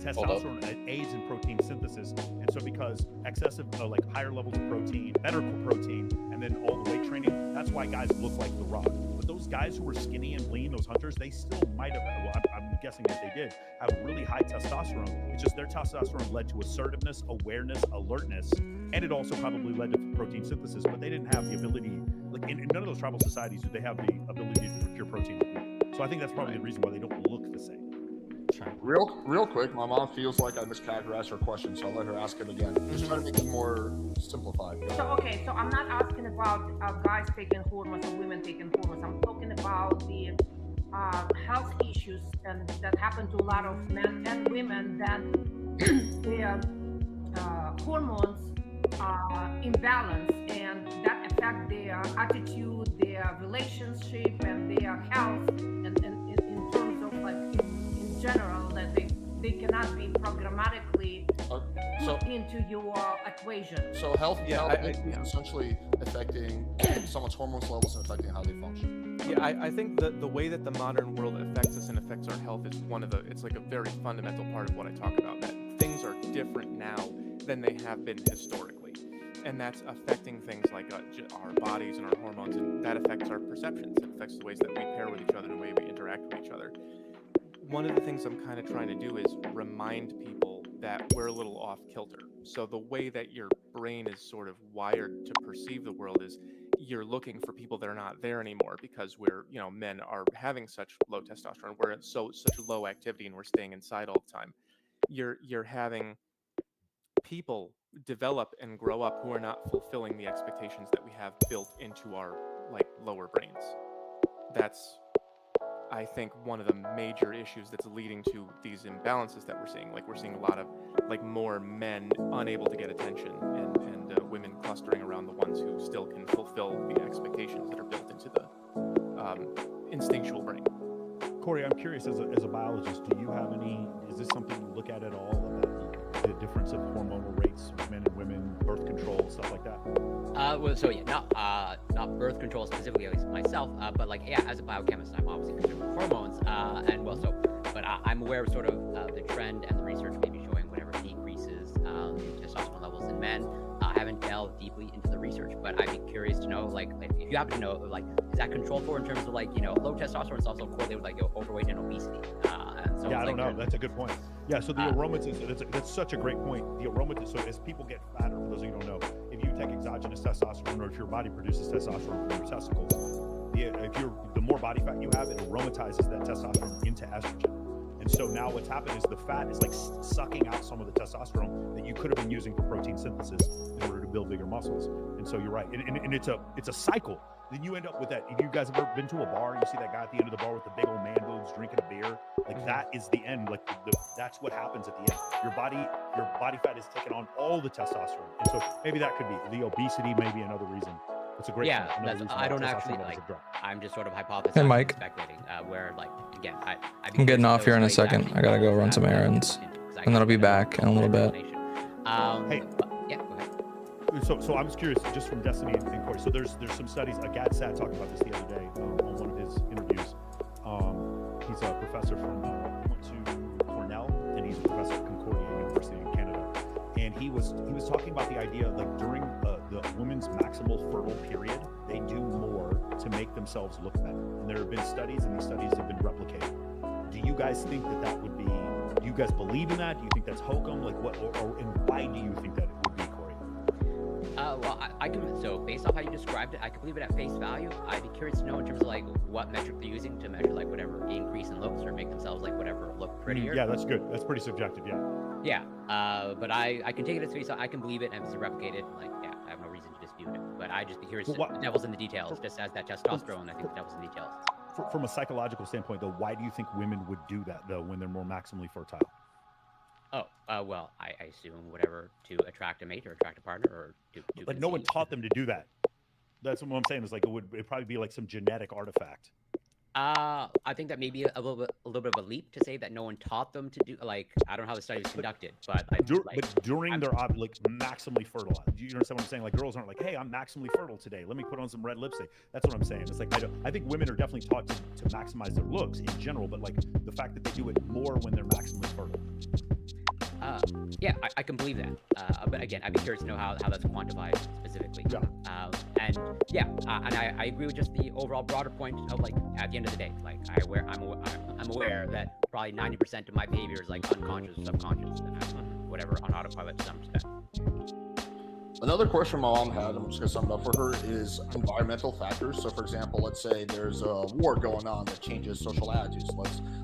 Speaker 7: testosterone aids in protein synthesis. And so because excessive, like higher levels of protein, better protein, and then all the weight training, that's why guys look like The Rock. But those guys who were skinny and lean, those hunters, they still might have, well, I'm guessing that they did, have really high testosterone. It's just their testosterone led to assertiveness, awareness, alertness, and it also probably led to protein synthesis, but they didn't have the ability, like in none of those tribal societies did they have the ability to procure protein. So I think that's probably the reason why they don't look the same.
Speaker 22: Real quick, my mom feels like I mischaracterized her question, so I'll let her ask it again. Just try to make it more simplified.
Speaker 10: So I'm not asking about guys taking hormones or women taking hormones. I'm talking about the health issues and that happen to a lot of men and women, that their hormones imbalance, and that affect their attitude, their relationship, and their health, and in terms of like in general, that they cannot be programmatically put into your equation.
Speaker 22: So health is essentially affecting someone's hormones levels and affecting how they function.
Speaker 20: Yeah, I think that the way that the modern world affects us and affects our health is it's like a very fundamental part of what I talk about, that things are different now than they have been historically. And that's affecting things like our bodies and our hormones, and that affects our perceptions. It affects the ways that we pair with each other and the way we interact with each other. One of the things I'm kind of trying to do is remind people that we're a little off kilter. So the way that your brain is sort of wired to perceive the world is you're looking for people that are not there anymore, because men are having such low testosterone, we're at such low activity, and we're staying inside all the time. You're having people develop and grow up who are not fulfilling the expectations that we have built into our lower brains. That's, I think, one of the major issues that's leading to these imbalances that we're seeing. Like, we're seeing a lot of more men unable to get attention, and women clustering around the ones who still can fulfill the expectations that are built into the instinctual brain.
Speaker 7: Corey, I'm curious, as a biologist, is this something you look at all, about the difference of hormonal rates with men and women, birth control, stuff like that?
Speaker 9: Not birth control specifically, at least myself, but as a biochemist, I'm obviously concerned with hormones, but I'm aware of sort of the trend and the research maybe showing whatever decreases testosterone levels in men. I haven't delved deeply into the research, but I'd be curious to know, if you happen to know, is that controlled for in terms of low testosterone is also correlated with overweight and obesity?
Speaker 7: I don't know. That's a good point. Yeah, so the aromatase, that's such a great point. The aromatase, so as people get fatter, for those of you who don't know, if you take exogenous testosterone, or if your body produces testosterone from your testicles, the more body fat you have, it aromatizes that testosterone into estrogen. And And so now what's happened is the fat is like sucking out some of the testosterone that you could have been using for protein synthesis in order to build bigger muscles. And so you're right. And it's a cycle. Then you end up with that. If you guys have ever been to a bar, you see that guy at the end of the bar with the big old man boobs drinking a beer. Like that is the end. Like that's what happens at the end. Your body fat is taking on all the testosterone. And so maybe that could be the obesity, maybe another reason. It's a great
Speaker 9: Yeah,
Speaker 7: point.
Speaker 9: that's, I don't actually like. I'm just sort of hypothesizing,
Speaker 2: Hey, Mike.
Speaker 9: speculating. Where like again,
Speaker 2: I'm getting off here in a second. I gotta go run some errands, and then I'll be back in a little bit.
Speaker 7: Hey.
Speaker 9: Yeah, go ahead.
Speaker 7: So I was curious, just from Destiny and Corey. So there's some studies. Gad Sat talked about this the other day on one of his interviews. He's a professor from went to Cornell, and he's a professor at Concordia University in Canada. And he was talking about the idea like during the women's maximal fertile period, they do more to make themselves look better. And there have been studies, and these studies have been replicated. Do you guys think that would be? Do you guys believe in that? Do you think that's hokum? Like what? And why do you think that it would be, Corey?
Speaker 9: Well, I can. So based off how you described it, I can believe it at face value. I'd be curious to know in terms of like what metric they're using to measure like whatever increase in looks or make themselves like whatever look prettier.
Speaker 7: Yeah, that's good. That's pretty subjective. Yeah.
Speaker 9: Yeah. But I can take it as face. I can believe it and if it's replicated. Like yeah, I have no reason to dispute it. But I just be curious. The devil's in the details. Just as that testosterone, I think the devil's in the details.
Speaker 7: From a psychological standpoint, though, why do you think women would do that though when they're more maximally fertile?
Speaker 9: Oh, well, I assume whatever to attract a mate or attract a partner or to
Speaker 7: Like no one taught them to do that. That's what I'm saying. Is like it'd probably be like some genetic artifact.
Speaker 9: I think that may be a little bit of a leap to say that no one taught them to do. Like I don't know how the study was conducted, but
Speaker 7: during their like maximally fertile, you understand what I'm saying? Like girls aren't like, hey, I'm maximally fertile today. Let me put on some red lipstick. That's what I'm saying. It's like I think women are definitely taught to maximize their looks in general, but like the fact that they do it more when they're maximally fertile.
Speaker 9: Yeah, I can believe that. But again, I'd be curious to know how that's quantified specifically.
Speaker 7: Yeah.
Speaker 9: And yeah, and I agree with just the overall broader point of like at the end of the day, like I'm aware that probably 90% of my behavior is like unconscious or subconscious, and I'm whatever on autopilot to some extent.
Speaker 22: Another question my mom had, I'm just going to sum it up for her, is environmental factors. So, for example, let's say there's a war going on that changes social attitudes.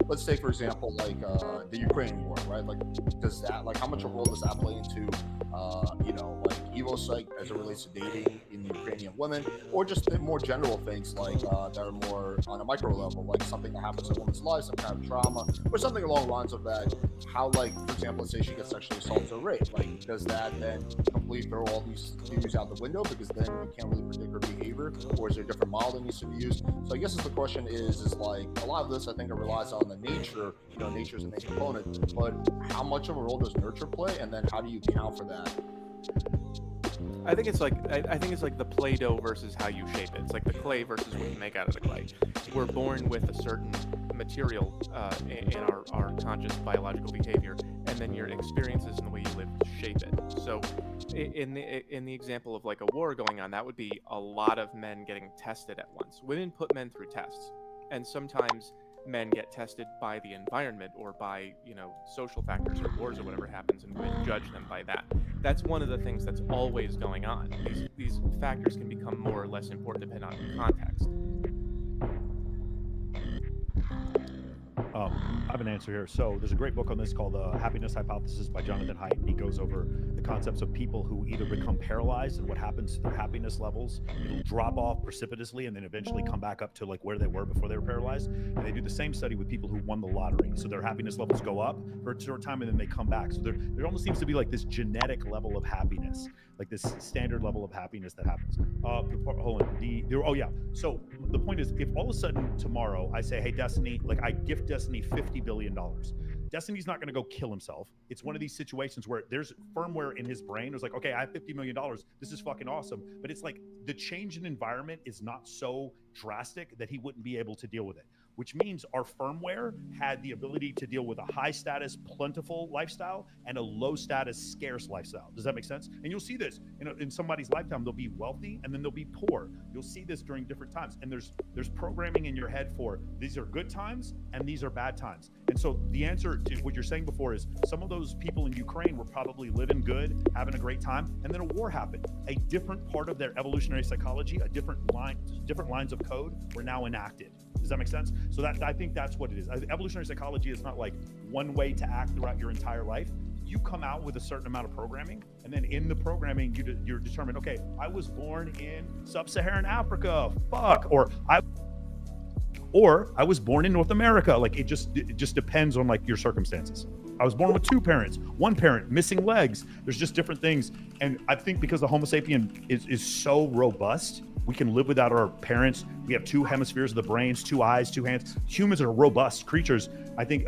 Speaker 22: Let's take, for example, like the Ukraine war, right? Like, does that, like, how much of a role does that play into, like, Evo psych as it relates to dating in Ukrainian women, or just the more general things like that are more on a micro level, like something that happens in a woman's life, some kind of trauma, or something along the lines of that. How, like, for example, let's say she gets sexually assaulted or raped. Like, does that then completely throw all these theories out the window because then you can't really predict her behavior, or is there a different model that needs to be used? So I guess the question is like a lot of this I think it relies on the nature, nature's the main component, but how much of a role does nurture play, and then how do you account for that?
Speaker 20: I think it's like the Play-Doh versus how you shape it. It's like the clay versus what you make out of the clay. We're born with a certain material in our conscious biological behavior, and then your experiences and the way you live shape it. So in the example of like a war going on, that would be a lot of men getting tested at once. Women put men through tests, and sometimes men get tested by the environment or by social factors or wars or whatever happens, and women judge them by that. That's one of the things that's always going on. These factors can become more or less important depending on context.
Speaker 7: I have an answer here. So there's a great book on this called The Happiness Hypothesis by Jonathan Haidt. And he goes over the concepts of people who either become paralyzed and what happens to their happiness levels. It'll drop off precipitously and then eventually come back up to like where they were before they were paralyzed. And they do the same study with people who won the lottery. So their happiness levels go up for a short time and then they come back. So there almost seems to be like this genetic level of happiness, like this standard level of happiness that happens. Hold on. So the point is, if all of a sudden tomorrow I say, hey, Destiny, like I gift Destiny $50 billion. Destiny's not going to go kill himself. It's one of these situations where there's firmware in his brain. It's like, okay, I have $50 million. This is fucking awesome. But it's like the change in environment is not so drastic that he wouldn't be able to deal with it, which means our firmware had the ability to deal with a high status, plentiful lifestyle and a low status, scarce lifestyle. Does that make sense? And you'll see this in somebody's lifetime. They'll be wealthy and then they'll be poor. You'll see this during different times. And there's programming in your head for these are good times and these are bad times. And so the answer to what you're saying before is some of those people in Ukraine were probably living good, having a great time, and then a war happened. A different part of their evolutionary psychology, different lines of code were now enacted. Does that make sense? So that I think that's what it is. Evolutionary psychology is not like one way to act throughout your entire life. You come out with a certain amount of programming, and then in the programming, you're determined, okay, I was born in sub-Saharan Africa, or I was born in North America. Like it just depends on like your circumstances. I was born with 2 parents, 1 parent, missing legs. There's just different things. And I think because the Homo sapien is so robust, we can live without our parents. We have 2 hemispheres of the brains, 2 eyes, 2 hands. Humans are robust creatures. I think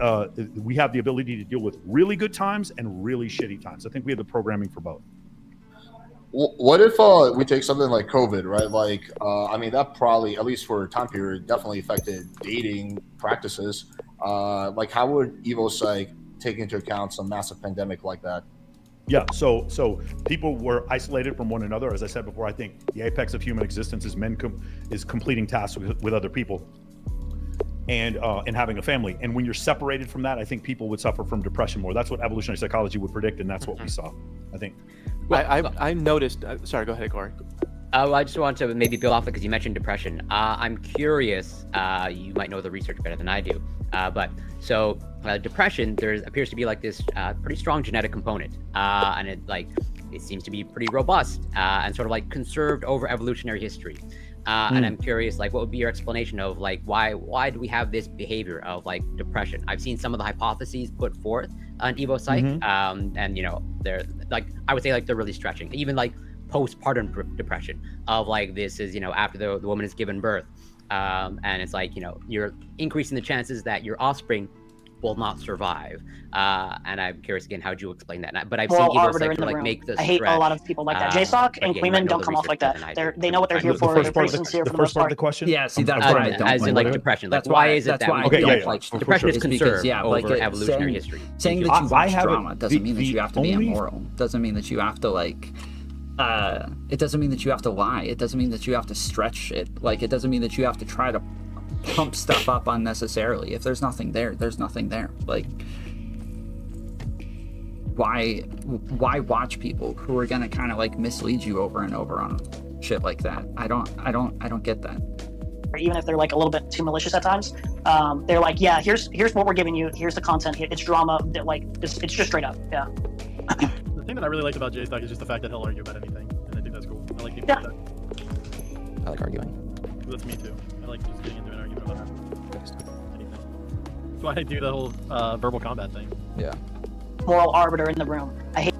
Speaker 7: we have the ability to deal with really good times and really shitty times. I think we have the programming for both.
Speaker 22: What if we take something like COVID, right? Like, I mean, that probably, at least for a time period, definitely affected dating practices. Like, how would EvoPsych take into account some massive pandemic like that?
Speaker 7: Yeah, so people were isolated from one another. As I said before, I think the apex of human existence is is completing tasks with other people and having a family. And when you're separated from that, I think people would suffer from depression more. That's what evolutionary psychology would predict, and that's what we saw, I think.
Speaker 20: I noticed. Sorry, go ahead, Corey.
Speaker 9: I just want to maybe build off it because you mentioned depression. I'm curious. You might know the research better than I do. So depression, there appears to be like this pretty strong genetic component, and it seems to be pretty robust and sort of like conserved over evolutionary history. And I'm curious, like, what would be your explanation of like why do we have this behavior of like depression? I've seen some of the hypotheses put forth on EvoPsych, and they're like, I would say like they're really stretching. Even like postpartum depression of like, this is after the woman has given birth, and it's like you're increasing the chances that your offspring will not survive. And I'm curious again, how do you explain that? But I've seen EvoPsych like make this.
Speaker 13: I hate a lot of people like that. JSOC and Queeman don't come off like that. They know what they're here for. They're pretty sincere for the most part.
Speaker 7: The question?
Speaker 1: Yeah, see, that's what I don't
Speaker 9: as in like depression. Like, why is it that we don't like depression is conserved over evolutionary history?
Speaker 1: Saying that you watch drama doesn't mean that you have to be immoral. Doesn't mean that you have to like. It doesn't mean that you have to lie. It doesn't mean that you have to stretch it. Like, it doesn't mean that you have to try to pump stuff up unnecessarily. If there's nothing there, there's nothing there. Like, why watch people who are gonna kind of like mislead you over and over on shit like that? I don't get that.
Speaker 13: Even if they're like a little bit too malicious at times, they're like, yeah, here's what we're giving you. Here's the content. It's drama. That like it's just straight up. Yeah.
Speaker 11: The thing that I really like about JStock is just the fact that he'll argue about anything, and I think that's cool. I like people like that.
Speaker 12: I like arguing.
Speaker 11: That's me too. I like just getting into an argument about anything. That's why I do the whole verbal combat thing.
Speaker 12: Yeah.
Speaker 13: Moral arbiter in the room. I hate.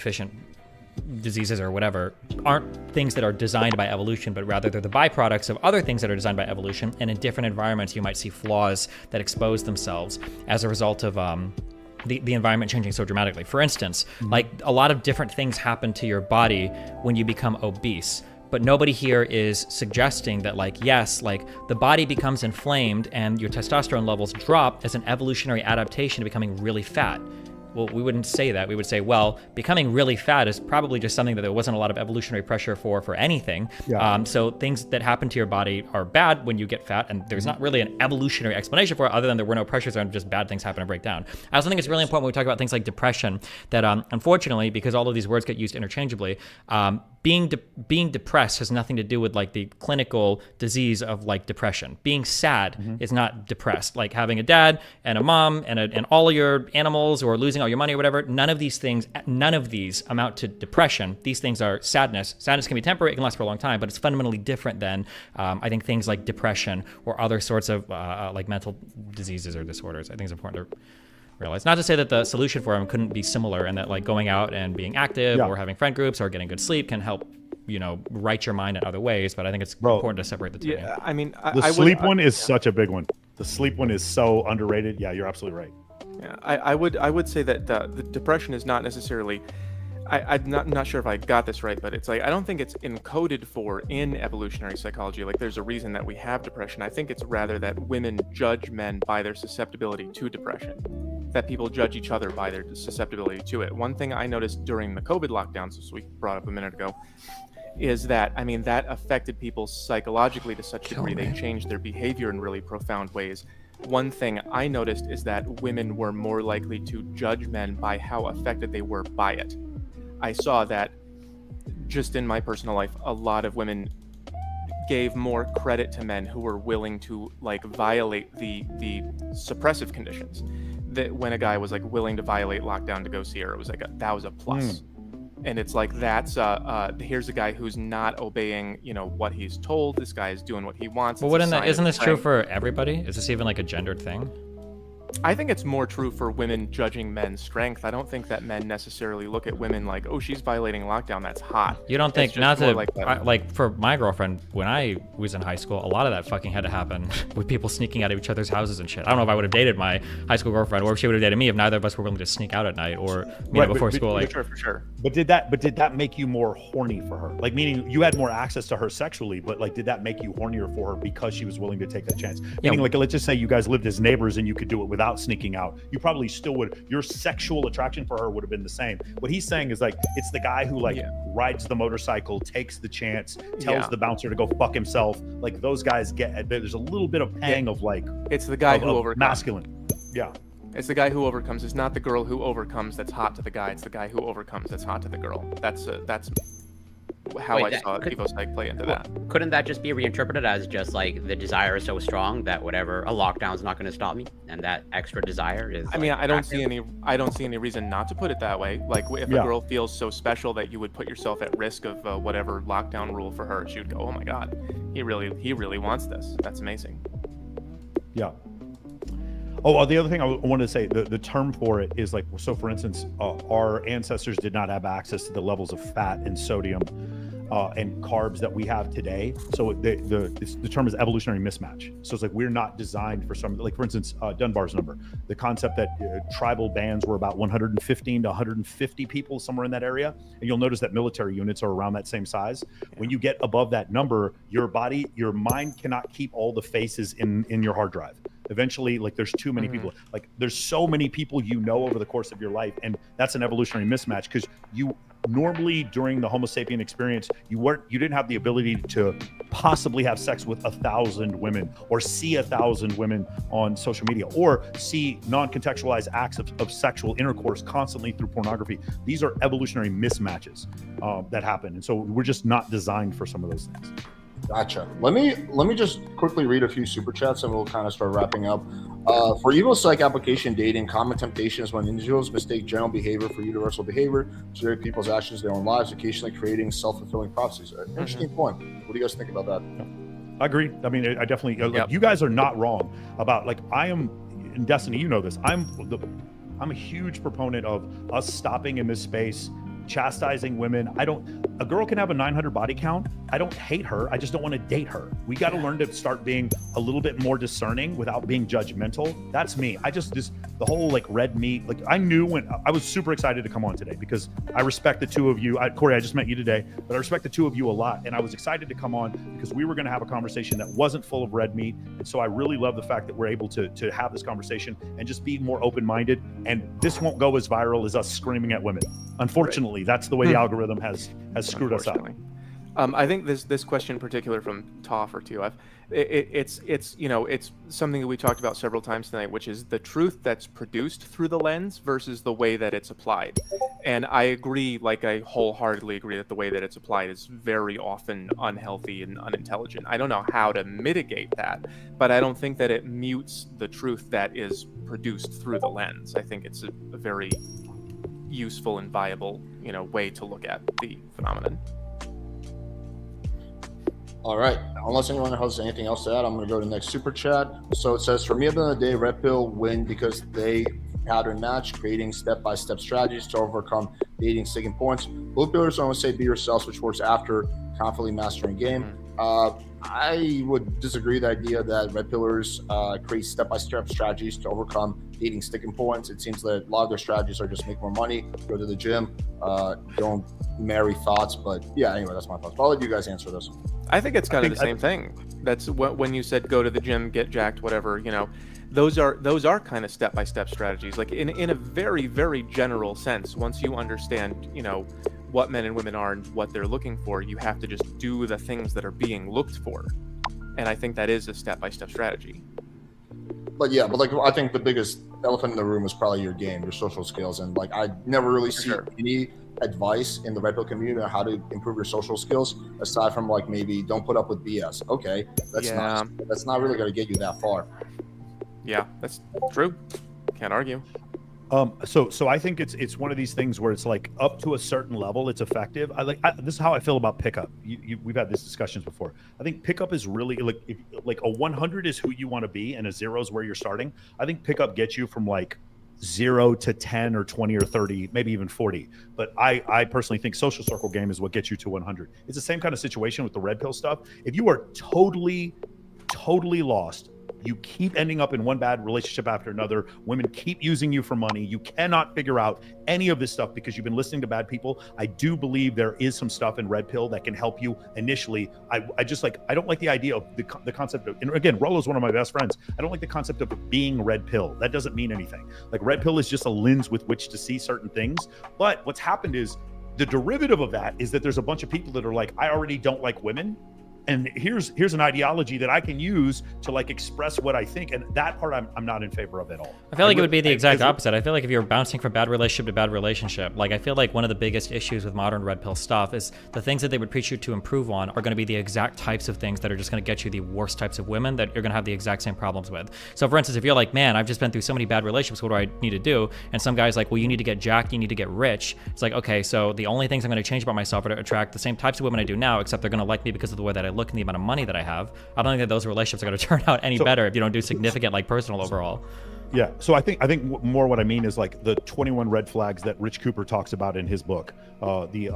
Speaker 8: deficient diseases or whatever aren't things that are designed by evolution, but rather they're the byproducts of other things that are designed by evolution. And in different environments, you might see flaws that expose themselves as a result of the environment changing so dramatically. For instance, like a lot of different things happen to your body when you become obese. But nobody here is suggesting that, like, yes, like the body becomes inflamed and your testosterone levels drop as an evolutionary adaptation to becoming really fat. Well, we wouldn't say that. We would say, well, becoming really fat is probably just something that there wasn't a lot of evolutionary pressure for anything.
Speaker 7: Yeah.
Speaker 8: So things that happen to your body are bad when you get fat, and there's not really an evolutionary explanation for it other than there were no pressures and just bad things happen and break down. I also think it's really important when we talk about things like depression that unfortunately, because all of these words get used interchangeably, being depressed has nothing to do with like the clinical disease of like depression. Being sad is not depressed. Like having a dad and a mom and all of your animals or losing all your money or whatever, none of these amount to depression. These things are sadness. Sadness can be temporary, it can last for a long time, but it's fundamentally different than I think things like depression or other sorts of like mental diseases or disorders. I think it's important to realize. Not to say that the solution for them couldn't be similar and that like going out and being active or having friend groups or getting good sleep can help, you know, right your mind in other ways, but I think it's important to separate the two.
Speaker 20: Yeah, I mean,
Speaker 7: the sleep one is such a big one. The sleep one is so underrated. Yeah, you're absolutely right.
Speaker 20: Yeah, I would say that the depression is not necessarily. I'm not sure if I got this right, but it's like I don't think it's encoded for in evolutionary psychology. Like there's a reason that we have depression. I think it's rather that women judge men by their susceptibility to depression. That people judge each other by their susceptibility to it. One thing I noticed during the COVID lockdowns, as we brought up a minute ago, is that, I mean, that affected people psychologically to such a degree they changed their behavior in really profound ways. One thing I noticed is that women were more likely to judge men by how affected they were by it. I saw that just in my personal life, a lot of women gave more credit to men who were willing to like violate the suppressive conditions. That when a guy was like willing to violate lockdown to go see her, it was like that was a plus. And it's like that's here's a guy who's not obeying, you know, what he's told. This guy is doing what he wants.
Speaker 8: Well, isn't this true for everybody? Is this even like a gendered thing?
Speaker 20: I think it's more true for women judging men's strength. I don't think that men necessarily look at women like, oh, she's violating lockdown, that's hot.
Speaker 8: You don't think, not to, like for my girlfriend, when I was in high school, a lot of that fucking had to happen with people sneaking out of each other's houses and shit. I don't know if I would have dated my high school girlfriend or if she would have dated me if neither of us were willing to sneak out at night or, you know, before school. Like,
Speaker 20: for sure.
Speaker 7: But did that make you more horny for her? Like, meaning you had more access to her sexually, but like, did that make you hornier for her because she was willing to take that chance? Meaning, like, let's just say you guys lived as neighbors and you could do it without sneaking out. You probably still would. Your sexual attraction for her would have been the same. What he's saying is like, it's the guy who like rides the motorcycle, takes the chance, tells the bouncer to go fuck himself. Like those guys there's a little bit of pang of like.
Speaker 20: It's the guy who overcomes.
Speaker 7: Masculine. Yeah.
Speaker 20: It's the guy who overcomes. It's not the girl who overcomes that's hot to the guy. It's the guy who overcomes that's hot to the girl. That's how I saw EvoPsych play into that.
Speaker 9: Couldn't that just be reinterpreted as just like the desire is so strong that whatever, a lockdown is not going to stop me, and that extra desire is?
Speaker 20: I mean, I don't see any reason not to put it that way. Like if a girl feels so special that you would put yourself at risk of whatever lockdown rule for her, she would go, "Oh my God, he really wants this. That's amazing."
Speaker 7: Yeah. Oh, the other thing I wanted to say, the term for it is like, so for instance, our ancestors did not have access to the levels of fat and sodium and carbs that we have today. So the term is evolutionary mismatch. So it's like, we're not designed for some, like for instance, Dunbar's number, the concept that tribal bands were about 115 to 150 people, somewhere in that area. And you'll notice that military units are around that same size. When you get above that number, your mind cannot keep all the faces in your hard drive. Eventually, like there's too many people, like there's so many people you know over the course of your life, and that's an evolutionary mismatch because you normally during the Homo sapien experience you didn't have the ability to possibly have sex with 1,000 women or see 1,000 women on social media or see non-contextualized acts of sexual intercourse constantly through pornography. These are evolutionary mismatches that happen, and so we're just not designed for some of those things.
Speaker 22: Gotcha. Let me just quickly read a few super chats and we'll kind of start wrapping up. For EvoPsych application dating, common temptation is when individuals mistake general behavior for universal behavior, observing people's actions in their own lives, occasionally creating self-fulfilling prophecies. Interesting point. What do you guys think about that?
Speaker 7: I agree. I mean, I definitely. Like, you guys are not wrong about like I am in Destiny. You know this. I'm a huge proponent of us stopping in this space chastising women. A girl can have a 900 body count. I don't hate her. I just don't want to date her. We got to learn to start being a little bit more discerning without being judgmental. That's me. The whole like red meat, like I knew when I was super excited to come on today because I respect the two of you. Corey, I just met you today, but I respect the two of you a lot. And I was excited to come on because we were going to have a conversation that wasn't full of red meat. And so I really love the fact that we're able to have this conversation and just be more open-minded. And this won't go as viral as us screaming at women. Unfortunately, that's the way the algorithm has screwed us up.
Speaker 20: I think this question in particular from Toph or TOF, it's something that we talked about several times tonight, which is the truth that's produced through the lens versus the way that it's applied. And I agree, like I wholeheartedly agree that the way that it's applied is very often unhealthy and unintelligent. I don't know how to mitigate that, but I don't think that it mutes the truth that is produced through the lens. I think it's a very useful and viable, way to look at the phenomenon.
Speaker 22: All right. Unless anyone has anything else to add, I'm going to go to the next super chat. So it says, for me, at the end of the day, Red Pill win because they pattern match, creating step-by-step strategies to overcome dating sticking points. Blue pillars always say be yourselves, which works after confidently mastering game. I would disagree with the idea that red pillars create step-by-step strategies to overcome dating sticking points. It seems that a lot of their strategies are just make more money, go to the gym, don't marry thoughts. But yeah, anyway, that's my thoughts. I'll let you guys answer this.
Speaker 20: I think it's kind of the same thing. That's when you said go to the gym, get jacked, whatever, those are kind of step-by-step strategies. Like in a very, very general sense, once you understand, what men and women are and what they're looking for, you have to just do the things that are being looked for. And I think that is a step-by-step strategy.
Speaker 22: But I think the biggest elephant in the room is probably your game, your social skills. And like, I never really see any advice in the Red Pill community on how to improve your social skills, aside from like maybe don't put up with BS. Okay, that's nice, but that's not really going to get you that far.
Speaker 20: Yeah, that's true. Can't argue.
Speaker 7: So I think it's one of these things where it's like up to a certain level, it's effective. This is how I feel about pickup. We've had these discussions before. I think pickup is really like a 100 is who you want to be and a 0 is where you're starting. I think pickup gets you from like 0 to 10 or 20 or 30, maybe even 40. But I personally think social circle game is what gets you to 100. It's the same kind of situation with the red pill stuff. If you are totally lost, you keep ending up in one bad relationship after another. Women keep using you for money. You cannot figure out any of this stuff because you've been listening to bad people. I do believe there is some stuff in Red Pill that can help you initially. I don't like the idea of the concept of, and again, Rollo's one of my best friends. I don't like the concept of being Red Pill. That doesn't mean anything. Like Red Pill is just a lens with which to see certain things. But what's happened is the derivative of that is that there's a bunch of people that are like, I already don't like women. And here's an ideology that I can use to like express what I think, and that part I'm not in favor of at all.
Speaker 8: I feel like it would be the exact opposite. I feel like if you're bouncing from bad relationship to bad relationship, like I feel like one of the biggest issues with modern red pill stuff is the things that they would preach you to improve on are going to be the exact types of things that are just going to get you the worst types of women that you're going to have the exact same problems with. So for instance, if you're like, man, I've just been through so many bad relationships, what do I need to do? And some guy's like, well, you need to get jacked, you need to get rich. It's like, okay, so the only things I'm going to change about myself are to attract the same types of women I do now, except they're going to like me because of the way that I look and the amount of money that I have. I don't think that those relationships are going to turn out any better if you don't do significant like personal overall.
Speaker 7: Yeah, so I think more what I mean is like the 21 red flags that Rich Cooper talks about in his book, the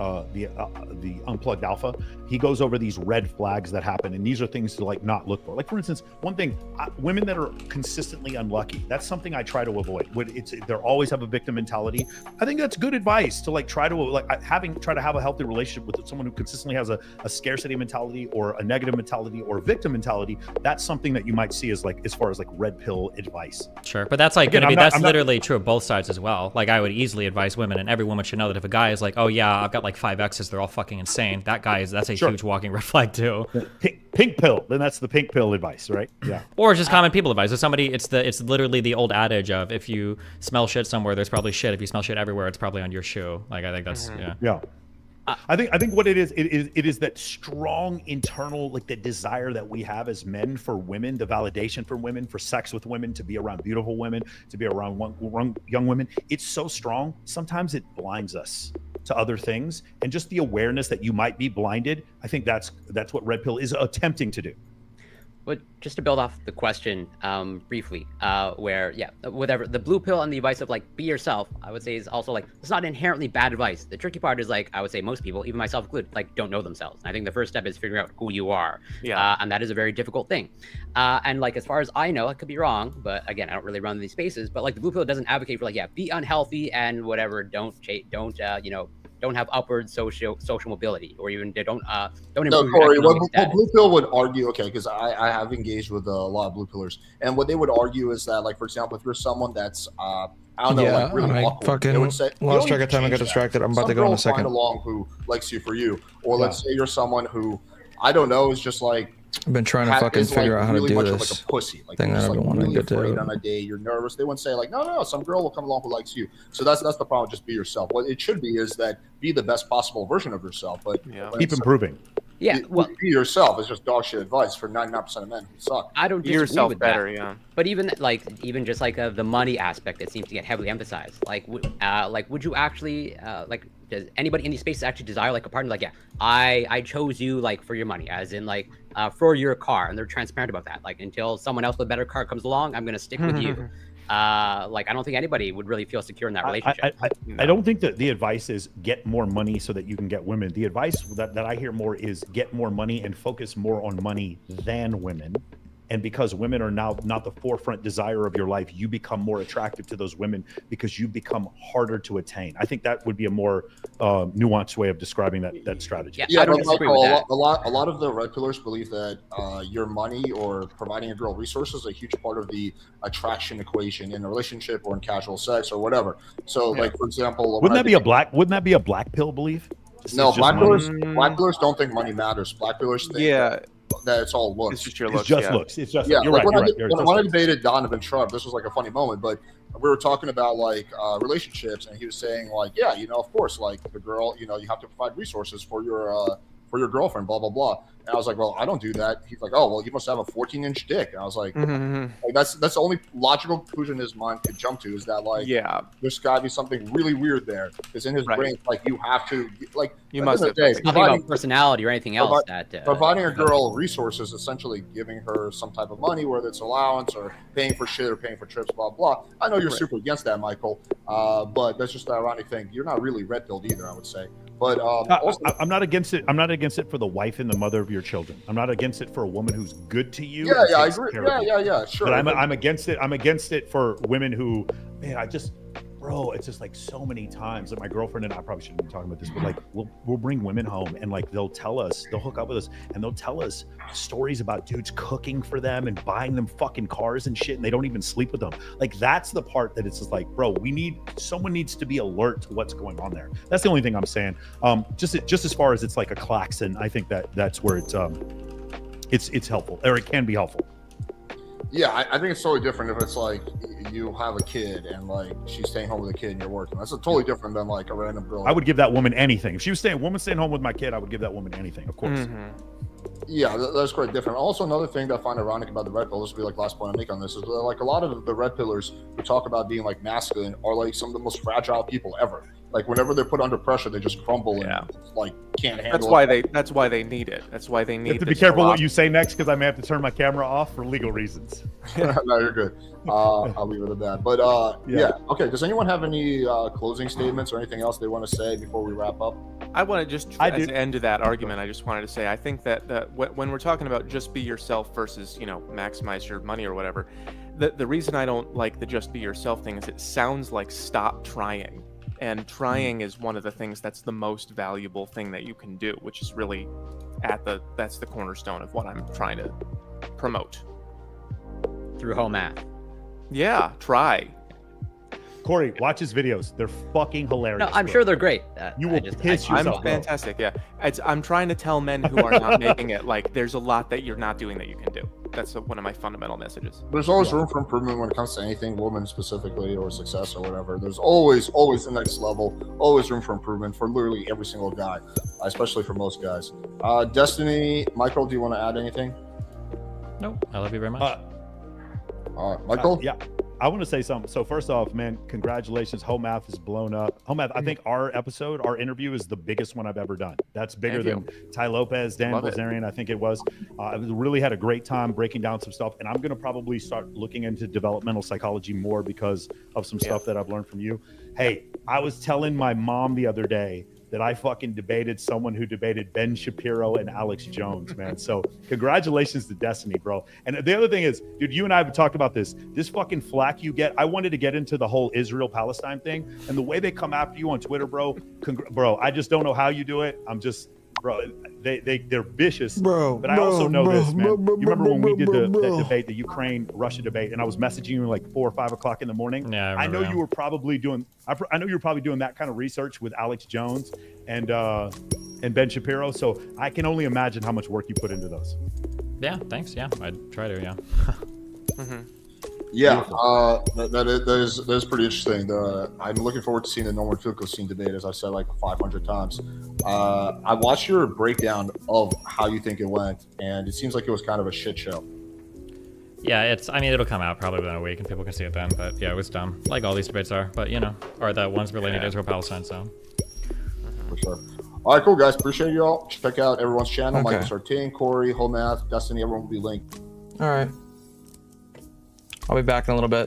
Speaker 7: Unplugged Alpha. He goes over these red flags that happen, and these are things to like not look for. Like for instance, one thing, women that are consistently unlucky. That's something I try to avoid. They always have a victim mentality. I think that's good advice to like try to have a healthy relationship with someone who consistently has a scarcity mentality or a negative mentality or a victim mentality. That's something that you might see as like as far as like red pill advice.
Speaker 8: Sure. But that's like that's literally true of both sides as well. Like I would easily advise women, and every woman should know that if a guy is like, oh yeah, I've got like 5 exes, they're all fucking insane. That's a huge walking red flag too.
Speaker 7: Pink pill. Then that's the pink pill advice, right? Yeah.
Speaker 8: Or just common people advice. If somebody, it's literally the old adage of if you smell shit somewhere, there's probably shit. If you smell shit everywhere, it's probably on your shoe. Like I think that's
Speaker 7: yeah. I think what it is that strong internal, like the desire that we have as men for women, the validation for women, for sex with women, to be around beautiful women, to be around young women. It's so strong. Sometimes it blinds us to other things, and just the awareness that you might be blinded. I think that's what red pill is attempting to do.
Speaker 9: But just to build off the question briefly, where, whatever, the blue pill and the advice of, like, be yourself, I would say is also, like, it's not inherently bad advice. The tricky part is, like, I would say most people, even myself included, like, don't know themselves. I think the first step is figuring out who you are.
Speaker 20: Yeah.
Speaker 9: And that is a very difficult thing. And, like, as far as I know, I could be wrong, but again, I don't really run these spaces, but, like, the blue pill doesn't advocate for, like, be unhealthy and whatever, don't have upward social mobility, or even don't improve
Speaker 22: No,
Speaker 9: your
Speaker 22: Corey,
Speaker 9: economic
Speaker 22: what
Speaker 9: status.
Speaker 22: Blue Pill would argue, okay, because I have engaged with a lot of Blue Pillars, and what they would argue is that, like, for example, if you're someone that's, I don't know, like, really
Speaker 2: I
Speaker 22: awkward,
Speaker 2: fucking
Speaker 22: they would say, you
Speaker 2: lost
Speaker 22: don't
Speaker 2: track
Speaker 22: need
Speaker 2: of time. I got
Speaker 22: change that.
Speaker 2: distracted. I'm about
Speaker 22: Some
Speaker 2: to go in
Speaker 22: girl
Speaker 2: a second.
Speaker 22: Find along who likes you for you, or let's say you're someone who, I don't know, is just like,
Speaker 2: I've been trying to fucking figure out how to
Speaker 22: really
Speaker 2: do
Speaker 22: much of,
Speaker 2: this
Speaker 22: like, a pussy. Like,
Speaker 2: thing
Speaker 22: you're
Speaker 2: that
Speaker 22: just,
Speaker 2: I've
Speaker 22: like,
Speaker 2: been wanting
Speaker 22: really
Speaker 2: to
Speaker 22: afraid
Speaker 2: do.
Speaker 22: on a day, you're nervous. They wouldn't say, like, no, some girl will come along who likes you. So that's the problem. Just be yourself. What it should be is that be the best possible version of yourself, but
Speaker 7: keep improving.
Speaker 9: Yeah, well,
Speaker 22: be yourself is just dog shit advice for 99% of men who suck.
Speaker 9: I don't
Speaker 20: Be
Speaker 9: disagree
Speaker 20: yourself
Speaker 9: with
Speaker 20: better,
Speaker 9: that.
Speaker 20: yeah.
Speaker 9: But even just like the money aspect, it seems to get heavily emphasized. Like, would you actually does anybody in these spaces actually desire like a partner? Like, yeah, I chose you like for your money, as in like for your car, and they're transparent about that. Like, until someone else with a better car comes along, I'm gonna stick with you. Like, I don't think anybody would really feel secure in that relationship.
Speaker 7: I don't think that the advice is get more money so that you can get women. The advice that I hear more is get more money and focus more on money than women. And because women are now not the forefront desire of your life, you become more attractive to those women because you become harder to attain. I think that would be a more nuanced way of describing that strategy.
Speaker 22: Yeah, but Michael, a lot of the red pillars believe that your money or providing a girl resources is a huge part of the attraction equation in a relationship or in casual sex or whatever. So, like, for example,
Speaker 7: Wouldn't that be a black pill belief?
Speaker 22: No,
Speaker 7: It's just
Speaker 22: black
Speaker 7: money.
Speaker 22: pillars don't think money matters. Black pillars think that it's all looks.
Speaker 20: It's just your
Speaker 7: It's
Speaker 20: looks.
Speaker 7: just looks. It's just
Speaker 22: Yeah,
Speaker 7: you're
Speaker 22: like
Speaker 7: right.
Speaker 22: when I debated Donovan Trump, this was like a funny moment, but we were talking about like relationships, and he was saying like, yeah, of course, like the girl, you have to provide resources for your girlfriend, blah blah blah. And I was like, well, I don't do that. He's like, oh, well, you must have a 14-inch dick. And I was like, like that's the only logical conclusion his mind could jump to is that like, there's got to be something really weird there because in his brain, like you have to like
Speaker 20: you must have
Speaker 9: nothing about personality or anything else
Speaker 22: providing a girl resources, essentially giving her some type of money, whether it's allowance or paying for shit or paying for trips, blah blah. I know you're super against that, Michael, but that's just the ironic thing. You're not really red pilled either, I would say. But also,
Speaker 7: I'm not against it. I'm not against it for the wife and the mother of your children. I'm not against it for a woman who's good to you.
Speaker 22: Yeah,
Speaker 7: and
Speaker 22: I
Speaker 7: takes
Speaker 22: agree.
Speaker 7: care of you.
Speaker 22: Yeah, sure.
Speaker 7: But I'm against it. I'm against it for women who, man, bro, it's just like so many times that my girlfriend and I probably shouldn't be talking about this, but like we'll bring women home and like they'll hook up with us and they'll tell us stories about dudes cooking for them and buying them fucking cars and shit, and they don't even sleep with them. Like that's the part that it's just like, bro, someone needs to be alert to what's going on there. That's the only thing I'm saying. Just as far as it's like a klaxon, I think that's where it's helpful, or it can be helpful.
Speaker 22: Yeah, I think it's totally different if it's like you have a kid and like she's staying home with a kid and you're working. That's totally different than like a random girl.
Speaker 7: I would give that woman anything. If she was staying home with my kid, I would give that woman anything, of course.
Speaker 22: Yeah, that's quite different. Also, another thing that I find ironic about the red pill, this will be like last point I make on this, is that, like a lot of the red pillars who talk about being like masculine are like some of the most fragile people ever. Like whenever they're put under pressure, they just crumble and like can't handle.
Speaker 20: That's why they need it. That's why they need.
Speaker 7: You have to be careful what you say next because I may have to turn my camera off for legal reasons.
Speaker 22: No, you're good. I'll leave it at that. But yeah. Okay. Does anyone have any closing statements or anything else they want to say before we wrap up?
Speaker 20: I want to just as an end to that argument, I just wanted to say I think that when we're talking about just be yourself versus maximize your money or whatever, the reason I don't like the just be yourself thing is it sounds like stop trying. And trying is one of the things that's the most valuable thing that you can do, which is really that's the cornerstone of what I'm trying to promote.
Speaker 9: Through home math.
Speaker 20: Yeah, try.
Speaker 7: Corey, watch his videos. They're fucking hilarious.
Speaker 9: No, I'm sure they're great.
Speaker 7: You will piss yourself.
Speaker 20: I'm fantastic, yeah. I'm trying to tell men who are not making it, like, there's a lot that you're not doing that you can do. That's one of my fundamental messages.
Speaker 22: There's always room for improvement when it comes to anything, women specifically, or success or whatever. There's always the next level, always room for improvement for literally every single guy, especially for most guys. Destiny, Michael, do you want to add anything?
Speaker 8: No, I love you very much.
Speaker 22: Michael?
Speaker 7: Yeah. I want to say something. So first off, man, congratulations. Home Math is blown up. Home Math, I think our interview is the biggest one I've ever done. That's bigger than Ty Lopez, Dan Bilzerian, I think it was. I really had a great time breaking down some stuff. And I'm going to probably start looking into developmental psychology more because of some stuff that I've learned from you. Hey, I was telling my mom the other day that I fucking debated someone who debated Ben Shapiro and Alex Jones, man. So congratulations to Destiny, bro. And the other thing is, dude, you and I have talked about this fucking flack you get. I wanted to get into the whole Israel-Palestine thing, and the way they come after you on Twitter, bro, I just don't know how you do it. I'm just, bro, they're vicious. But I also know this, man. You remember when we did the debate, the Ukraine-Russia debate, and I was messaging you like 4 or 5 o'clock in the morning?
Speaker 8: Yeah,
Speaker 7: I know you were probably doing that kind of research with Alex Jones and Ben Shapiro. So I can only imagine how much work you put into those.
Speaker 8: Yeah, thanks. Yeah, I'd try to. Yeah.
Speaker 22: Yeah, that is pretty interesting. I'm looking forward to seeing the Norman Finkelstein debate, as I've said like 500 times. I watched your breakdown of how you think it went, and it seems like it was kind of a shit show.
Speaker 8: Yeah, I mean, it'll come out probably within a week, and people can see it then. But yeah, it was dumb, like all these debates are. But or that one's related to Israel Palestine. So
Speaker 22: for sure. All right, cool guys. Appreciate you all. Check out everyone's channel. Michael Sartain, Corey, Whole Math, Destiny. Everyone will be linked.
Speaker 2: All right. I'll be back in a little bit.